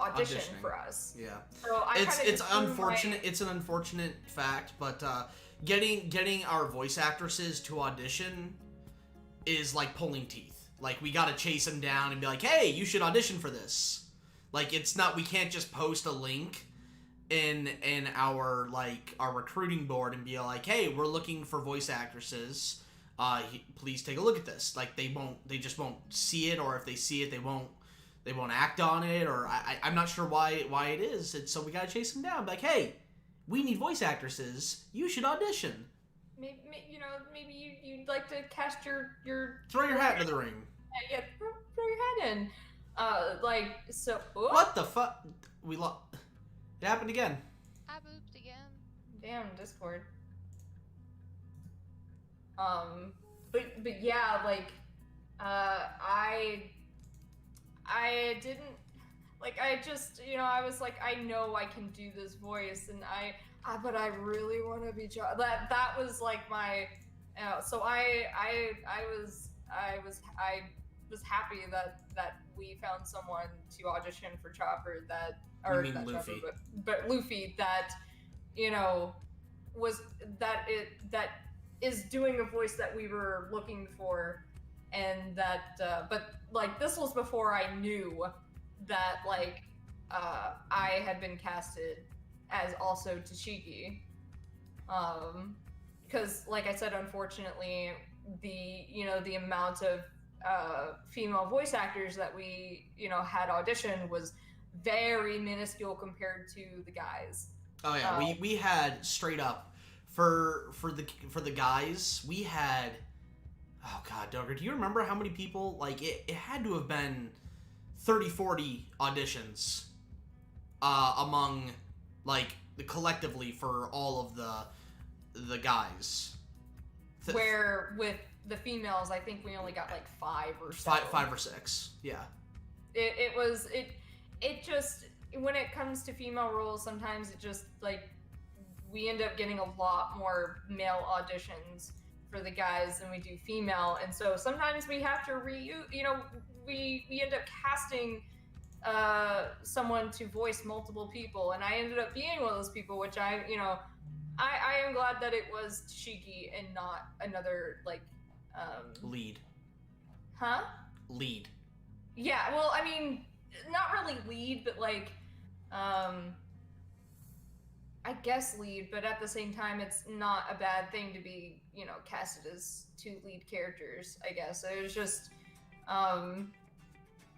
audition for us. Yeah. So it's unfortunate. It's an unfortunate fact, but getting our voice actresses to audition is like pulling teeth. Like, we gotta chase them down and be like, hey, you should audition for this. Like, we can't just post a link in our recruiting board and be like, hey, we're looking for voice actresses. Please take a look at this. Like, they just won't see it, or if they see it, they won't act on it, or I'm not sure why it is. So we gotta chase them down. Be like, hey, we need voice actresses. You should audition. Maybe you'd like to cast your Throw your hat into the ring. yeah, throw your hat in. What the fuck? We lost. It happened again. I booped again. Damn, Discord. But yeah, like, I didn't, like, I just, I was like, I know I can do this voice, and but I really want to be that was like my, so I was happy that we found someone to audition for Chopper You mean not Luffy. Chopper, but Luffy that, that is doing a voice that we were looking for, and that, but like this was before I knew that like I had been casted as also Tashiki, because like I said, unfortunately, the amount of female voice actors that we had audition was very minuscule compared to the guys. Oh yeah, we had straight up for the guys, we had, oh god, Dogger, do you remember how many people, like it had to have been 30-40 auditions among like collectively for all of the guys. Where with the females, I think we only got like 5 or so. Five or 6, yeah. It just, when it comes to female roles, sometimes it just like we end up getting a lot more male auditions for the guys than we do female, and so sometimes we have to we end up casting someone to voice multiple people, and I ended up being one of those people, which I am glad that it was Tashiki and not another like lead. Huh? Lead. Yeah, well, I mean, not really lead, but like I guess lead, but at the same time, it's not a bad thing to be, casted as 2 lead characters, I guess. It was just,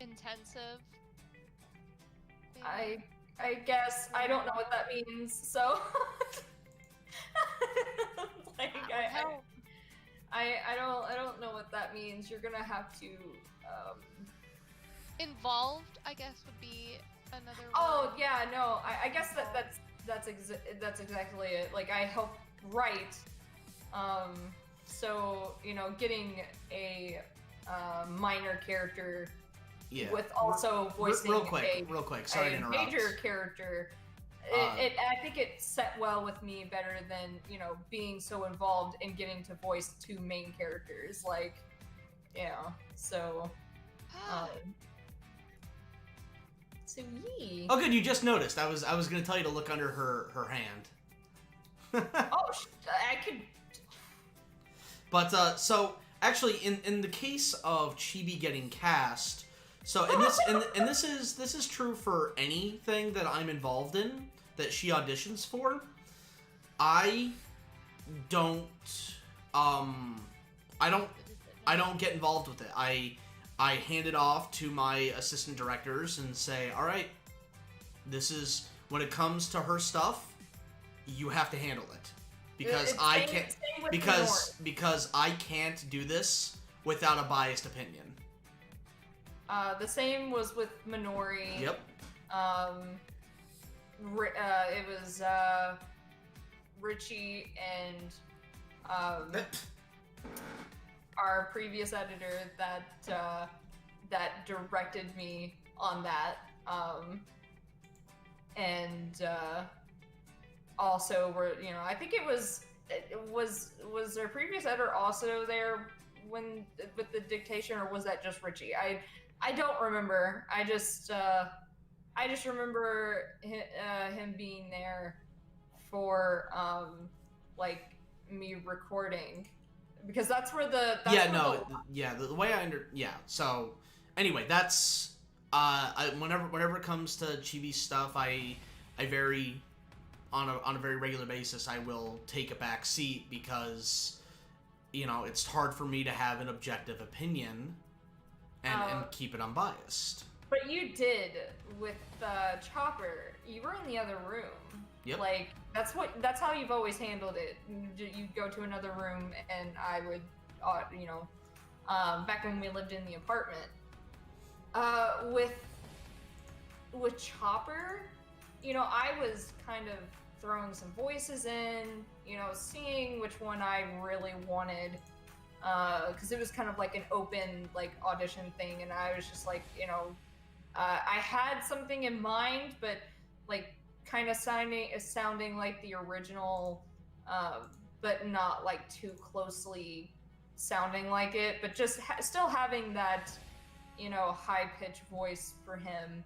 Intensive. I guess, I don't know what that means, so... like, I don't know what that means. You're gonna have to, Involved, I guess, would be another Oh, word. yeah, no, I guess that's exactly it. Like, I help write, so, getting a minor character Yeah. with also voicing real quick, sorry to a interrupt. major character, I think it set well with me better than, being so involved in getting to voice 2 main characters, like, so, so yee. Oh, good, you just noticed. I was gonna tell you to look under her hand. Oh, I could. But so actually, in the case of Chibi getting cast, so and this is true for anything that I'm involved in that she auditions for. I don't get involved with it. I hand it off to my assistant directors and say, all right, this is, when it comes to her stuff, you have to handle it. Because I can't, because I can't do this without a biased opinion. The same was with Minori. Yep. It was Richie and our previous editor that directed me on that, and also were, I think it was our previous editor also there when with the dictation, or was that just Richie? I don't remember. I just remember him being there for like me recording, because that's where the the way so anyway, that's whenever it comes to Chibi stuff, I very on a very regular basis I will take a back seat, because it's hard for me to have an objective opinion and keep it unbiased. But you did with Chopper. You were in the other room. Yep. Like that's how you've always handled it. You'd go to another room, and I would, back when we lived in the apartment, with Chopper, I was kind of throwing some voices in, seeing which one I really wanted, because it was kind of like an open like audition thing, and I was just like, I had something in mind, but like kind of sounding like the original, but not like too closely sounding like it, but just still having that, high-pitched voice for him.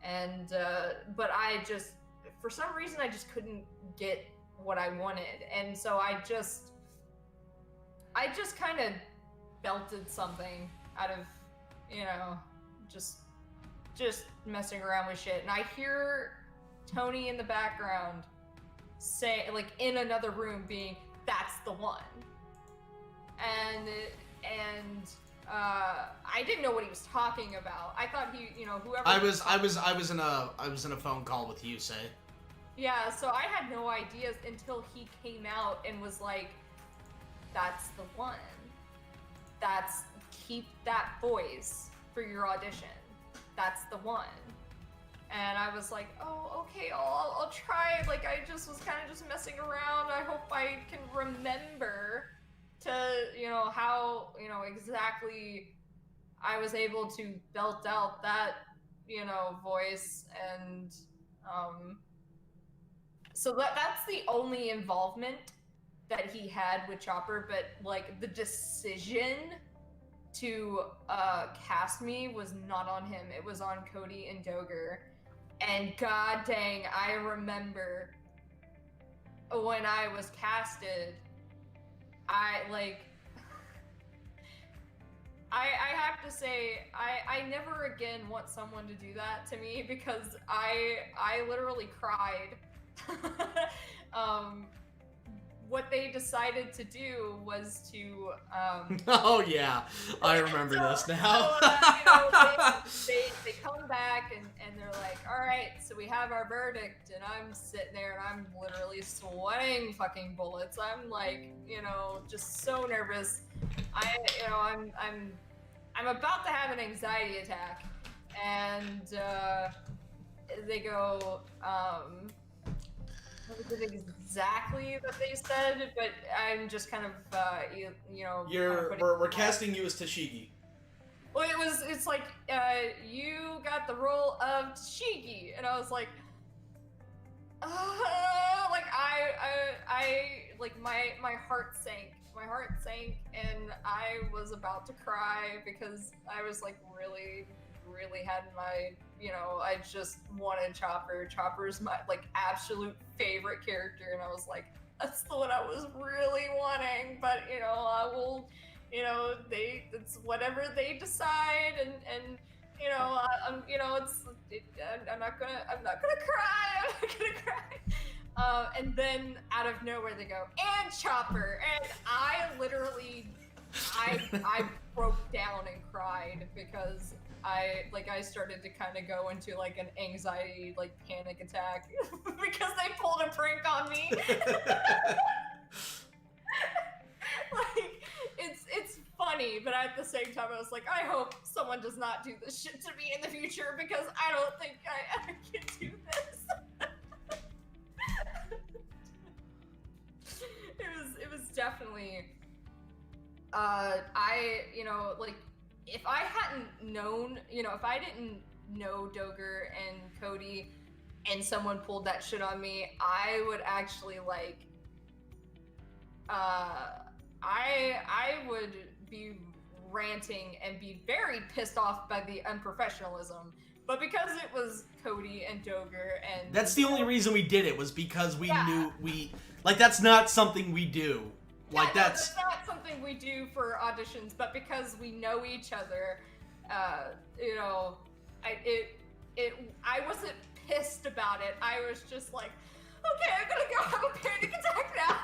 And but I just, for some reason, I just couldn't get what I wanted, and so I just kind of belted something out of, just messing around with shit, and I hear Tony in the background say, like, in another room, being, "That's the one," and I didn't know what he was talking about. I thought he, whoever. I was in a phone call with you, say. Yeah, so I had no ideas until he came out and was like, "That's the one. Keep that voice for your audition. That's the one." And I was like, "Oh, okay, I'll try." Like, I just was kind of just messing around. I hope I can remember to, how, exactly I was able to belt out that, voice. And so that's the only involvement that he had with Chopper, but like the decision to cast me was not on him. It was on Cody and Doger. And god dang, I remember when I was casted, I have to say, I never again want someone to do that to me, because I literally cried. What they decided to do was to Oh yeah, I remember this now. They come back and they're like, "All right, so we have our verdict," and I'm sitting there and I'm literally sweating fucking bullets. I'm like, just so nervous. I'm about to have an anxiety attack, and they go, what was it exactly that they said? But I'm just kind of, We're casting you as Tashigi. Well, it's like, you got the role of Tashigi, and I was like, like my heart sank. My heart sank, and I was about to cry, because I was like really had my, I just wanted Chopper. Chopper's my like absolute favorite character, and I was like, that's the one I was really wanting. But I will, it's whatever they decide, and I'm not gonna cry. I'm not gonna cry. And then out of nowhere they go, "And Chopper," and I literally, I broke down and cried, because I started to kind of go into like an anxiety, like panic attack, because they pulled a prank on me. Like, it's funny, but at the same time I was like, I hope someone does not do this shit to me in the future, because I don't think I ever can do this. It was definitely, like, if I hadn't known, if I didn't know Doger and Cody, and someone pulled that shit on me, I would actually, like, I would be ranting and be very pissed off by the unprofessionalism. But because it was Cody and Doger, and that's the only reason we did it, was because we knew that's not something we do. Like, that's not something we do for auditions, but because we know each other, I wasn't pissed about it. I was just like, okay, I'm gonna go have a panic attack now.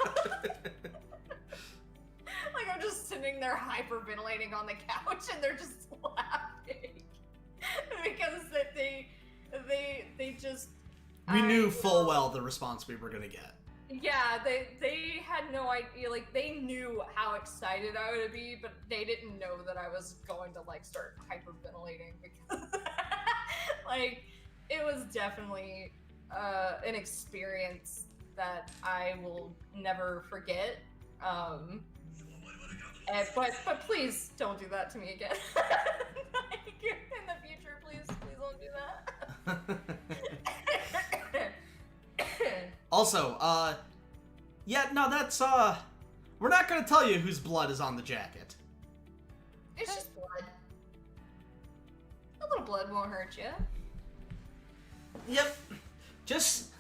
Like, I'm just sitting there hyperventilating on the couch, and they're just laughing because they just, We knew full well the response we were gonna get. Yeah, they had no idea. Like, they knew how excited I would be, but they didn't know that I was going to like start hyperventilating because, like, it was definitely an experience that I will never forget. But please don't do that to me again. In the future, please don't do that. Also, yeah, no, that's, we're not gonna tell you whose blood is on the jacket. It's just blood. A little blood won't hurt you. Yep. Just,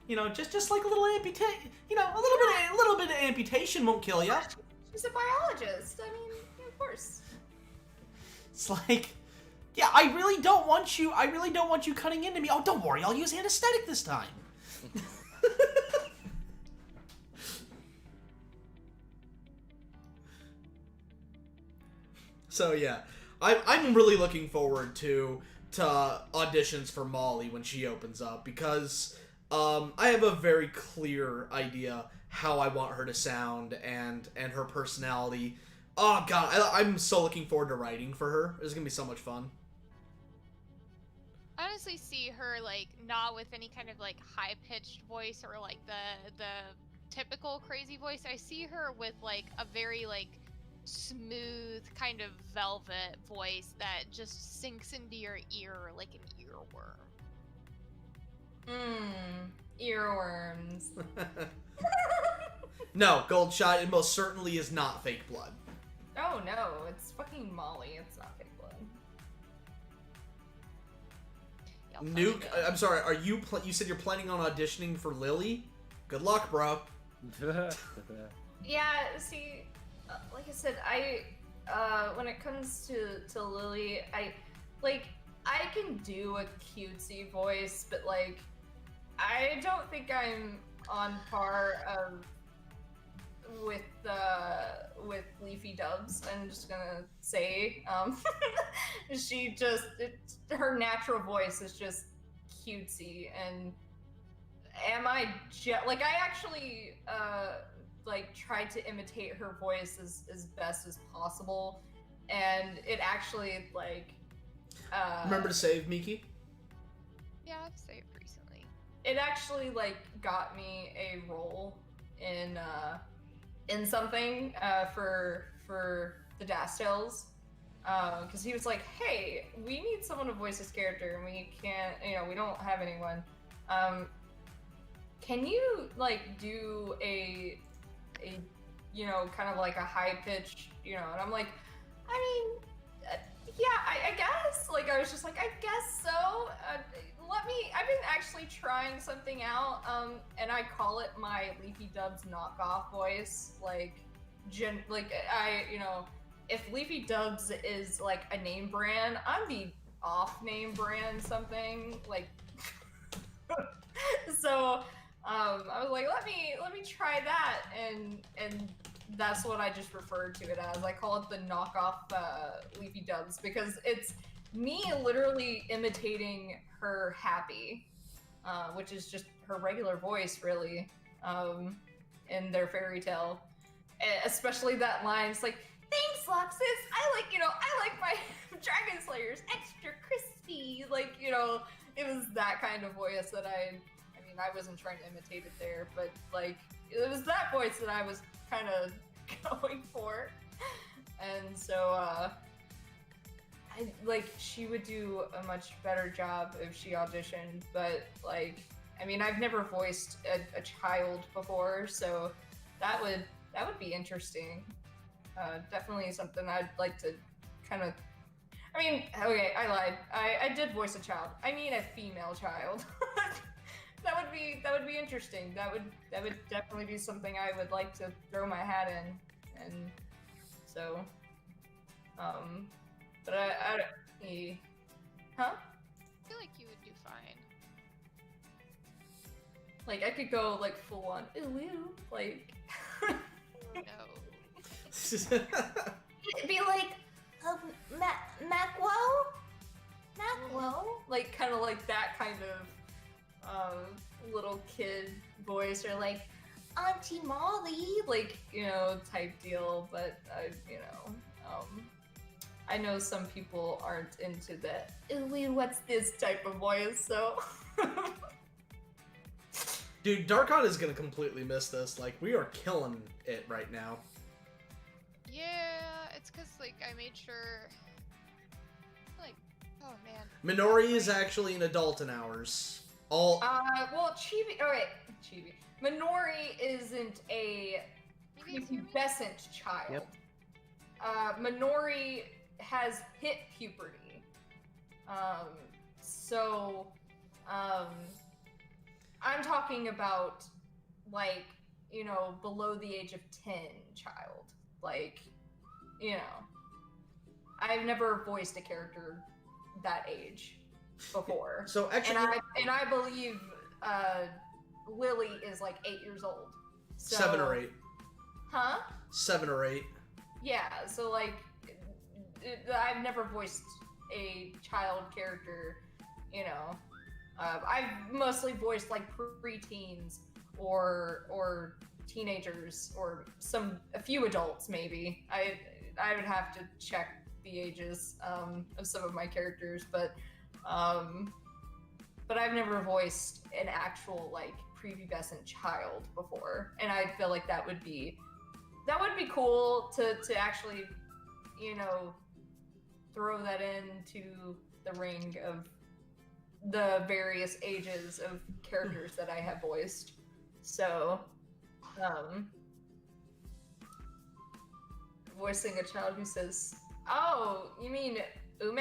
you know, just like a little amputation, you know, a little bit of amputation won't kill you. She's a biologist. I mean, of course. It's like, yeah, I really don't want you cutting into me. Oh, don't worry, I'll use anesthetic this time. So yeah, I'm really looking forward to auditions for Molly when she opens up, because I have a very clear idea how I want her to sound and her personality. Oh god, I'm so looking forward to writing for her. It's gonna be so much fun. I honestly see her like not with any kind of like high-pitched voice or like the typical crazy voice. I see her with like a very like smooth kind of velvet voice that just sinks into your ear like an earworm. Earworms. No, Goldshot, it most certainly is not fake blood. Oh no, it's fucking Molly. It's not fake blood. Nuke, I'm sorry, are you you said you're planning on auditioning for Lily? Good luck, bro. Yeah, see, like I said, when it comes to Lily, I can do a cutesy voice, but like, I don't think I'm on par with Leafy Dubs. I'm just gonna say, her natural voice is just cutesy, and I actually like tried to imitate her voice as best as possible, and it actually like Remember to save, Miki? Yeah, I've saved recently. it actually like got me a role in something for the Dastels, because he was like, hey, we need someone to voice this character and we can't, we don't have anyone. Can you like do a kind of like a high pitch, and I'm like, I mean, yeah, I guess. Like, I was just like, I guess so. I've been actually trying something out, and I call it my Leafy Dubs knockoff voice. If Leafy Dubs is like a name brand, I'm the off name brand something, like, so, I was like, let me try that, and that's what I just referred to it as. I call it the knockoff Leafy Dubs, because it's me literally imitating her happy, which is just her regular voice, really, in their fairy tale. Especially that line, it's like, thanks, Luxus, I like my Dragon Slayers extra crispy, like, it was that kind of voice that I wasn't trying to imitate it there, but like, it was that voice that I was kind of going for. And so, she would do a much better job if she auditioned, but like, I've never voiced a child before, so that would be interesting. Definitely something I'd like to kind of, okay, I lied. I did voice a child. I mean a female child. That would be interesting. That would definitely be something I would like to throw my hat in, and so, but I huh? I feel like you would do fine. Like, I could go like full on ooh, like. No. It'd be like Macwo, like kind of like that kind of little kid voice or like Auntie Molly, like, type deal. But I know some people aren't into that. Ooh, what's this type of voice? So. Dude, Darkon is gonna completely miss this. Like, we are killing it right now. Yeah, it's because, like, I made sure... Like, oh, man. Minori is actually an adult in ours. Well, Chibi... Alright, Chibi. Minori isn't a prepubescent child. Yep. Minori has hit puberty. I'm talking about, like, below the age of 10 child. Like, I've never voiced a character that age before. So actually, and I believe Lily is like 8 years old. So, 7 or 8. Huh? 7 or 8. Yeah. So like, I've never voiced a child character. I've mostly voiced like preteens or teenagers or a few adults maybe. I would have to check the ages of some of my characters, but I've never voiced an actual like prepubescent child before, and I feel like that would be cool to actually throw that into the ring of the various ages of characters that I have voiced. So, voicing a child who says, "Oh, you mean Ume?"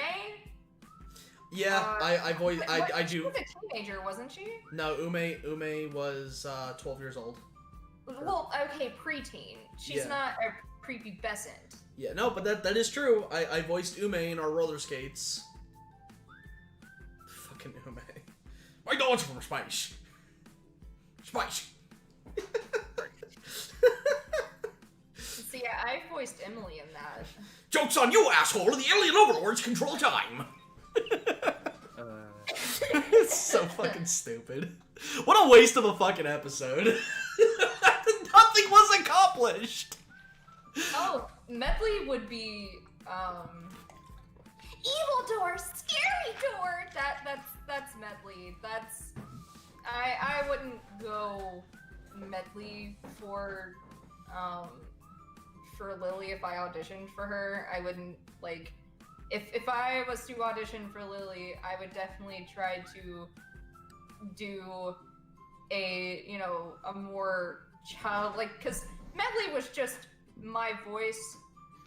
Yeah, I do. She was a teenager, wasn't she? No, Ume was 12 years old. Well, okay, preteen. She's not a prepubescent. Yeah, no, but that is true. I voiced Ume in our roller skates. Fucking Ume. My dog's from space. Space. See, I voiced Emily in that. Joke's on you, asshole! The alien overlords control time! It's so fucking stupid. What a waste of a fucking episode. Nothing was accomplished! Oh, Medley would be, evil door, scary door! That's Medley. I wouldn't go Medley for Lily if I auditioned for her. I wouldn't, like, if I was to audition for Lily, I would definitely try to do a more childlike, because Medley was just my voice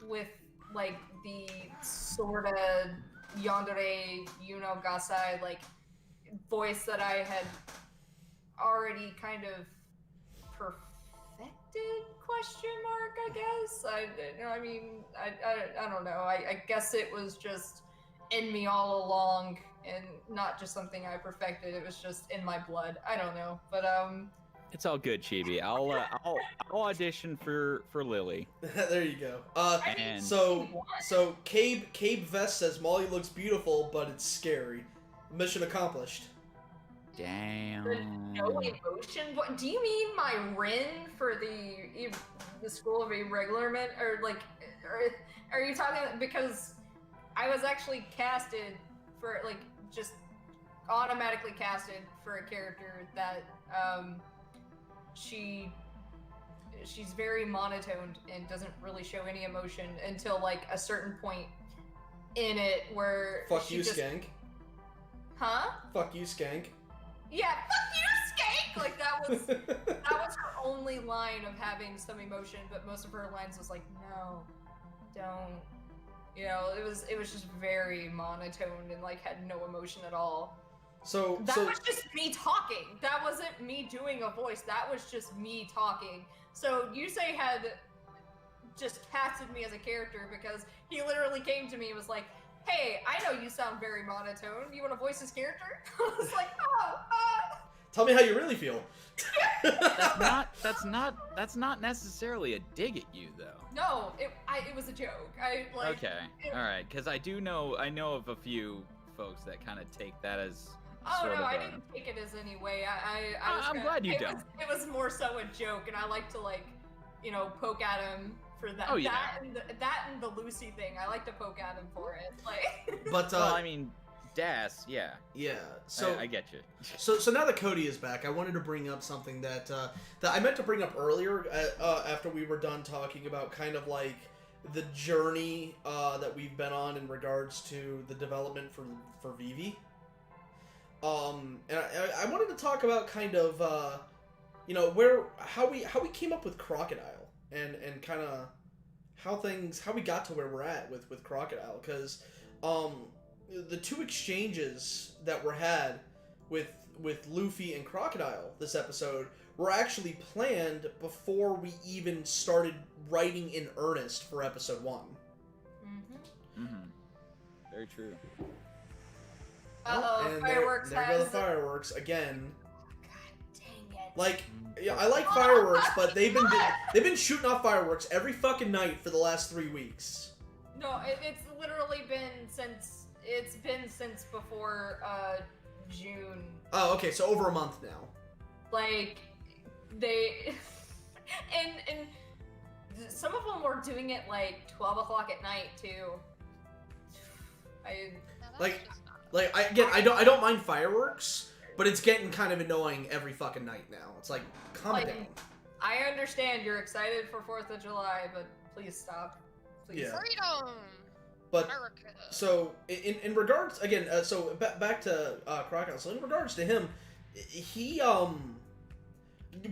with, like, the sorta yandere, gasai, like, voice that I had already kind of perfected, question mark, I guess. I don't know. I guess it was just in me all along and not just something I perfected. It was just in my blood. I don't know. But It's all good, Chibi. I'll audition for Lily. There you go. So Cabe Vest says Molly looks beautiful, but it's scary. Mission accomplished. Damn. The no emotion. What do you mean? My Rin for the School of Irregular Men, or like, are you talking because I was actually casted for, like, just automatically casted for a character that she's very monotoned and doesn't really show any emotion until like a certain point in it where Fuck you, Skank. Huh? Fuck you, Skank. Yeah, fuck you, Skank! Like, that was her only line of having some emotion, but most of her lines was like, no, don't. It was just very monotone and, like, had no emotion at all. That was just me talking. That wasn't me doing a voice. That was just me talking. So Yusei had just casted me as a character because he literally came to me and was like, "Hey, I know you sound very monotone. You want to voice this character?" I was like, "Oh, Tell me how you really feel." That's not necessarily a dig at you, though. No, it was a joke. Okay, all right, because I know of a few folks that kind of take that as Oh sort no, of I a- didn't take it as any way. I was I'm gonna- glad you it don't. Was, it was more so a joke, and I like to like, poke at him for that. Oh, yeah. That and the Lucy thing. I like to poke at him for it. Like. But Well, I mean, Das, yeah. yeah. So I get you. So now that Cody is back, I wanted to bring up something that I meant to bring up earlier after we were done talking about kind of like the journey that we've been on in regards to the development for Vivi. And I wanted to talk about kind of how we came up with Crocodile and kind of how we got to where we're at with Crocodile, because the two exchanges that were had with Luffy and Crocodile this episode were actually planned before we even started writing in earnest for episode 1. Mm-hmm. Mm-hmm. Very true. Uh-oh, And fireworks there go the has- fireworks again. God dang it. Like, yeah, I like fireworks, but they've been shooting off fireworks every fucking night for the last 3 weeks. No, it's literally been since before June. Oh, okay, so over a month now. Like they and some of them were doing it like 12 o'clock at night too. Now, that's Like- just not- Like, I don't mind fireworks, but it's getting kind of annoying every fucking night now. It's like, calm Like, down. I understand you're excited for 4th of July, but please stop. Please. Yeah. Freedom! But America. so in regards again, so back to Crocodile. So in regards to him, he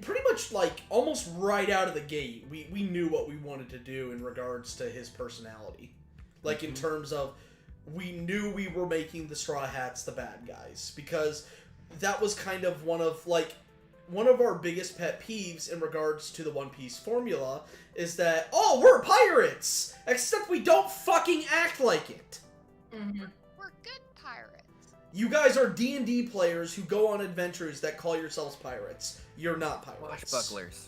pretty much like almost right out of the gate, we knew what we wanted to do in regards to his personality, like in terms of we knew we were making the Straw Hats the bad guys, because that was kind of one of our biggest pet peeves in regards to the One Piece formula is that, oh, we're pirates! Except we don't fucking act like it. Mhm. We're good pirates. You guys are D&D players who go on adventures that call yourselves pirates. You're not pirates. Swashbucklers.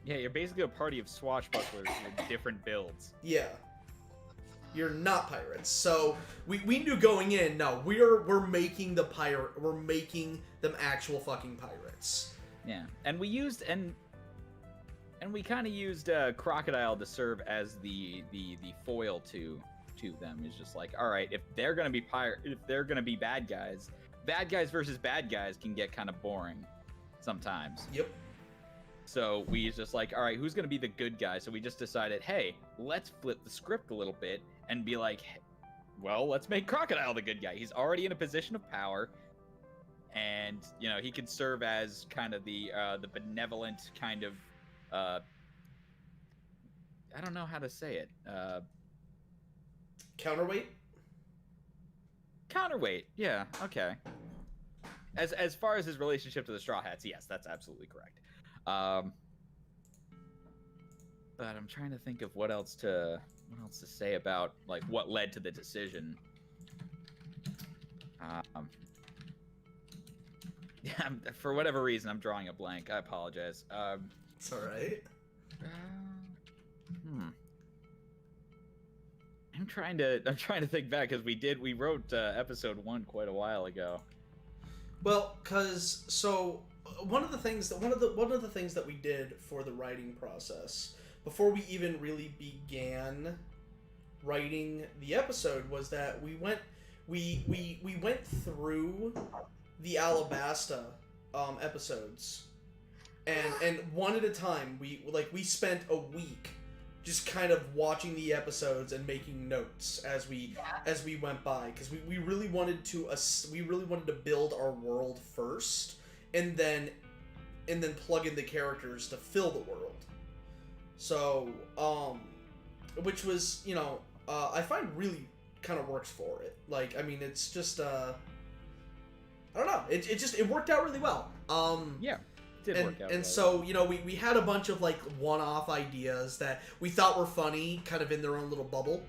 Yeah, you're basically a party of swashbucklers with different builds. Yeah. You're not pirates. So we knew going in, no, we're making we're making them actual fucking pirates. Yeah, and we used and we kind of used Crocodile to serve as the foil to them. It's just like, all right, if they're gonna be bad guys versus bad guys can get kind of boring sometimes. Yep. So we just like, all right, who's gonna be the good guy? So we just decided, hey, let's flip the script a little bit and be like, well, let's make Crocodile the good guy. He's already in a position of power, and he can serve as kind of the benevolent kind of I don't know how to say it. Counterweight? Counterweight. Yeah. Okay. As far as his relationship to the Straw Hats, yes, that's absolutely correct. But I'm trying to think of what else to say about like what led to the decision. Yeah, for whatever reason, I'm drawing a blank. I apologize. It's alright. I'm trying to think back because we wrote episode 1 quite a while ago. Well, so one of the things that we did for the writing process before we even really began writing the episode was that we went through the Alabasta episodes and one at a time. We spent a week just kind of watching the episodes and making notes as we went by, because we really wanted to build our world first and then plug in the characters to fill the world. So which was I find really kind of works for it. Like, I mean, it's just I don't know, it worked out really well. Yeah. Did work out and well. so we had a bunch of like one-off ideas that we thought were funny, kind of in their own little bubble,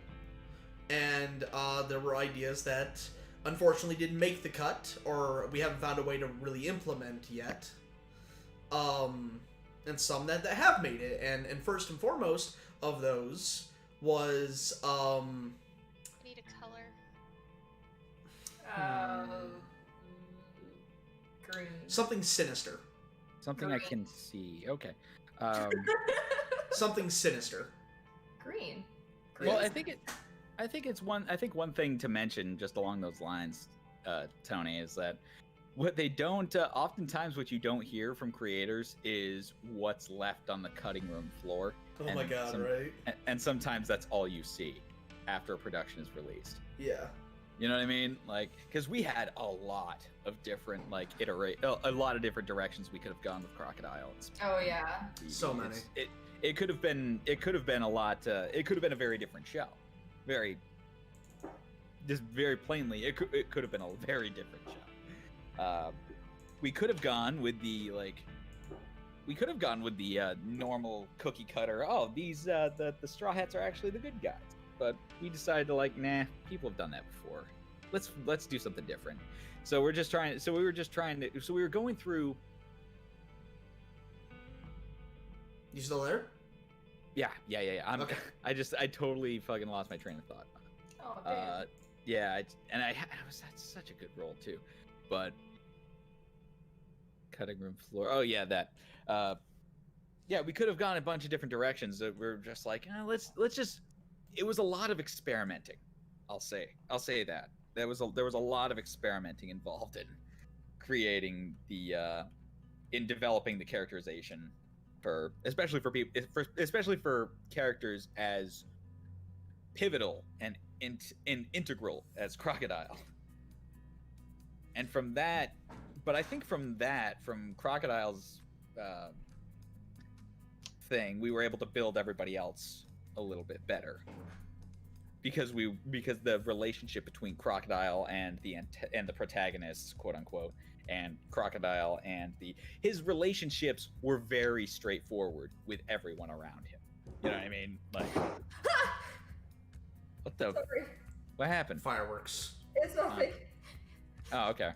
and there were ideas that unfortunately didn't make the cut, or we haven't found a way to really implement yet, and some that have made it, and first and foremost of those was I need a color. Green. Something sinister. Something I Green. can see. Okay. Something sinister. Green. Well, Yeah. I think one thing to mention just along those lines, Tony, is that what they don't oftentimes what you don't hear from creators is what's left on the cutting room floor. Oh my god, right? And sometimes that's all you see after a production is released. Yeah. You know what I mean? Like, because we had a lot of different a lot of different directions we could have gone with Crocodile. Oh yeah. So many. It could have been a lot. It could have been a very different show. Just very plainly, it could have been a very different show. We could have gone with the normal cookie cutter. Oh, these the Straw Hats are actually the good guys. But we decided to nah, people have done that before. Let's do something different. So we were going through. You still there? Yeah. I'm Okay. I totally fucking lost my train of thought. Oh damn. Yeah, that's such a good role too. But cutting room floor. Oh yeah, that. Yeah, we could have gone a bunch of different directions. That we're just like, let's just. It was a lot of experimenting. I'll say that there was a lot of experimenting involved in creating in developing the characterization especially for characters as pivotal and integral as Crocodile. And from Crocodile's thing, we were able to build everybody else a little bit better because the relationship between Crocodile and the protagonists, quote unquote, and Crocodile and his relationships were very straightforward with everyone around him. You know what I mean? Like, Sorry. what happened? Fireworks. It's nothing. Oh, okay.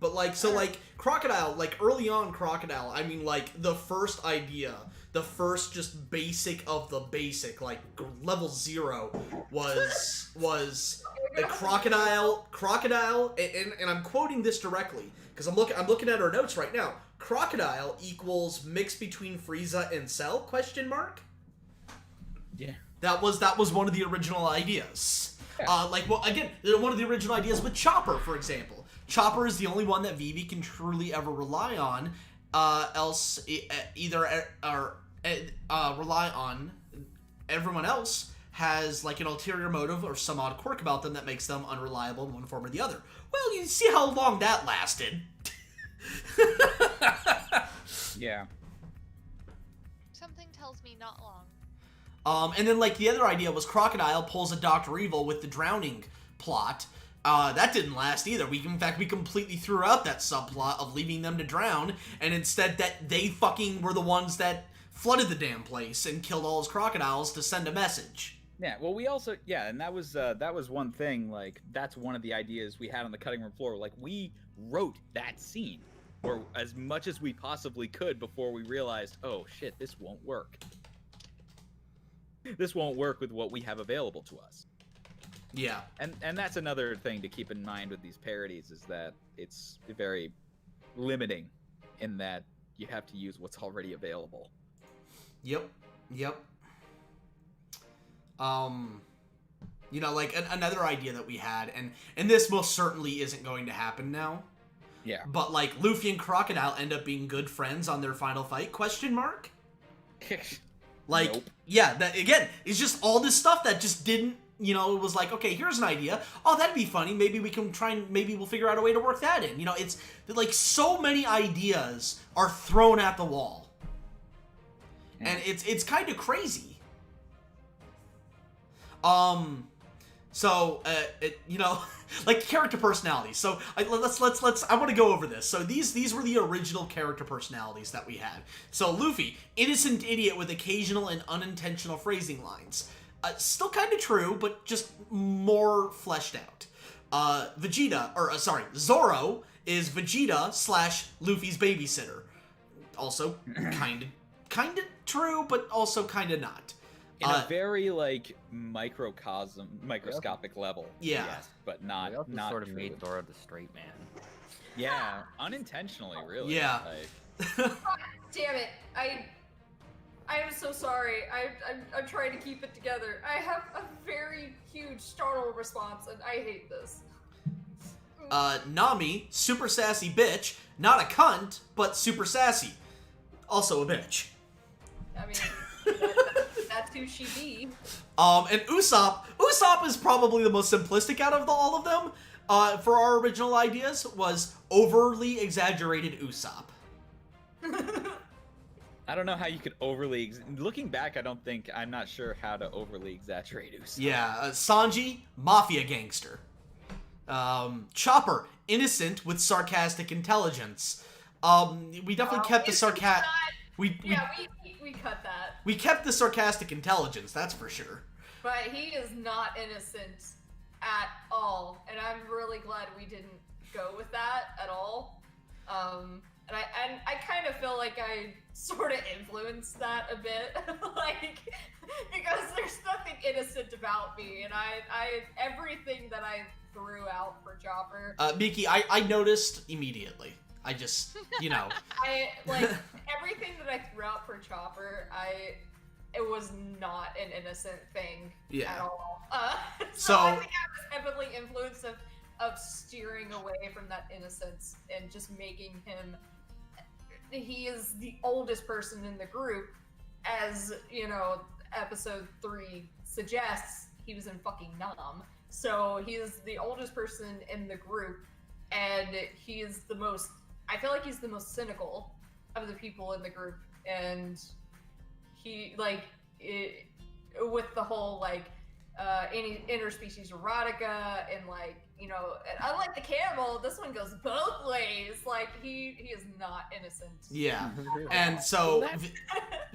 But Crocodile, early on Crocodile, I mean, the first idea, the first just basic of the basic, level 0 was a crocodile, and I'm quoting this directly, because I'm looking at our notes right now. Crocodile equals mix between Frieza and Cell, question mark? Yeah. That was one of the original ideas. Yeah. Again, one of the original ideas with Chopper, for example. Chopper is the only one that Vivi can truly ever rely on, else rely on. Everyone else has an ulterior motive or some odd quirk about them that makes them unreliable in one form or the other. Well, you see how long that lasted. Yeah. Something tells me not long. And then the other idea was Crocodile pulls a Dr. Evil with the drowning plot. That didn't last either. We completely threw out that subplot of leaving them to drown, and instead that they fucking were the ones that flooded the damn place and killed all his crocodiles to send a message. Yeah, well, we also and that was one thing. That's one of the ideas we had on the cutting room floor. We wrote that scene, or as much as we possibly could before we realized, oh shit, this won't work. This won't work with what we have available to us. Yeah. And that's another thing to keep in mind with these parodies is that it's very limiting in that you have to use what's already available. Yep. Another idea that we had, and this most certainly isn't going to happen now. Yeah. But Luffy and Crocodile end up being good friends on their final fight? Question mark? Nope. Yeah, that again, it's just all this stuff that just didn't, it was okay, here's an idea. Oh, that'd be funny. Maybe we can maybe we'll figure out a way to work that in. It's so many ideas are thrown at the wall. Yeah. And it's kind of crazy. Character personalities. So let's I want to go over this. So these were the original character personalities that we had. So Luffy, innocent idiot with occasional and unintentional phrasing lines. Still kind of true, but just more fleshed out. Zoro is Vegeta / Luffy's babysitter. Also kind of true, but also kind of not. In a very microscopic level. Yeah. Yes, but not We also not sort of true. made Zoro the straight man. Yeah, unintentionally, really. Yeah. Like, Damn it! I am so sorry. I'm trying to keep it together. I have a very huge startle response, and I hate this. Nami, super sassy bitch, not a cunt, but super sassy. Also a bitch. I mean, that's who she be. And Usopp is probably the most simplistic out of all of them. For our original ideas, was overly exaggerated Usopp. I don't know how you could overly. Looking back, I'm not sure how to overly exaggerate Usopp. Yeah, Sanji, mafia gangster. Chopper, innocent with sarcastic intelligence. We definitely kept the sarcastic. We cut that. We kept the sarcastic intelligence, that's for sure. But he is not innocent at all, and I'm really glad we didn't go with that at all. And I kind of feel like I sort of influenced that a bit, like, because there's nothing innocent about me, and I everything that I threw out for Chopper. Miki, I noticed immediately. I just, I like everything that I threw out for Chopper. It was not an innocent thing at all. So I think I was heavily influenced of steering away from that innocence and just making him. He is the oldest person in the group, as episode 3 suggests. He was in fucking Nam, so he is the oldest person in the group, and he is the most. I feel like he's the most cynical of the people in the group, and he with the whole interspecies erotica and unlike the camel, this one goes both ways. Like he is not innocent. Yeah, and so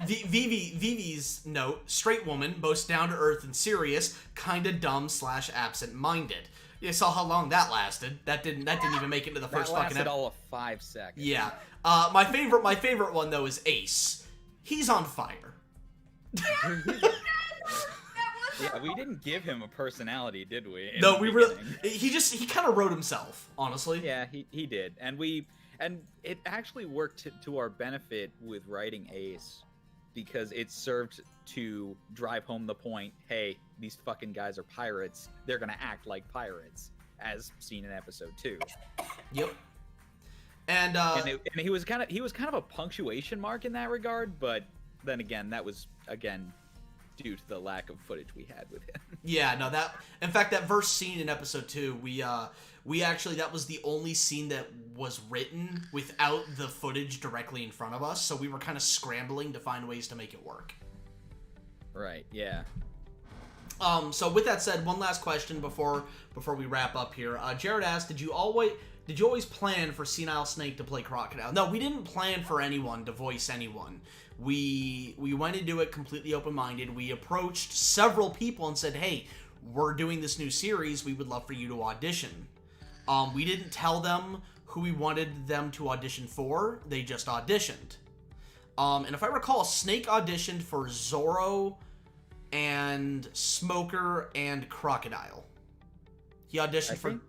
Vivi's note: straight woman, most down to earth and serious, kinda dumb / absent-minded. You saw how long that lasted. That didn't even make it to the first fucking episode. all of 5 seconds. Yeah. My favorite one though is Ace. He's on fire. Yeah, we didn't give him a personality, did we? No, we really. He kind of wrote himself, honestly. Yeah, he did, and it actually worked to our benefit with writing Ace, because it served to drive home the point. Hey, these fucking guys are pirates. They're gonna act like pirates, as seen in episode 2. Yep. And he was kind of a punctuation mark in that regard, but then again, that was due to the lack of footage we had with him. Yeah, no, in fact, that verse scene in episode 2, we actually, that was the only scene that was written without the footage directly in front of us, so we were kind of scrambling to find ways to make it work. Right, yeah. So with that said, one last question before we wrap up here. Jared asked, did you always plan for Senile Snake to play Crocodile? No, we didn't plan for anyone to voice anyone. We went into it completely open-minded. We approached several people and said, hey, we're doing this new series. We would love for you to audition. We didn't tell them who we wanted them to audition for. They just auditioned. And if I recall, Snake auditioned for Zoro and Smoker and Crocodile. He auditioned for...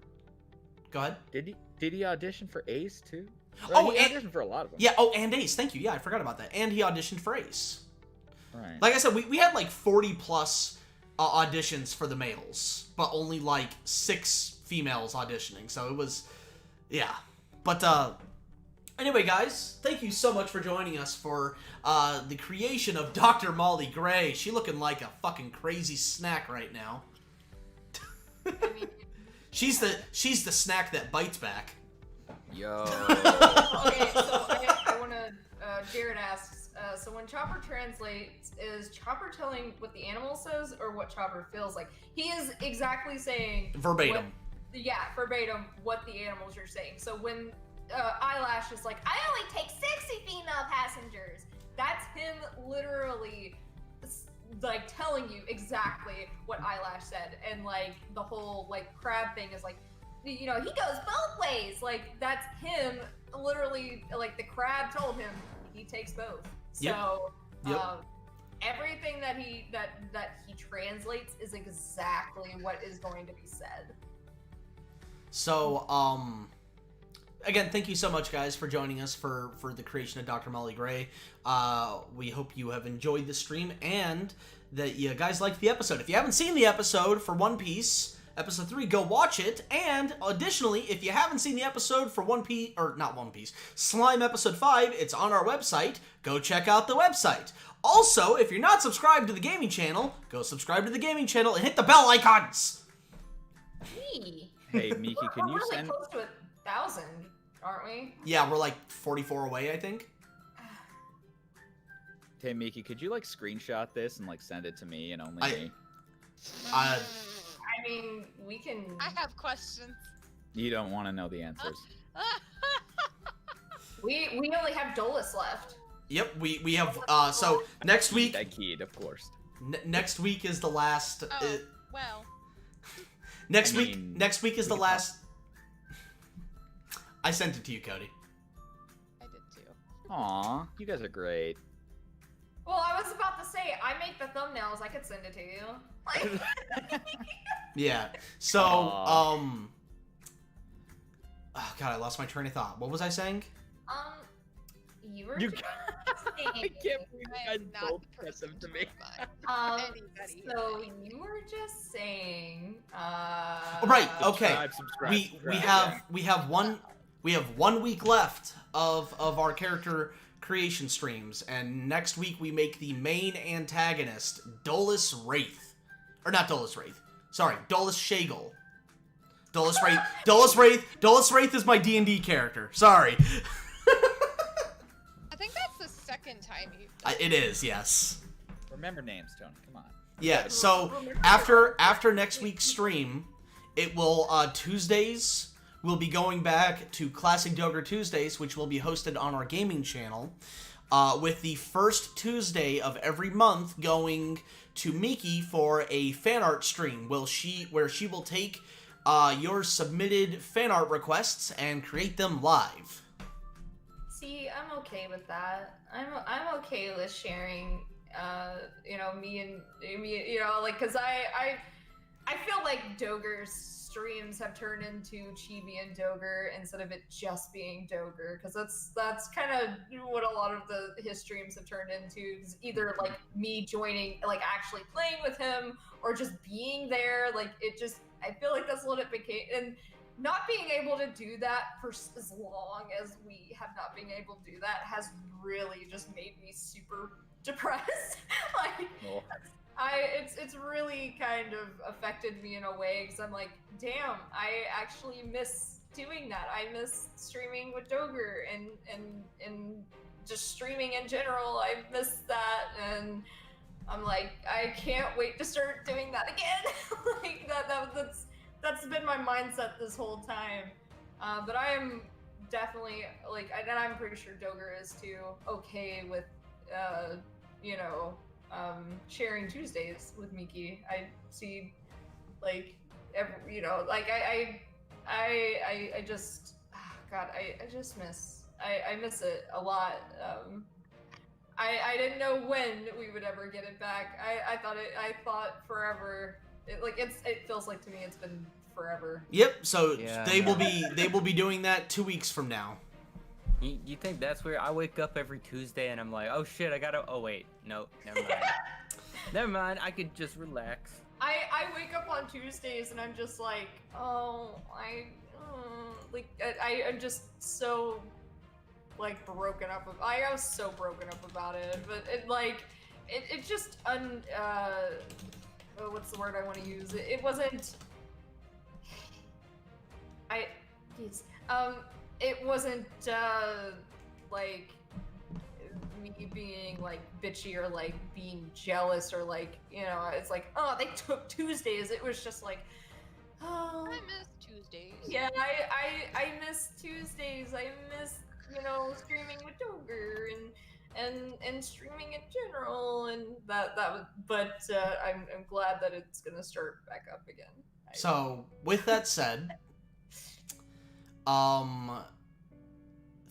Go ahead. Did he audition for Ace too? He auditioned for a lot of them. Yeah, and Ace. Thank you. Yeah, I forgot about that. And he auditioned for Ace. Right. Like I said, we had 40 plus auditions for the males, but only 6 females auditioning. So it was, yeah. But anyway, guys, thank you so much for joining us for the creation of Dr. Molly Gray. She looking like a fucking crazy snack right now. I mean, she's the snack that bites back. Yo. okay, so I want to. Jared asks, so when Chopper translates, is Chopper telling what the animal says or what Chopper feels like? He is exactly saying verbatim. Verbatim what the animals are saying. So when Eyelash is like, I only take 60 female passengers, that's him literally telling you exactly what Eyelash said, and the whole crab thing is he goes both ways. That's him literally. The crab told him he takes both. So everything that he translates is exactly what is going to be said. So again, thank you so much, guys, for joining us for the creation of Dr. Molly Gray. We hope you have enjoyed the stream and that you guys liked the episode. If you haven't seen the episode for One Piece, episode 3, go watch it. And additionally, if you haven't seen the episode for One Piece, or not One Piece, Slime episode 5, it's on our website. Go check out the website. Also, if you're not subscribed to the gaming channel, go subscribe to the gaming channel and hit the bell icons. Hey, Miki, can We're you really send? close to 1,000, aren't we? Yeah, we're like 44 away, I think. Hey, Miki, could you like screenshot this and like send it to me and only me? Uh, I mean, we can. I have questions. You don't want to know the answers. We only have Dolus left. Yep, we have, so next week, I keyed, of course. next week is the last, Oh, well. next I week mean, is the we could last. I sent it to you, Cody. I did too. Aw, you guys are great. Well, I was about to say, I make the thumbnails. I could send it to you. Like, Yeah. So, Aw. oh god, I lost my train of thought. What was I saying? you were You just I can't believe I you guys am not both the press them person to me. Anybody. so you were just saying, Right, okay. Subscribe, We have 1 week left of our character creation streams, and next week we make the main antagonist, Dolus Wraith. Or not Dolus Wraith. Sorry, Dolus Shagel. Dolus Wraith. Dolus Wraith is my D&D character. Sorry. I think that's the second time you. It is, yes. Remember names, Tony. Come on. Yeah, so after next week's stream, it will Tuesdays we'll be going back to Classic Dogger Tuesdays, which will be hosted on our gaming channel, with the first Tuesday of every month going to Miki for a fan art stream. Where she will take your submitted fan art requests and create them live. See, I'm okay with that. I'm okay with sharing, me and me, like, cause I feel like Dogger's streams have turned into Chibi and Dogger instead of it just being Dogger, because that's kind of what a lot of his streams have turned into. Is either like me joining, like actually playing with him, or just being there. Like I feel like that's what it became, and not being able to do that for as long as we have not been able to do that has really just made me super depressed. Like, Oh. it's really kind of affected me in a way, because I'm like, damn, I actually miss doing that. I miss streaming with Dogger and just streaming in general. I miss that, and I'm like, I can't wait to start doing that again. Like that's been my mindset this whole time. But I am definitely like, and I'm pretty sure Dogger is too, okay with sharing Tuesdays with Miki. I see, like, I just, God, I just miss, I miss it a lot. I didn't know when we would ever get it back. I thought forever. It feels like to me it's been forever. Yep. So Yeah, they will no. be doing that 2 weeks from now. You think that's weird? I wake up every Tuesday and I'm like, oh shit, I gotta. Oh wait, no, never mind. Never mind. I could just relax. I wake up on Tuesdays and I'm just like, oh, I'm just so like broken up. I was so broken up about it, but it just what's the word I want to use? It wasn't. It wasn't like me being like bitchy or like being jealous or like, it's like, oh, they took Tuesdays. It was just like, oh, I miss Tuesdays. yeah, I miss Tuesdays. I miss, streaming with Dogger and streaming in general, and that was, but I'm glad that it's gonna start back up again. So with that said,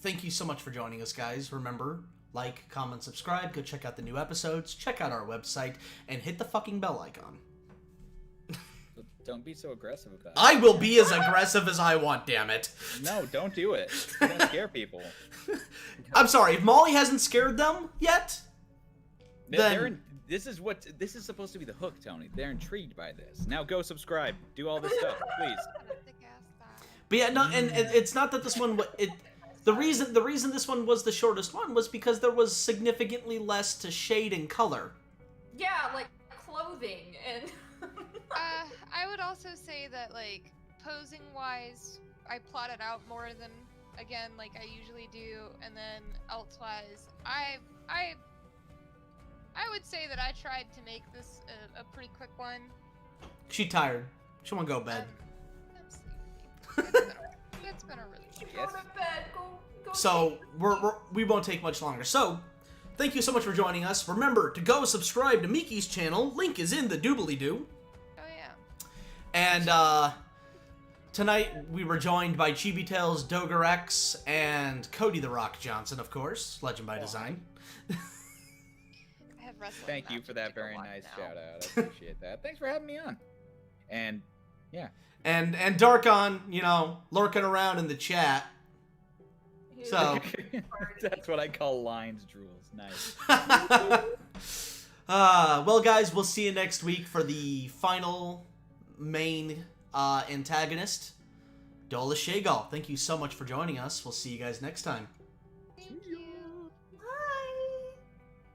thank you so much for joining us, guys. Remember, like, comment, subscribe, go check out the new episodes, check out our website, and hit the fucking bell icon. Don't be so aggressive about it. I will be as aggressive as I want, damn it. No, don't do it. You're gonna scare people. I'm sorry, if Molly hasn't scared them yet, then... This is supposed to be the hook, Tony. They're intrigued by this. Now go subscribe. Do all this stuff, please. But yeah, no, and it's not that this one... The reason this one was the shortest one was because there was significantly less to shade and color. Yeah, like clothing and. I would also say that, like, posing-wise, I plotted out more than, again, like I usually do, and then else-wise, I would say that I tried to make this a pretty quick one. She tired. She wanna go to bed. I'm sleepy. It's been a really good Go to bed. Go. So we won't take much longer. So thank you so much for joining us. Remember to go subscribe to Miki's channel. Link is in the doobly-doo. Oh yeah. And tonight we were joined by Chibi Tails, Dogerex, and Cody the Rock Johnson, of course, Legend by Design. I have wrestling Thank you matches for that to go very on nice now. shout out. I appreciate that. Thanks for having me on. And yeah. And Darkon, you know, lurking around in the chat. So That's what I call lines drools. Nice. Well, guys, we'll see you next week for the final main antagonist, Dola Shagal. Thank you so much for joining us. We'll see you guys next time. Thank you.